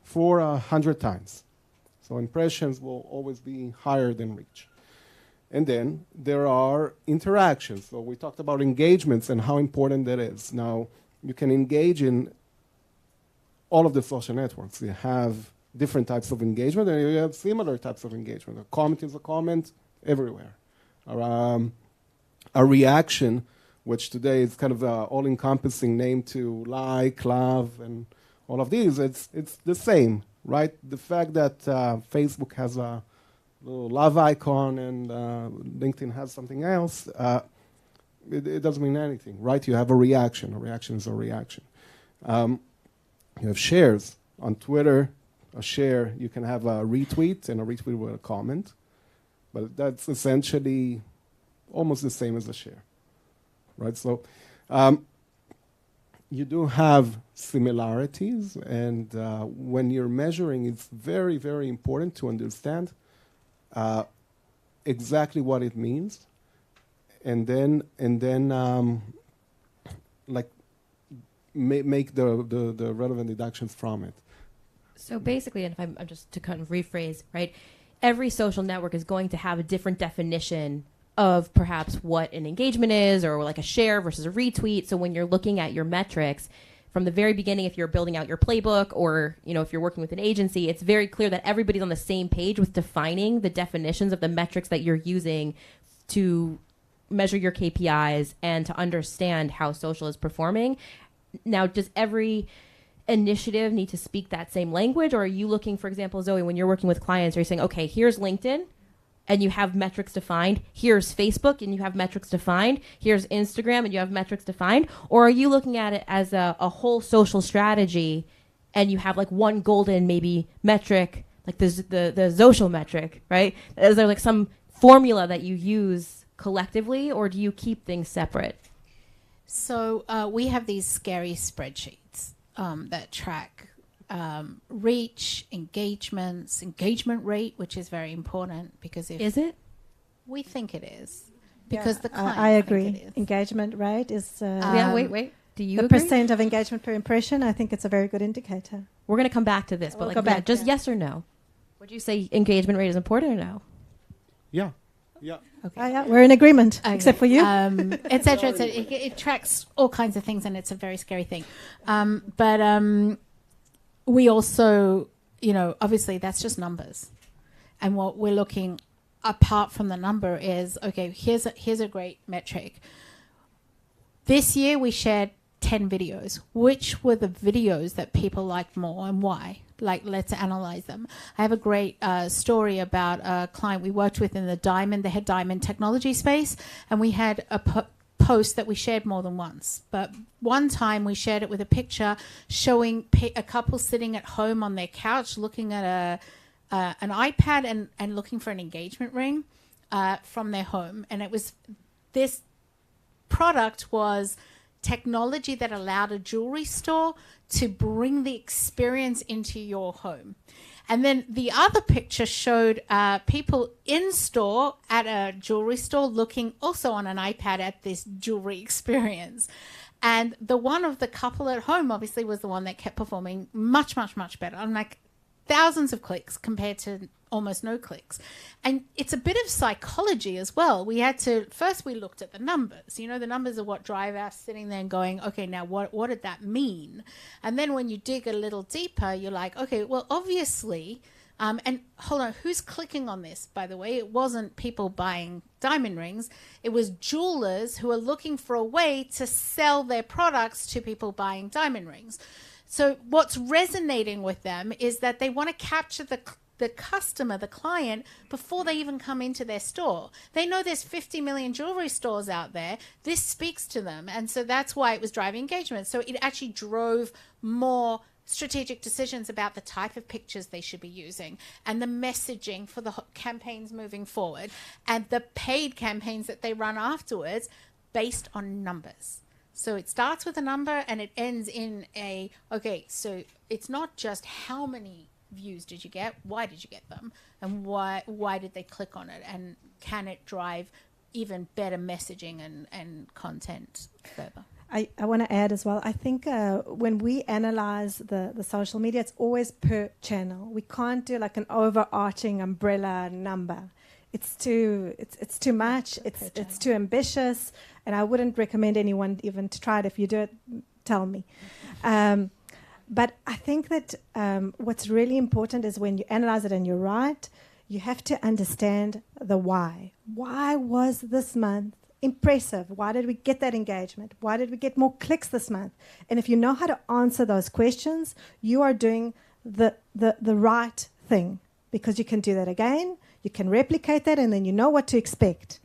for 100 times. So impressions will always be higher than reach. And then there are interactions. So we talked about engagements and how important that is. Now, you can engage in all of the social networks. You have different types of engagement, and you have similar types of engagement. A comment is a comment everywhere. A reaction, which today is kind of an all-encompassing name to like, love, and all of these, it's the same, right? The fact that Facebook has a little love icon and LinkedIn has something else, it doesn't mean anything, right? You have a reaction. A reaction is a reaction. You have shares. On Twitter, a share, you can have a retweet and a retweet with a comment. But that's essentially almost the same as a share, right? So you do have similarities. And when you're measuring, it's very, very important to understand exactly what it means. And then like make the relevant deductions from it. So basically, and if I'm just to kind of rephrase, right? Every social network is going to have a different definition of perhaps what an engagement is, or like a share versus a retweet. So when you're looking at your metrics from the very beginning, if you're building out your playbook, or if you're working with an agency, it's very clear that everybody's on the same page with defining the definitions of the metrics that you're using to measure your KPIs and to understand how social is performing. Now, does every initiative need to speak that same language, or are you looking, for example, Zoe, when you're working with clients, are you saying, okay, here's LinkedIn and you have metrics defined, here's Facebook and you have metrics defined, here's Instagram and you have metrics defined, or are you looking at it as a whole social strategy and you have like one golden maybe metric, like the Zoecial metric, right? Is there like some formula that you use collectively, or do you keep things separate? So we have these scary spreadsheets that track reach, engagements, engagement rate, which is very important because if is it? We think it is because the client. I agree. Engagement rate is. Wait. Do you the agree? percent of engagement per impression? I think it's a very good indicator. We're going to come back to this, but just yes or no. Would you say engagement rate is important or no? Yeah. Yeah. Okay. Yeah, we're in agreement, except for you. Et cetera, et cetera. It tracks all kinds of things, and it's a very scary thing. But we also, obviously that's just numbers. And what we're looking apart from the number is, okay, here's a great metric. This year we shared 10 videos. Which were the videos that people liked more and why? Like, let's analyze them. I have a great story about a client we worked with in the head diamond technology space, and we had a post that we shared more than once. But one time we shared it with a picture showing a couple sitting at home on their couch looking at an iPad and looking for an engagement ring from their home. And it was, this product was technology that allowed a jewelry store to bring the experience into your home. And then the other picture showed people in store at a jewelry store looking also on an iPad at this jewelry experience. And the one of the couple at home obviously was the one that kept performing much, much, much better. I'm like thousands of clicks compared to almost no clicks. And it's a bit of psychology as well. We looked at the numbers. The numbers are what drive us sitting there and going, okay, now what did that mean? And then when you dig a little deeper, you're like, okay, well, obviously, and hold on, who's clicking on this, by the way? It wasn't people buying diamond rings. It was jewelers who are looking for a way to sell their products to people buying diamond rings. So what's resonating with them is that they want to capture the customer, the client, before they even come into their store. They know there's 50 million jewelry stores out there. This speaks to them. And so that's why it was driving engagement. So it actually drove more strategic decisions about the type of pictures they should be using and the messaging for the campaigns moving forward and the paid campaigns that they run afterwards based on numbers. So it starts with a number and it ends in so it's not just how many views did you get, why did you get them, and why did they click on it, and can it drive even better messaging and content further. I want to add as well, I think when we analyze the social media, it's always per channel. We can't do like an overarching umbrella number. It's too much, it's too ambitious, and I wouldn't recommend anyone even to try it. If you do it, tell me. But I think that what's really important is when you analyze it and you're right, you have to understand the why. Why was this month impressive? Why did we get that engagement? Why did we get more clicks this month? And if you know how to answer those questions, you are doing the right thing, because you can do that again, you can replicate that, and then you know what to expect.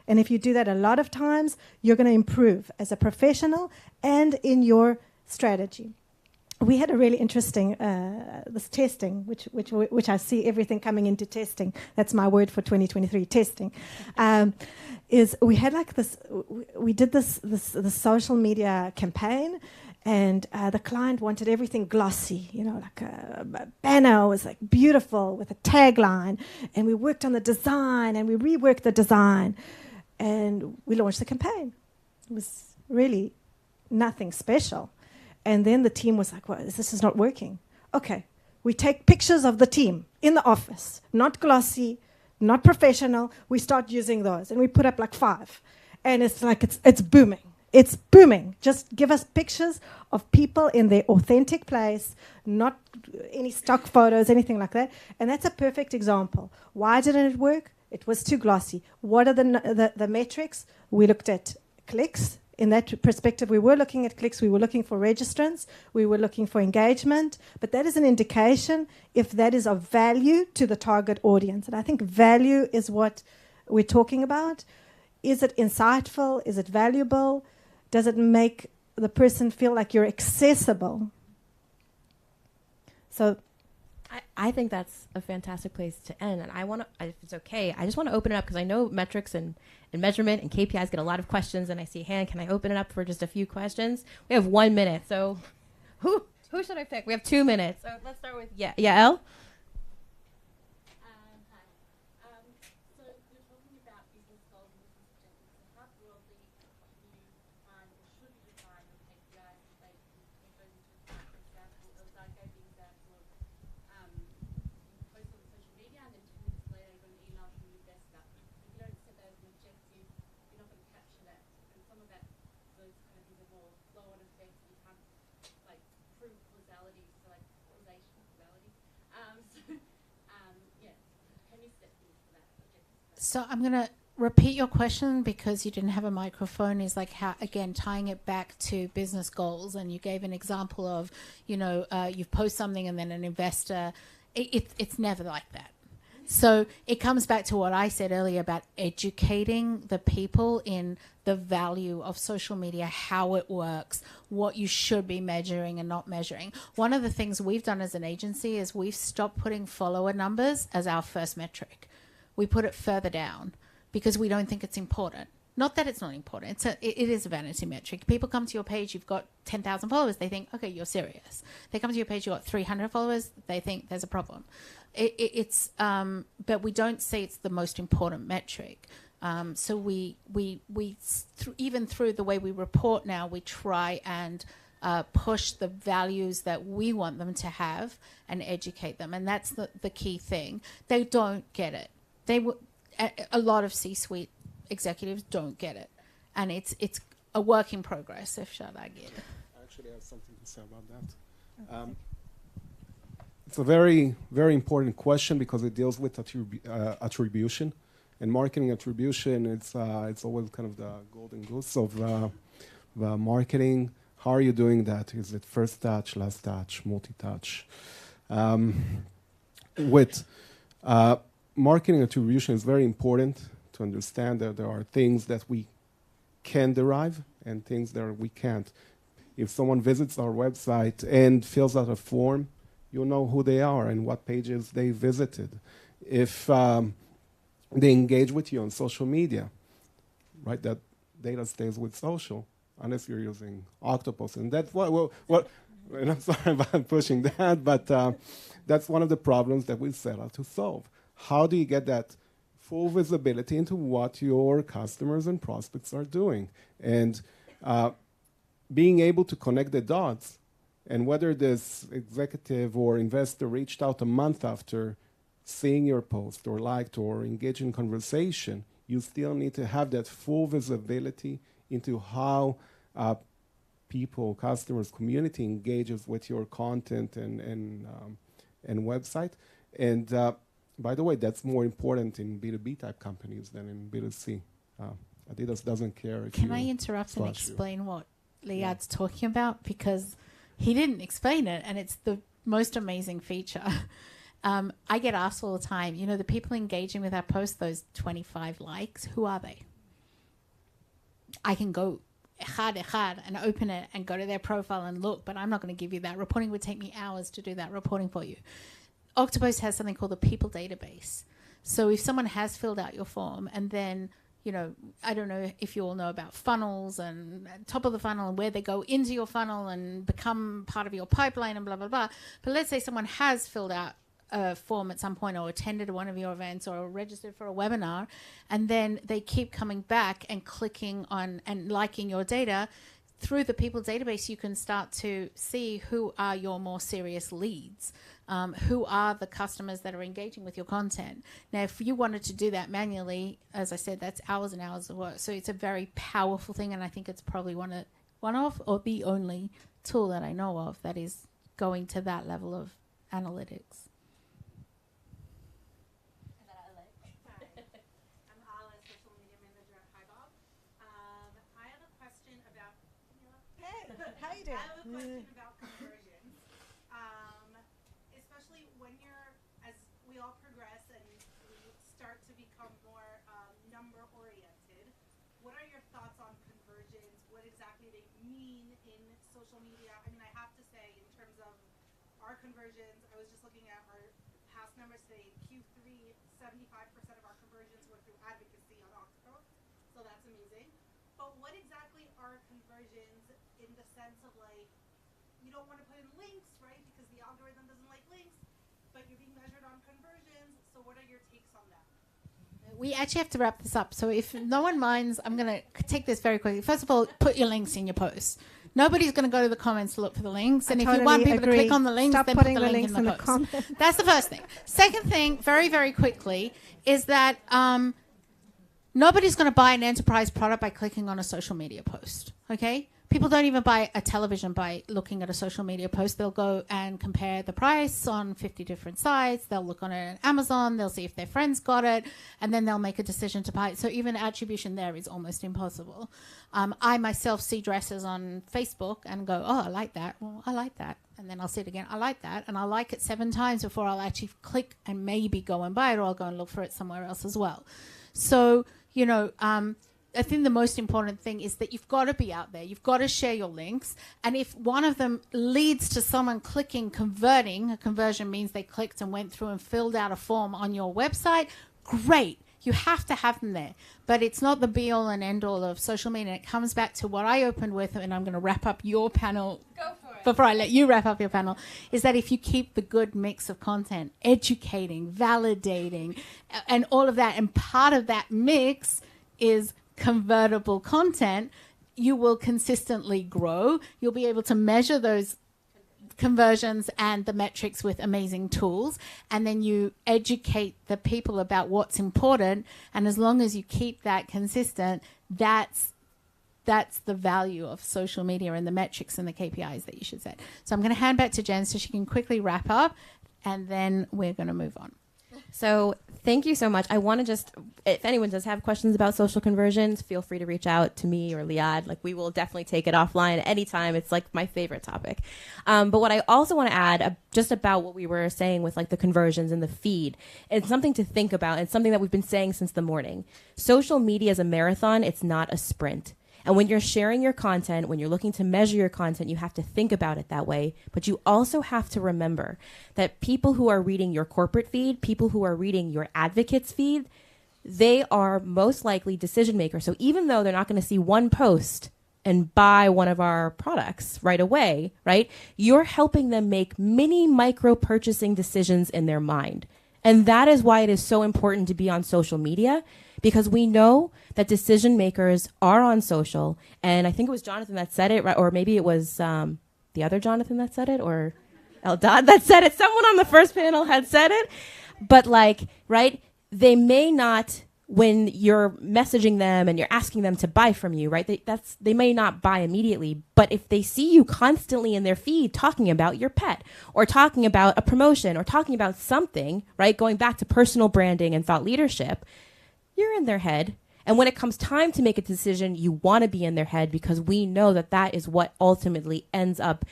And if you do that a lot of times, you're going to improve as a professional and in your strategy. We had a really interesting this testing, which I see everything coming into testing. That's my word for 2023, testing. Is we had like this, we did this social media campaign, and the client wanted everything glossy, like a banner was like beautiful with a tagline, and we worked on the design and we reworked the design, and we launched the campaign. It was really nothing special. And then the team was like, well, this is not working. Okay, we take pictures of the team in the office, not glossy, not professional. We start using those, and we put up like 5. And it's like, it's booming. It's booming. Just give us pictures of people in their authentic place, not any stock photos, anything like that. And that's a perfect example. Why didn't it work? It was too glossy. What are the metrics? We looked at clicks. In that perspective, we were looking at clicks, we were looking for registrants, we were looking for engagement, but that is an indication if that is of value to the target audience. And I think value is what we're talking about. Is it insightful? Is it valuable? Does it make the person feel like you're accessible? So I think that's a fantastic place to end. And I want to, if it's okay, I just want to open it up because I know metrics and measurement and KPIs get a lot of questions. And I see a hand. Can I open it up for just a few questions? We have 1 minute. So who should I pick? We have 2 minutes. So let's start with Elle. So I'm going to repeat your question because you didn't have a microphone. Is like how, again, tying it back to business goals. And you gave an example of, you post something and then an investor, it's never like that. So it comes back to what I said earlier about educating the people in the value of social media, how it works, what you should be measuring and not measuring. One of the things we've done as an agency is we've stopped putting follower numbers as our first metric. We put it further down because we don't think it's important. Not that it's not important. It is a vanity metric. People come to your page, you've got 10,000 followers, they think, okay, you're serious. They come to your page, you've got 300 followers, they think there's a problem. But we don't say it's the most important metric. So even through the way we report now, we try and push the values that we want them to have and educate them. And that's the key thing. They don't get it. A lot of C-suite executives don't get it, and it's a work in progress. If shall I get it? I actually have something to say about that. It's a very, very important question because it deals with attribution, and marketing attribution. It's always kind of the golden goose of marketing. How are you doing that? Is it first touch, last touch, multi-touch? With marketing attribution, is very important to understand that there are things that we can derive and things that we can't. If someone visits our website and fills out a form, you'll know who they are and what pages they visited. If they engage with you on social media, right, that data stays with social, unless you're using Octopus. And that's what and I'm sorry about pushing that, but that's one of the problems that we set out to solve. How do you get that full visibility into what your customers and prospects are doing? And being able to connect the dots, and whether this executive or investor reached out a month after seeing your post or liked or engaged in conversation, you still need to have that full visibility into how people, customers, community engages with your content and website. And by the way, that's more important in B2B type companies than in B2C. Adidas doesn't care if Can I interrupt and explain what Liad's talking about? Because he didn't explain it, and it's the most amazing feature. I get asked all the time, you know, the people engaging with our post, those 25 likes, who are they? I can go hard and open it and go to their profile and look, but I'm not going to give you that. Reporting would take me hours to do that reporting for you. Octopus has something called the people database. So if someone has filled out your form and then, you know, I don't know if you all know about funnels and top of the funnel and where they go into your funnel and become part of your pipeline and blah, blah, blah. But let's say someone has filled out a form at some point or attended one of your events or registered for a webinar, and then they keep coming back and clicking on and liking your data. Through the people database, you can start to see who are your more serious leads, who are the customers that are engaging with your content. Now, if you wanted to do that manually, as I said, that's hours and hours of work. So it's a very powerful thing, and I think it's probably one of or the only tool that I know of that is going to that level of analytics. I have a question about conversions, especially when you're, as we all progress and we start to become more number-oriented. What are your thoughts on conversions? What exactly they mean in social media? I mean, I have to say, in terms of our conversions, I was just looking at our past numbers today. In Q3, 75% of our conversions were through advocacy on Octopus, so that's amazing. But what exactly are conversions in the sense of, like, you don't want to put in links, right? Because the algorithm doesn't like links, but you're being measured on conversions. So what are your takes on that? We actually have to wrap this up. So if no one minds, I'm going to take this very quickly. First of all, put your links in your posts. Nobody's going to go to the comments to look for the links. And if you want people to click on the links, then put the link in the post. That's the first thing. Second thing, very, very quickly, is that nobody's going to buy an enterprise product by clicking on a social media post, okay? People don't even buy a television by looking at a social media post. They'll go and compare the price on 50 different sites. They'll look on it on Amazon. They'll see if their friends got it, and then they'll make a decision to buy it. So even attribution there is almost impossible. I myself see dresses on Facebook and go, oh, I like that. Well, I like that. And then I'll see it again. I like that. And I'll like it 7 times before I'll actually click and maybe go and buy it, or I'll go and look for it somewhere else as well. So, you know, I think the most important thing is that you've got to be out there. You've got to share your links. And if one of them leads to someone clicking, converting, a conversion means they clicked and went through and filled out a form on your website, great. You have to have them there. But it's not the be-all and end-all of social media. And it comes back to what I opened with, and I'm going to wrap up your panel before I let you wrap up your panel, is that if you keep the good mix of content, educating, validating, and all of that, and part of that mix is convertible content, you will consistently grow. You'll be able to measure those conversions and the metrics with amazing tools, and then you educate the people about what's important, and as long as you keep that consistent, that's the value of social media and the metrics and the KPIs that you should set. So I'm going to hand back to Jen so she can quickly wrap up, and then we're going to move on. So thank you so much. I want to just, if anyone does have questions about social conversions, feel free to reach out to me or Liad. Like, we will definitely take it offline anytime. It's like my favorite topic. But what I also want to add just about what we were saying with like the conversions and the feed, it's something to think about. It's something that we've been saying since the morning. Social media is a marathon. It's not a sprint. And when you're sharing your content, when you're looking to measure your content, you have to think about it that way. But you also have to remember that people who are reading your corporate feed, people who are reading your advocates feed, they are most likely decision makers. So even though they're not going to see one post and buy one of our products right away, right? You're helping them make mini micro purchasing decisions in their mind. And that is why it is so important to be on social media, because we know that decision makers are on social. And I think it was Jonathan that said it, right? Or maybe it was the other Jonathan that said it, or Eldad that said it. Someone on the first panel had said it. But like, right, they may not, when you're messaging them and you're asking them to buy from you, right, they may not buy immediately. But if they see you constantly in their feed talking about your pet, or talking about a promotion, or talking about something, right, going back to personal branding and thought leadership, you're in their head. And when it comes time to make a decision, you want to be in their head, because we know that that is what ultimately ends up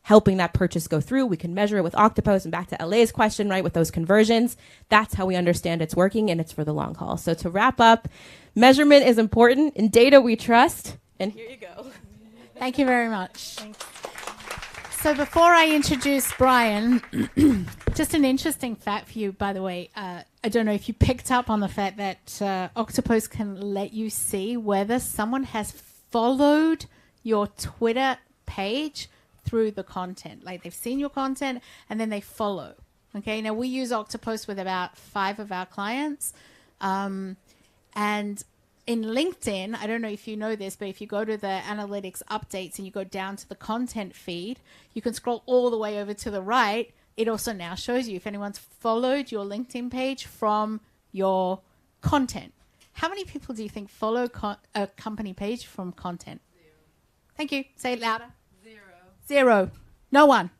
helping that purchase go through. We can measure it with Octopus, and back to LA's question, right, with those conversions. That's how we understand it's working, and it's for the long haul. So to wrap up, measurement is important. In data we trust. And here you go. Thank you very much. So before I introduce Brian, just an interesting fact for you, by the way. I don't know if you picked up on the fact that Octopus can let you see whether someone has followed your Twitter page through the content. Like, they've seen your content and then they follow. Okay, now we use Octopus with about 5 of our clients. And in LinkedIn, I don't know if you know this, but if you go to the analytics updates and you go down to the content feed, you can scroll all the way over to the right. It also now shows you if anyone's followed your LinkedIn page from your content. How many people do you think follow a company page from content? 0. Thank you. Say it louder. 0. No one.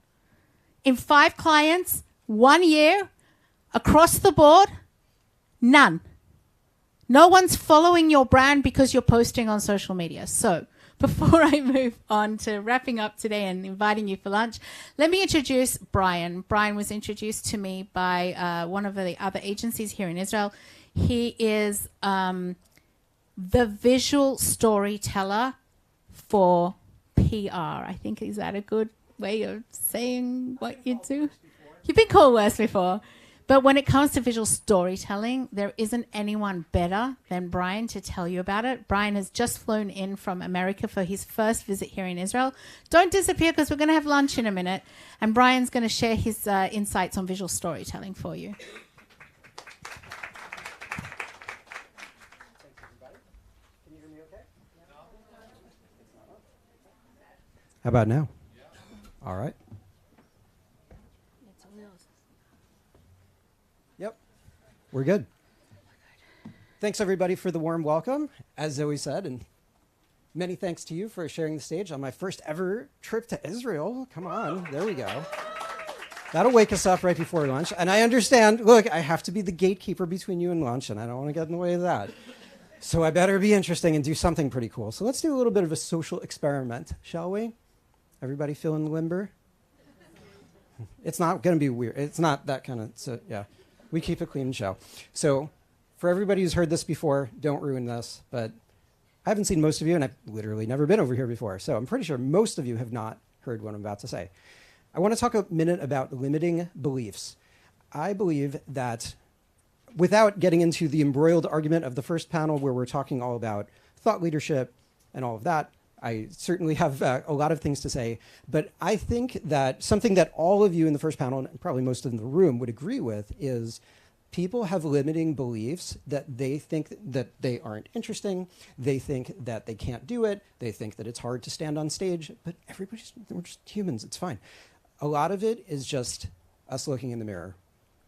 In 5 clients, 1 year, across the board, none. No one's following your brand because you're posting on social media. So before I move on to wrapping up today and inviting you for lunch, let me introduce Brian. Brian was introduced to me by one of the other agencies here in Israel. He is the visual storyteller for PR. I think, is that a good way of saying what you do? You've been called worse before. But when it comes to visual storytelling, there isn't anyone better than Brian to tell you about it. Brian has just flown in from America for his first visit here in Israel. Don't disappear, because we're going to have lunch in a minute. And Brian's going to share his insights on visual storytelling for you. How about now? All right. Yep, we're good. Thanks, everybody, for the warm welcome, as Zoe said, and many thanks to you for sharing the stage on my first ever trip to Israel. Come on, there we go. That'll wake us up right before lunch. And I understand, look, I have to be the gatekeeper between you and lunch, and I don't want to get in the way of that. So I better be interesting and do something pretty cool. So let's do a little bit of a social experiment, shall we? Everybody feeling limber? It's not going to be weird. It's not that kind of, so yeah. We keep a clean show. So for everybody who's heard this before, don't ruin this. But I haven't seen most of you, and I've literally never been over here before. So I'm pretty sure most of you have not heard what I'm about to say. I want to talk a minute about limiting beliefs. I believe that without getting into the embroiled argument of the first panel where we're talking all about thought leadership and all of that, I certainly have a lot of things to say, but I think that something that all of you in the first panel, and probably most of the room, would agree with is people have limiting beliefs that they think that they aren't interesting, they think that they can't do it, they think that it's hard to stand on stage, but we're just humans, it's fine. A lot of it is just us looking in the mirror.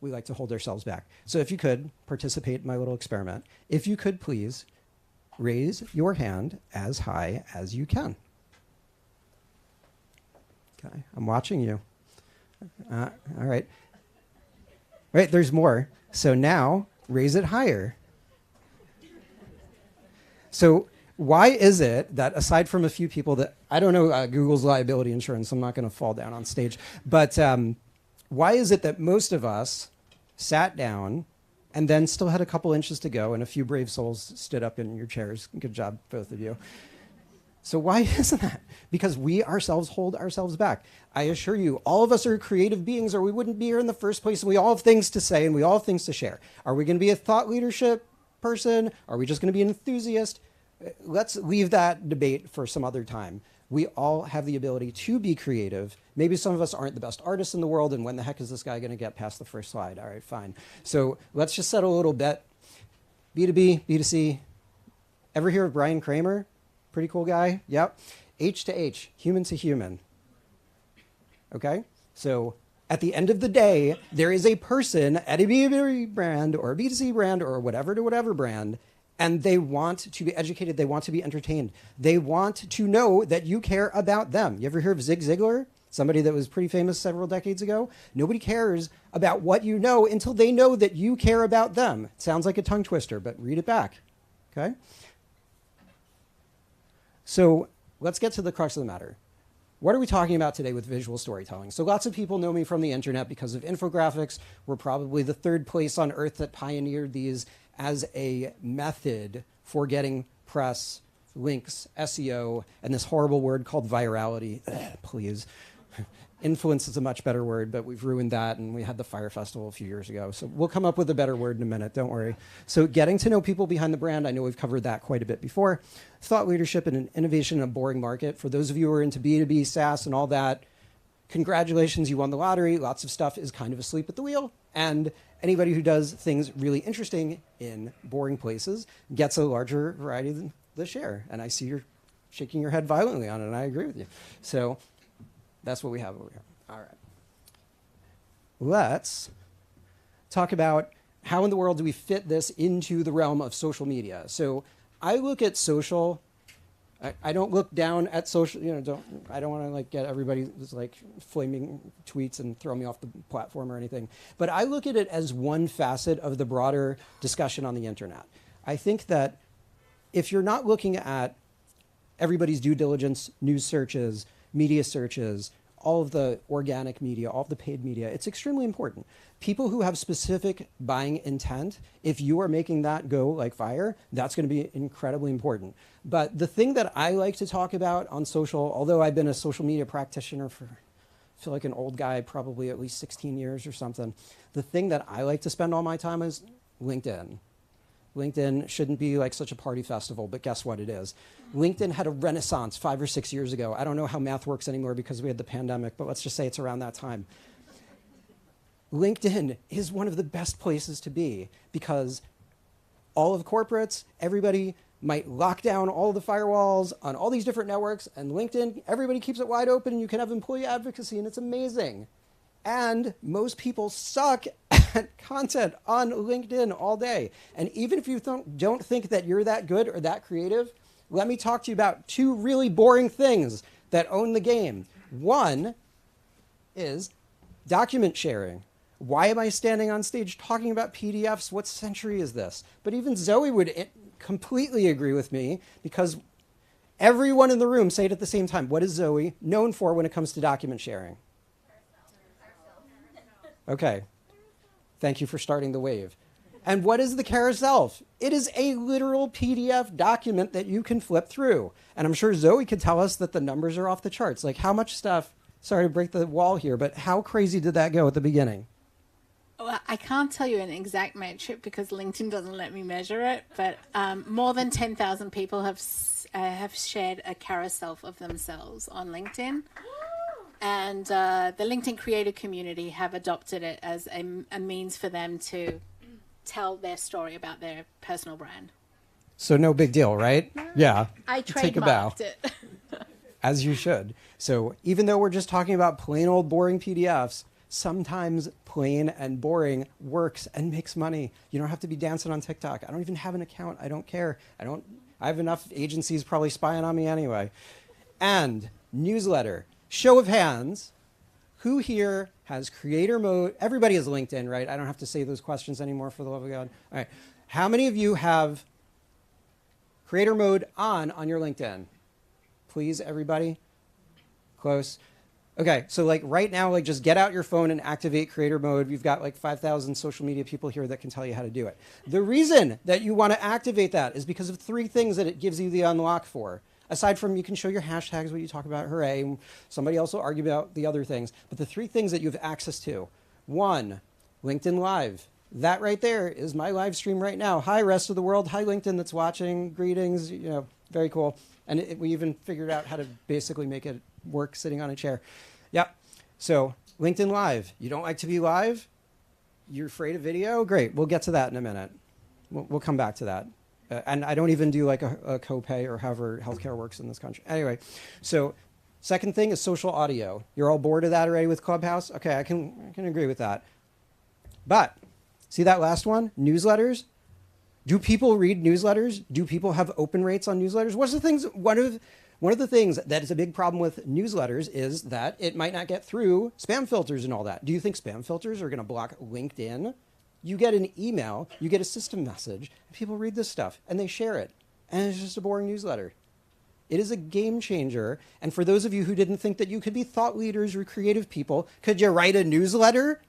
We like to hold ourselves back. So if you could participate in my little experiment, if you could please raise your hand as high as you can. Okay, I'm watching you. All right. Right, there's more. So now raise it higher. So why is it that aside from a few people that, I don't know Google's liability insurance, I'm not going to fall down on stage, but why is it that most of us sat down and then still had a couple inches to go, and a few brave souls stood up in your chairs? Good job, both of you. So why isn't that? Because we ourselves hold ourselves back. I assure you, all of us are creative beings, or we wouldn't be here in the first place, and we all have things to say, and we all have things to share. Are we going to be a thought leadership person? Are we just going to be an enthusiast? Let's leave that debate for some other time. We all have the ability to be creative. Maybe some of us aren't the best artists in the world, and when the heck is this guy going to get past the first slide? All right, fine. So let's just settle a little bet. B2B, B2C. Ever hear of Brian Kramer? Pretty cool guy. Yep. H to H, human to human. Okay? So at the end of the day, there is a person at a B2B brand or a B2C brand or whatever to whatever brand, and they want to be educated. They want to be entertained. They want to know that you care about them. You ever hear of Zig Ziglar? Somebody that was pretty famous several decades ago? Nobody cares about what you know until they know that you care about them. It sounds like a tongue twister, but read it back. Okay? So let's get to the crux of the matter. What are we talking about today with visual storytelling? So lots of people know me from the internet because of infographics. We're probably the third place on earth that pioneered these as a method for getting press, links, SEO, and this horrible word called virality. Ugh, please. Influence is a much better word, but we've ruined that, and we had the Fire Festival a few years ago. So we'll come up with a better word in a minute, don't worry. So getting to know people behind the brand, I know we've covered that quite a bit before. Thought leadership and innovation in a boring market. For those of you who are into B2B, SaaS, and all that, congratulations, you won the lottery. Lots of stuff is kind of asleep at the wheel. And anybody who does things really interesting in boring places gets a larger variety than the share. And I see you're shaking your head violently on it, and I agree with you. So that's what we have over here. All right. Let's talk about how in the world do we fit this into the realm of social media. So I look at social. I don't look down at social. I don't want to like get everybody just like flaming tweets and throw me off the platform or anything. But I look at it as one facet of the broader discussion on the internet. I think that if you're not looking at everybody's due diligence, news searches, media searches, all of the organic media, all of the paid media, it's extremely important. People who have specific buying intent, if you are making that go like fire, that's going to be incredibly important. But the thing that I like to talk about on social, although I've been a social media practitioner for, I feel like an old guy, probably at least 16 years or something, the thing that I like to spend all my time is LinkedIn. LinkedIn shouldn't be like such a party festival, but guess what it is? LinkedIn had a renaissance 5 or 6 years ago. I don't know how math works anymore because we had the pandemic, but let's just say it's around that time. LinkedIn is one of the best places to be because all of corporates, everybody might lock down all the firewalls on all these different networks, and LinkedIn, everybody keeps it wide open, and you can have employee advocacy, and it's amazing. And most people suck at content on LinkedIn all day. And even if you don't think that you're that good or that creative, let me talk to you about two really boring things that own the game. One is document sharing. Why am I standing on stage talking about PDFs? What century is this? But even Zoe would completely agree with me because everyone in the room say it at the same time. What is Zoe known for when it comes to document sharing? Okay. Thank you for starting the wave. And what is the carousel? It is a literal PDF document that you can flip through. And I'm sure Zoe could tell us that the numbers are off the charts. Like how much stuff, sorry to break the wall here, but how crazy did that go at the beginning? Well, I can't tell you an exact metric because LinkedIn doesn't let me measure it, but more than 10,000 people have shared a carousel of themselves on LinkedIn. And the LinkedIn creator community have adopted it as a means for them to tell their story about their personal brand. So no big deal, right? Yeah. I Take a bow. trademarked it. As you should. So even though we're just talking about plain old boring PDFs, sometimes plain and boring works and makes money. You don't have to be dancing on TikTok. I don't even have an account. I don't care. I have enough agencies probably spying on me anyway. And newsletter. Show of hands. Who here has creator mode? Everybody has LinkedIn, right? I don't have to say those questions anymore, for the love of God. All right. How many of you have creator mode on your LinkedIn? Please, everybody. Close. Okay, so like right now, like just get out your phone and activate creator mode. We've got like 5,000 social media people here that can tell you how to do it. The reason that you want to activate that is because of 3 things that it gives you the unlock for. Aside from you can show your hashtags, what you talk about, hooray. Somebody else will argue about the other things. But the 3 things that you have access to. 1, LinkedIn Live. That right there is my live stream right now. Hi, rest of the world. Hi, LinkedIn that's watching. Greetings. You know, very cool. And we even figured out how to basically make it work sitting on a chair. Yep. So LinkedIn Live. You don't like to be live? You're afraid of video? Great. We'll get to that in a minute. We'll come back to that. And I don't even do like a copay or however healthcare works in this country. Anyway, so second thing is social audio. You're all bored of that already with Clubhouse? Okay, I can agree with that. But see that last one? Newsletters? Do people read newsletters? Do people have open rates on newsletters? One of the things that is a big problem with newsletters is that it might not get through spam filters and all that. Do you think spam filters are going to block LinkedIn? You get an email, you get a system message, and people read this stuff and they share it. And it's just a boring newsletter. It is a game changer. And for those of you who didn't think that you could be thought leaders or creative people, could you write a newsletter?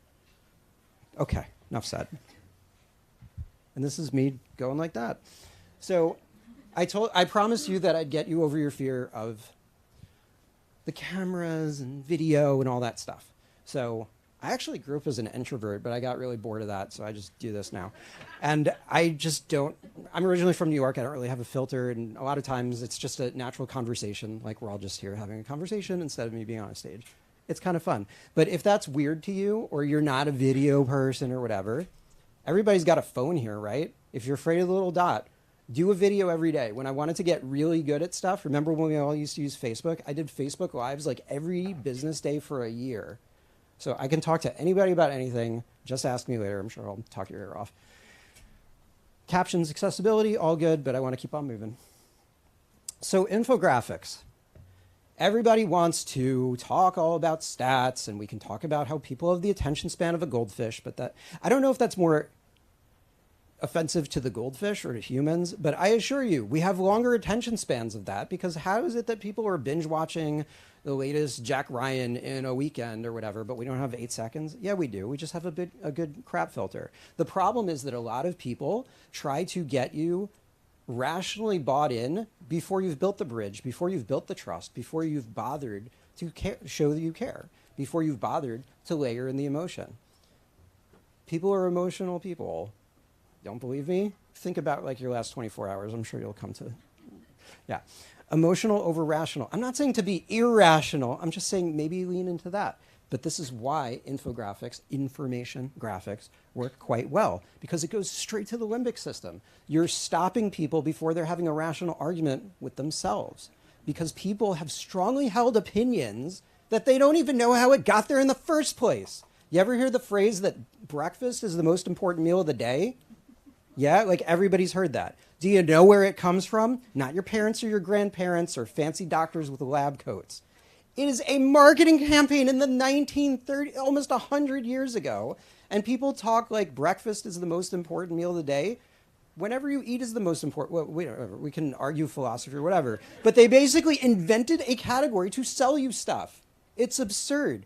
Okay, enough said. And this is me going like that. So I promised you that I'd get you over your fear of the cameras and video and all that stuff. So I actually grew up as an introvert, but I got really bored of that, so I just do this now. And I'm originally from New York. I don't really have a filter, and a lot of times it's just a natural conversation, like we're all just here having a conversation instead of me being on a stage. It's kind of fun. But if that's weird to you, or you're not a video person or whatever, everybody's got a phone here, right? If you're afraid of the little dot, do a video every day. When I wanted to get really good at stuff, remember when we all used to use Facebook? I did Facebook Lives like every business day for a year. So I can talk to anybody about anything. Just ask me later. I'm sure I'll talk your ear off. Captions, accessibility, all good, but I want to keep on moving. So infographics. Everybody wants to talk all about stats, and we can talk about how people have the attention span of a goldfish, but I don't know if that's more offensive to the goldfish or to humans, but I assure you, we have longer attention spans of that, because how is it that people are binge watching the latest Jack Ryan in a weekend or whatever, but we don't have 8 seconds? Yeah, we do. We just have a good crap filter. The problem is that a lot of people try to get you rationally bought in before you've built the bridge, before you've built the trust, before you've bothered to show that you care, before you've bothered to layer in the emotion. People are emotional people. Don't believe me? Think about like your last 24 hours. I'm sure you'll come to, yeah. Emotional over rational. I'm not saying to be irrational. I'm just saying maybe lean into that. But this is why infographics, information graphics, work quite well, because it goes straight to the limbic system. You're stopping people before they're having a rational argument with themselves, because people have strongly held opinions that they don't even know how it got there in the first place. You ever hear the phrase that breakfast is the most important meal of the day? Yeah, like everybody's heard that. Do you know where it comes from? Not your parents or your grandparents or fancy doctors with lab coats. It is a marketing campaign in the 1930s, almost 100 years ago. And people talk like breakfast is the most important meal of the day. Whenever you eat is the most important. Well, we can argue philosophy or whatever. But they basically invented a category to sell you stuff. It's absurd.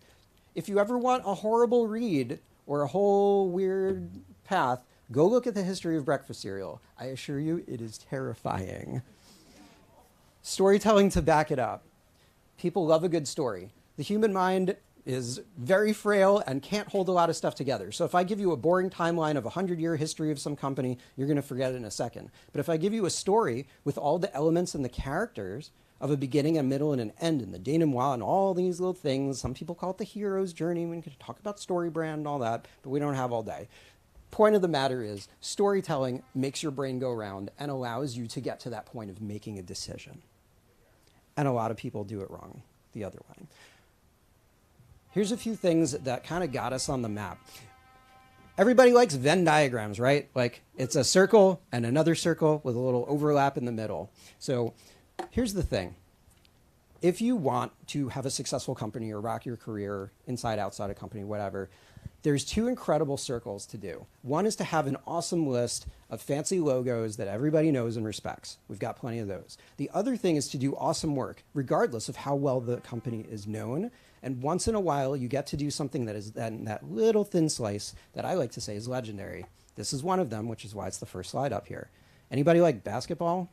If you ever want a horrible read or a whole weird path, go look at the history of breakfast cereal. I assure you, it is terrifying. Storytelling to back it up. People love a good story. The human mind is very frail and can't hold a lot of stuff together. So if I give you a boring timeline of a 100-year history of some company, you're going to forget it in a second. But if I give you a story with all the elements and the characters of a beginning, a middle, and an end, and the denouement, and all these little things, some people call it the hero's journey. We can talk about story brand and all that, but we don't have all day. Point of the matter is, storytelling makes your brain go round and allows you to get to that point of making a decision. And a lot of people do it wrong the other way. Here's a few things that kind of got us on the map. Everybody likes Venn diagrams, right? Like it's a circle and another circle with a little overlap in the middle. So here's the thing. If you want to have a successful company or rock your career inside, outside a company, whatever, there's two incredible circles to do. One is to have an awesome list of fancy logos that everybody knows and respects. We've got plenty of those. The other thing is to do awesome work, regardless of how well the company is known. And once in a while, you get to do something that is that little thin slice that I like to say is legendary. This is one of them, which is why it's the first slide up here. Anybody like basketball?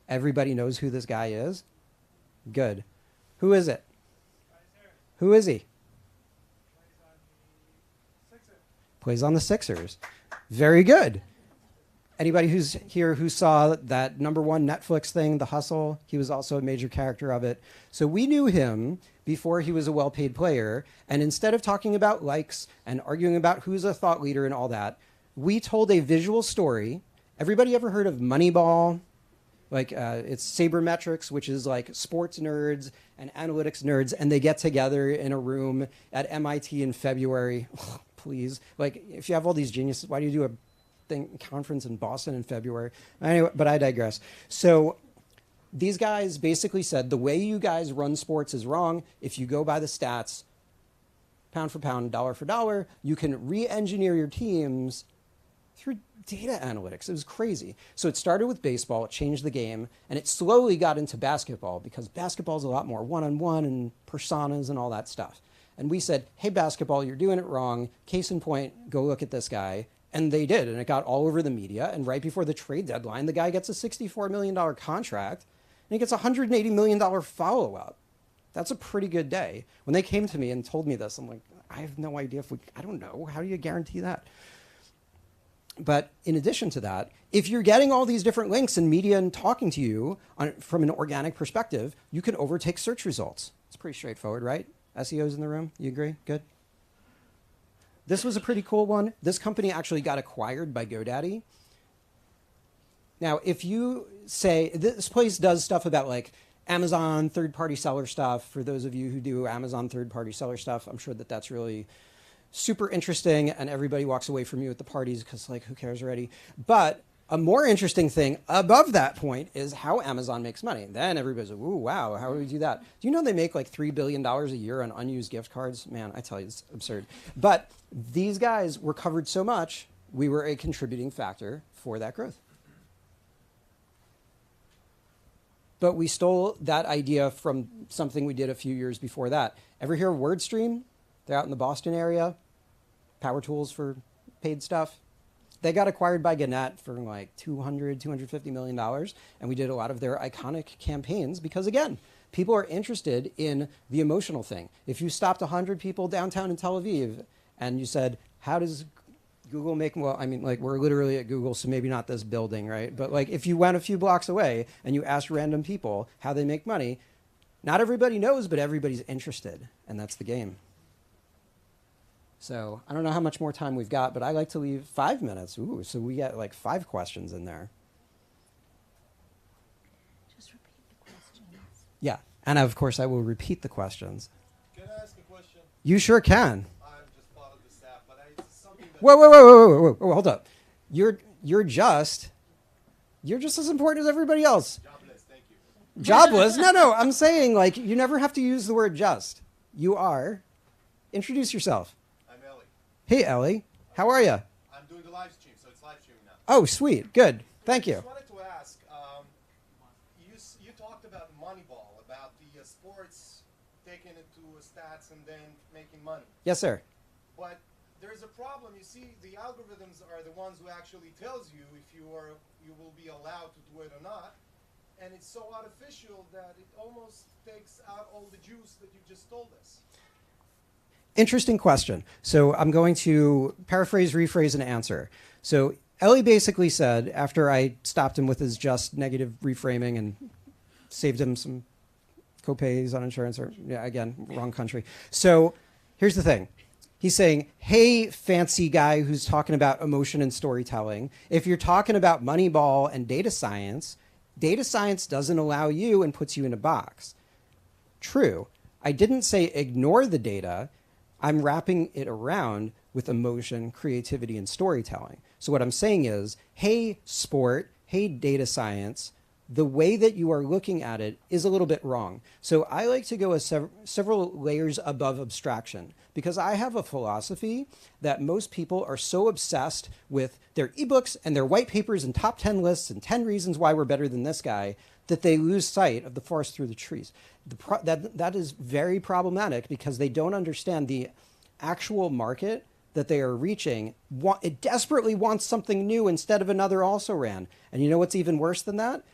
Everybody knows who this guy is? Good. Who is it? Who is he? Plays on the Sixers. Very good. Anybody who's here who saw that #1 Netflix thing, The Hustle, he was also a major character of it. So we knew him before he was a well-paid player. And instead of talking about likes and arguing about who's a thought leader and all that, we told a visual story. Everybody ever heard of Moneyball? Like it's sabermetrics, which is like sports nerds and analytics nerds, and they get together in a room at MIT in February. Please, like if you have all these geniuses, why do you do a conference in Boston in February? Anyway, but I digress. So these guys basically said the way you guys run sports is wrong. If you go by the stats, pound for pound, dollar for dollar, you can re-engineer your teams through data analytics. It was crazy. So it started with baseball, it changed the game, and it slowly got into basketball because basketball is a lot more one-on-one and personas and all that stuff. And we said, hey, basketball, you're doing it wrong. Case in point, go look at this guy. And they did, and it got all over the media. And right before the trade deadline, the guy gets a $64 million contract, and he gets a $180 million follow-up. That's a pretty good day. When they came to me and told me this, I'm like, I have no idea I don't know. How do you guarantee that? But in addition to that, if you're getting all these different links in media and talking to you from an organic perspective, you can overtake search results. It's pretty straightforward, right? SEOs in the room? You agree? Good? This was a pretty cool one. This company actually got acquired by GoDaddy. Now, if you say, this place does stuff about like Amazon third-party seller stuff. For those of you who do Amazon third-party seller stuff, I'm sure that that's really super interesting, and everybody walks away from you at the parties because, like, who cares already? But a more interesting thing above that point is how Amazon makes money. Then everybody's like, ooh, wow, how do we do that? Do you know they make like $3 billion a year on unused gift cards? Man, I tell you, it's absurd. But these guys were covered so much, we were a contributing factor for that growth. But we stole that idea from something we did a few years before that. Ever hear of WordStream? They're out in the Boston area. Power tools for paid stuff. They got acquired by Gannett for like $250 million. And we did a lot of their iconic campaigns because, again, people are interested in the emotional thing. If you stopped 100 people downtown in Tel Aviv and you said, how does Google make, well, I mean, like, we're literally at Google, so maybe not this building, right? But like, if you went a few blocks away and you asked random people how they make money, not everybody knows, but everybody's interested. And that's the game. So I don't know how much more time we've got, but I like to leave 5 minutes. Ooh, so we got like 5 questions in there. Just repeat the questions. Yeah, and of course I will repeat the questions. Can I ask a question? You sure can. I'm just part of the staff, but it's something that... Whoa, hold up. You're just as important as everybody else. Jobless, thank you. Jobless? No, I'm saying, like, you never have to use the word just. You are. Introduce yourself. I'm Ellie. Hey, Ellie. How are you? I'm doing the live stream, so it's live streaming now. Oh, sweet. Good. Thank I you. just wanted to ask, you talked about Moneyball, about the sports taking it to stats and then making money. Yes, sir. But there's a problem. You see, the algorithms are the ones who actually tells you if you will be allowed to do it or not. And it's so artificial that it almost takes out all the juice that you just told us. interesting question. So I'm going to paraphrase, rephrase, and answer. So Ellie basically said, after I stopped him with his just negative reframing and saved him some copays on insurance, or yeah, again, wrong country. So here's the thing. He's saying, hey, fancy guy who's talking about emotion and storytelling, if you're talking about Moneyball and data science doesn't allow you and puts you in a box. True. I didn't say ignore the data. I'm wrapping it around with emotion, creativity, and storytelling. So what I'm saying is, hey, sport, hey, data science, the way that you are looking at it is a little bit wrong. So I like to go several layers above abstraction, because I have a philosophy that most people are so obsessed with their ebooks and their white papers and top 10 lists and 10 reasons why we're better than this guy that they lose sight of the forest through the trees. That is very problematic, because they don't understand the actual market that they are reaching. It desperately wants something new instead of another also ran. And you know what's even worse than that?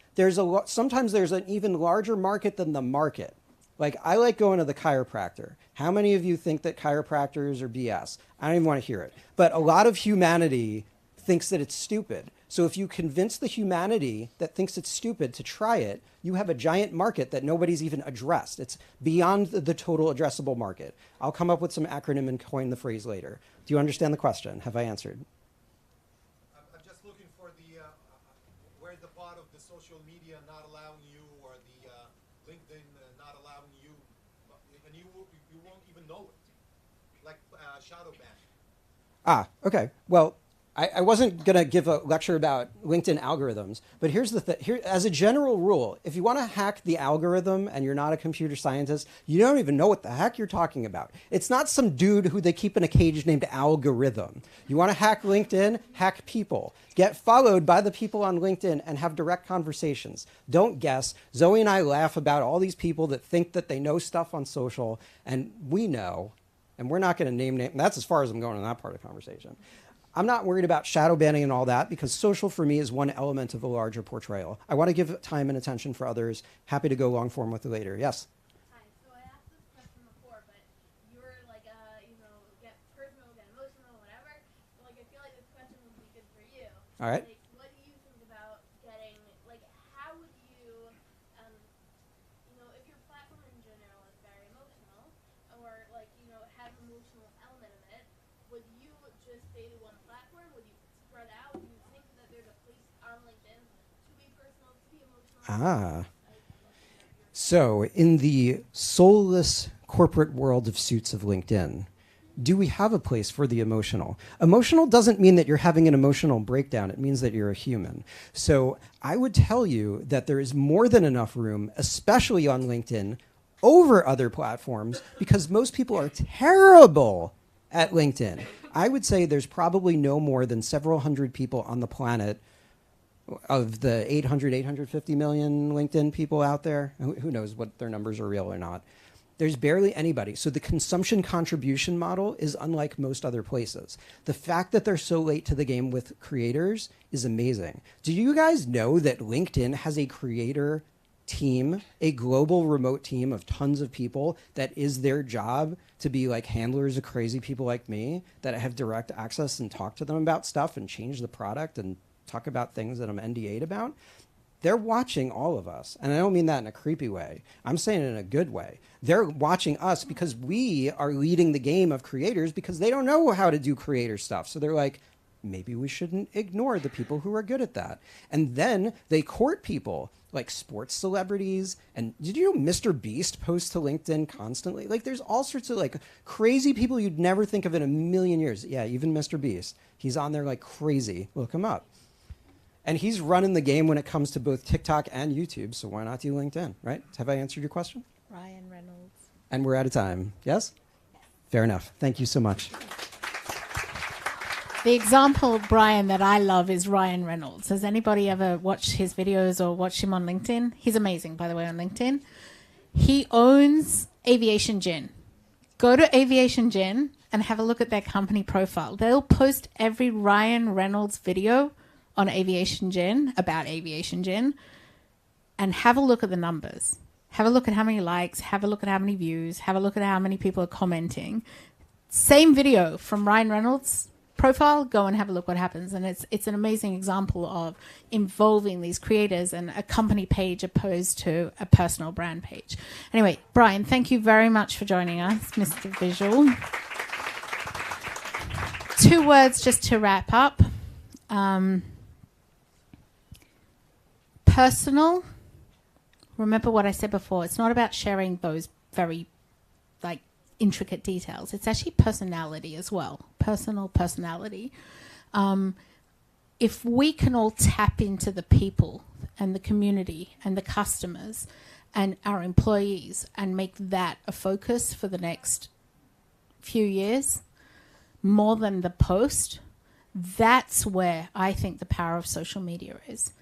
Sometimes there's an even larger market than the market. Like, I like going to the chiropractor. How many of you think that chiropractors are BS? I don't even want to hear it. But a lot of humanity thinks that it's stupid. So if you convince the humanity that thinks it's stupid to try it, you have a giant market that nobody's even addressed. It's beyond the total addressable market. I'll come up with some acronym and coin the phrase later. Do you understand the question? Have I answered? I'm just looking for the where's the part of the social media not allowing you, or the LinkedIn not allowing you, and you won't even know it, like shadow ban. Okay. Well, I wasn't going to give a lecture about LinkedIn algorithms, but here's the thing. Here, as a general rule, if you want to hack the algorithm and you're not a computer scientist, you don't even know what the heck you're talking about. It's not some dude who they keep in a cage named algorithm. You want to hack LinkedIn, hack people. Get followed by the people on LinkedIn and have direct conversations. Don't guess. Zoe and I laugh about all these people that think that they know stuff on social, and we know, and we're not going to name names. That's as far as I'm going in that part of the conversation. I'm not worried about shadow banning and all that, because social for me is one element of a larger portrayal. I want to give time and attention for others. Happy to go long form with it later. Yes? Hi. So I asked this question before, but you were like, get personal, get emotional, whatever. But, I feel like this question would be good for you. All right. What do you think about getting, how would you, if your platform in general is very emotional, or, has an emotional element of it, would you just stay to one platform? Would you spread out? Do you think that there's a place on LinkedIn to be personal, to be emotional? So in the soulless corporate world of suits of LinkedIn, do we have a place for the emotional? Emotional doesn't mean that you're having an emotional breakdown. It means that you're a human. So I would tell you that there is more than enough room, especially on LinkedIn, over other platforms, because most people are terrible at LinkedIn. I would say there's probably no more than several hundred people on the planet of the 850 million LinkedIn people out there. Who knows what their numbers are real or not. There's barely anybody. So the consumption contribution model is unlike most other places. The fact that they're so late to the game with creators is amazing. Do you guys know that LinkedIn has a creator team, a global remote team of tons of people that is their job to be like handlers of crazy people like me that have direct access and talk to them about stuff and change the product and talk about things that I'm NDA'd about? They're watching all of us. And I don't mean that in a creepy way. I'm saying it in a good way. They're watching us because we are leading the game of creators, because they don't know how to do creator stuff. So they're like, maybe we shouldn't ignore the people who are good at that. And then they court people like sports celebrities. And did you know Mr. Beast posts to LinkedIn constantly? Like, there's all sorts of like crazy people you'd never think of in a million years. Yeah, even Mr. Beast. He's on there like crazy. Look him up. And he's running the game when it comes to both TikTok and YouTube, so why not do LinkedIn, right? Have I answered your question? Ryan Reynolds. And we're out of time. Yes? Fair enough. Thank you so much. The example, Brian, that I love is Ryan Reynolds. Has anybody ever watched his videos or watched him on LinkedIn? He's amazing, by the way, on LinkedIn. He owns Aviation Gin. Go to Aviation Gin and have a look at their company profile. They'll post every Ryan Reynolds video on Aviation Gin, about Aviation Gin, and have a look at the numbers. Have a look at how many likes, have a look at how many views, have a look at how many people are commenting. same video from Ryan Reynolds' profile, go and have a look what happens. And it's an amazing example of involving these creators and a company page opposed to a personal brand page. Anyway, Brian, thank you very much for joining us, Mr. Visual. 2 words just to wrap up. Personal. Remember what I said before. It's not about sharing those very intricate details. It's actually personality as well. Personality. If we can all tap into the people and the community and the customers and our employees and make that a focus for the next few years, more than the post, that's where I think the power of social media is.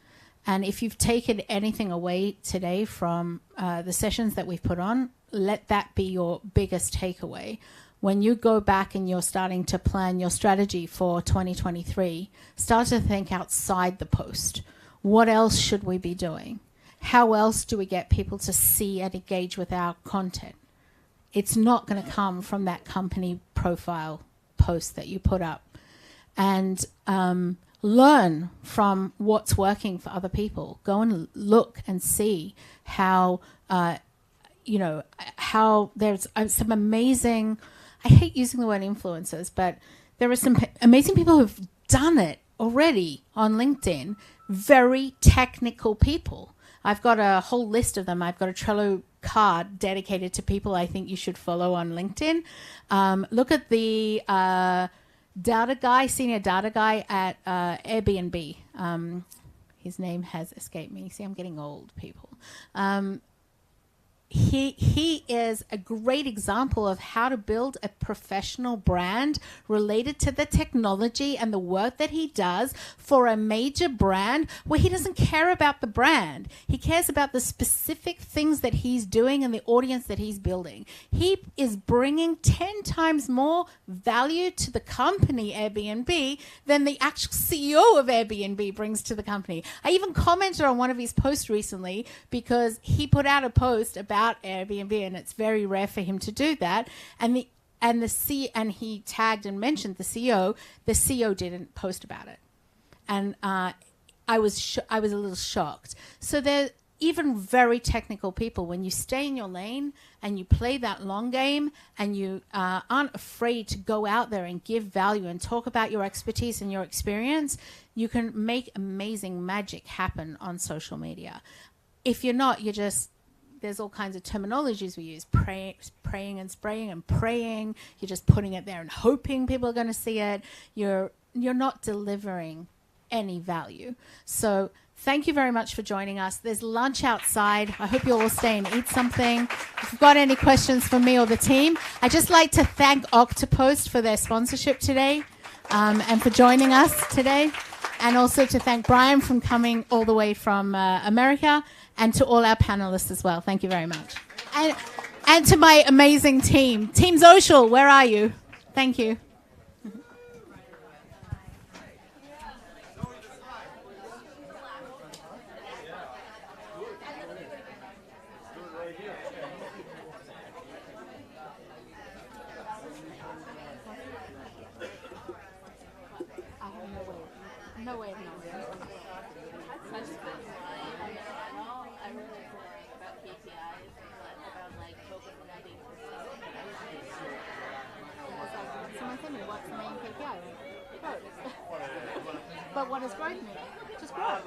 And if you've taken anything away today from the sessions that we've put on, let that be your biggest takeaway. When you go back and you're starting to plan your strategy for 2023, start to think outside the post. What else should we be doing? How else do we get people to see and engage with our content? It's not going to come from that company profile post that you put up. And learn from what's working for other people. Go and look and see how, how there's some amazing, I hate using the word influencers, but there are some amazing people who've done it already on LinkedIn, very technical people. I've got a whole list of them. I've got a Trello card dedicated to people I think you should follow on LinkedIn. Look at the senior data guy at Airbnb. His name has escaped me. See, I'm getting old, people. He is a great example of how to build a professional brand related to the technology and the work that he does for a major brand where he doesn't care about the brand. He cares about the specific things that he's doing and the audience that he's building. He is bringing 10 times more value to the company Airbnb than the actual CEO of Airbnb brings to the company. I even commented on one of his posts recently because he put out a post about Airbnb, and it's very rare for him to do that. And he tagged and mentioned the CEO. The CEO didn't post about it, and I was a little shocked. So they're even very technical people. When you stay in your lane and you play that long game, and you aren't afraid to go out there and give value and talk about your expertise and your experience, you can make amazing magic happen on social media. If you're not, you're just there's all kinds of terminologies we use, praying and spraying and praying. You're just putting it there and hoping people are going to see it. You're not delivering any value. So thank you very much for joining us. There's lunch outside. I hope you'll all stay and eat something. If you've got any questions for me or the team, I'd just like to thank Octopost for their sponsorship today and for joining us today. And also to thank Brian for coming all the way from America, and to all our panelists as well. Thank you very much. And to my amazing team. Team Zoecial, where are you? Thank you. No way of knowing. But what does growth mean? Just grow.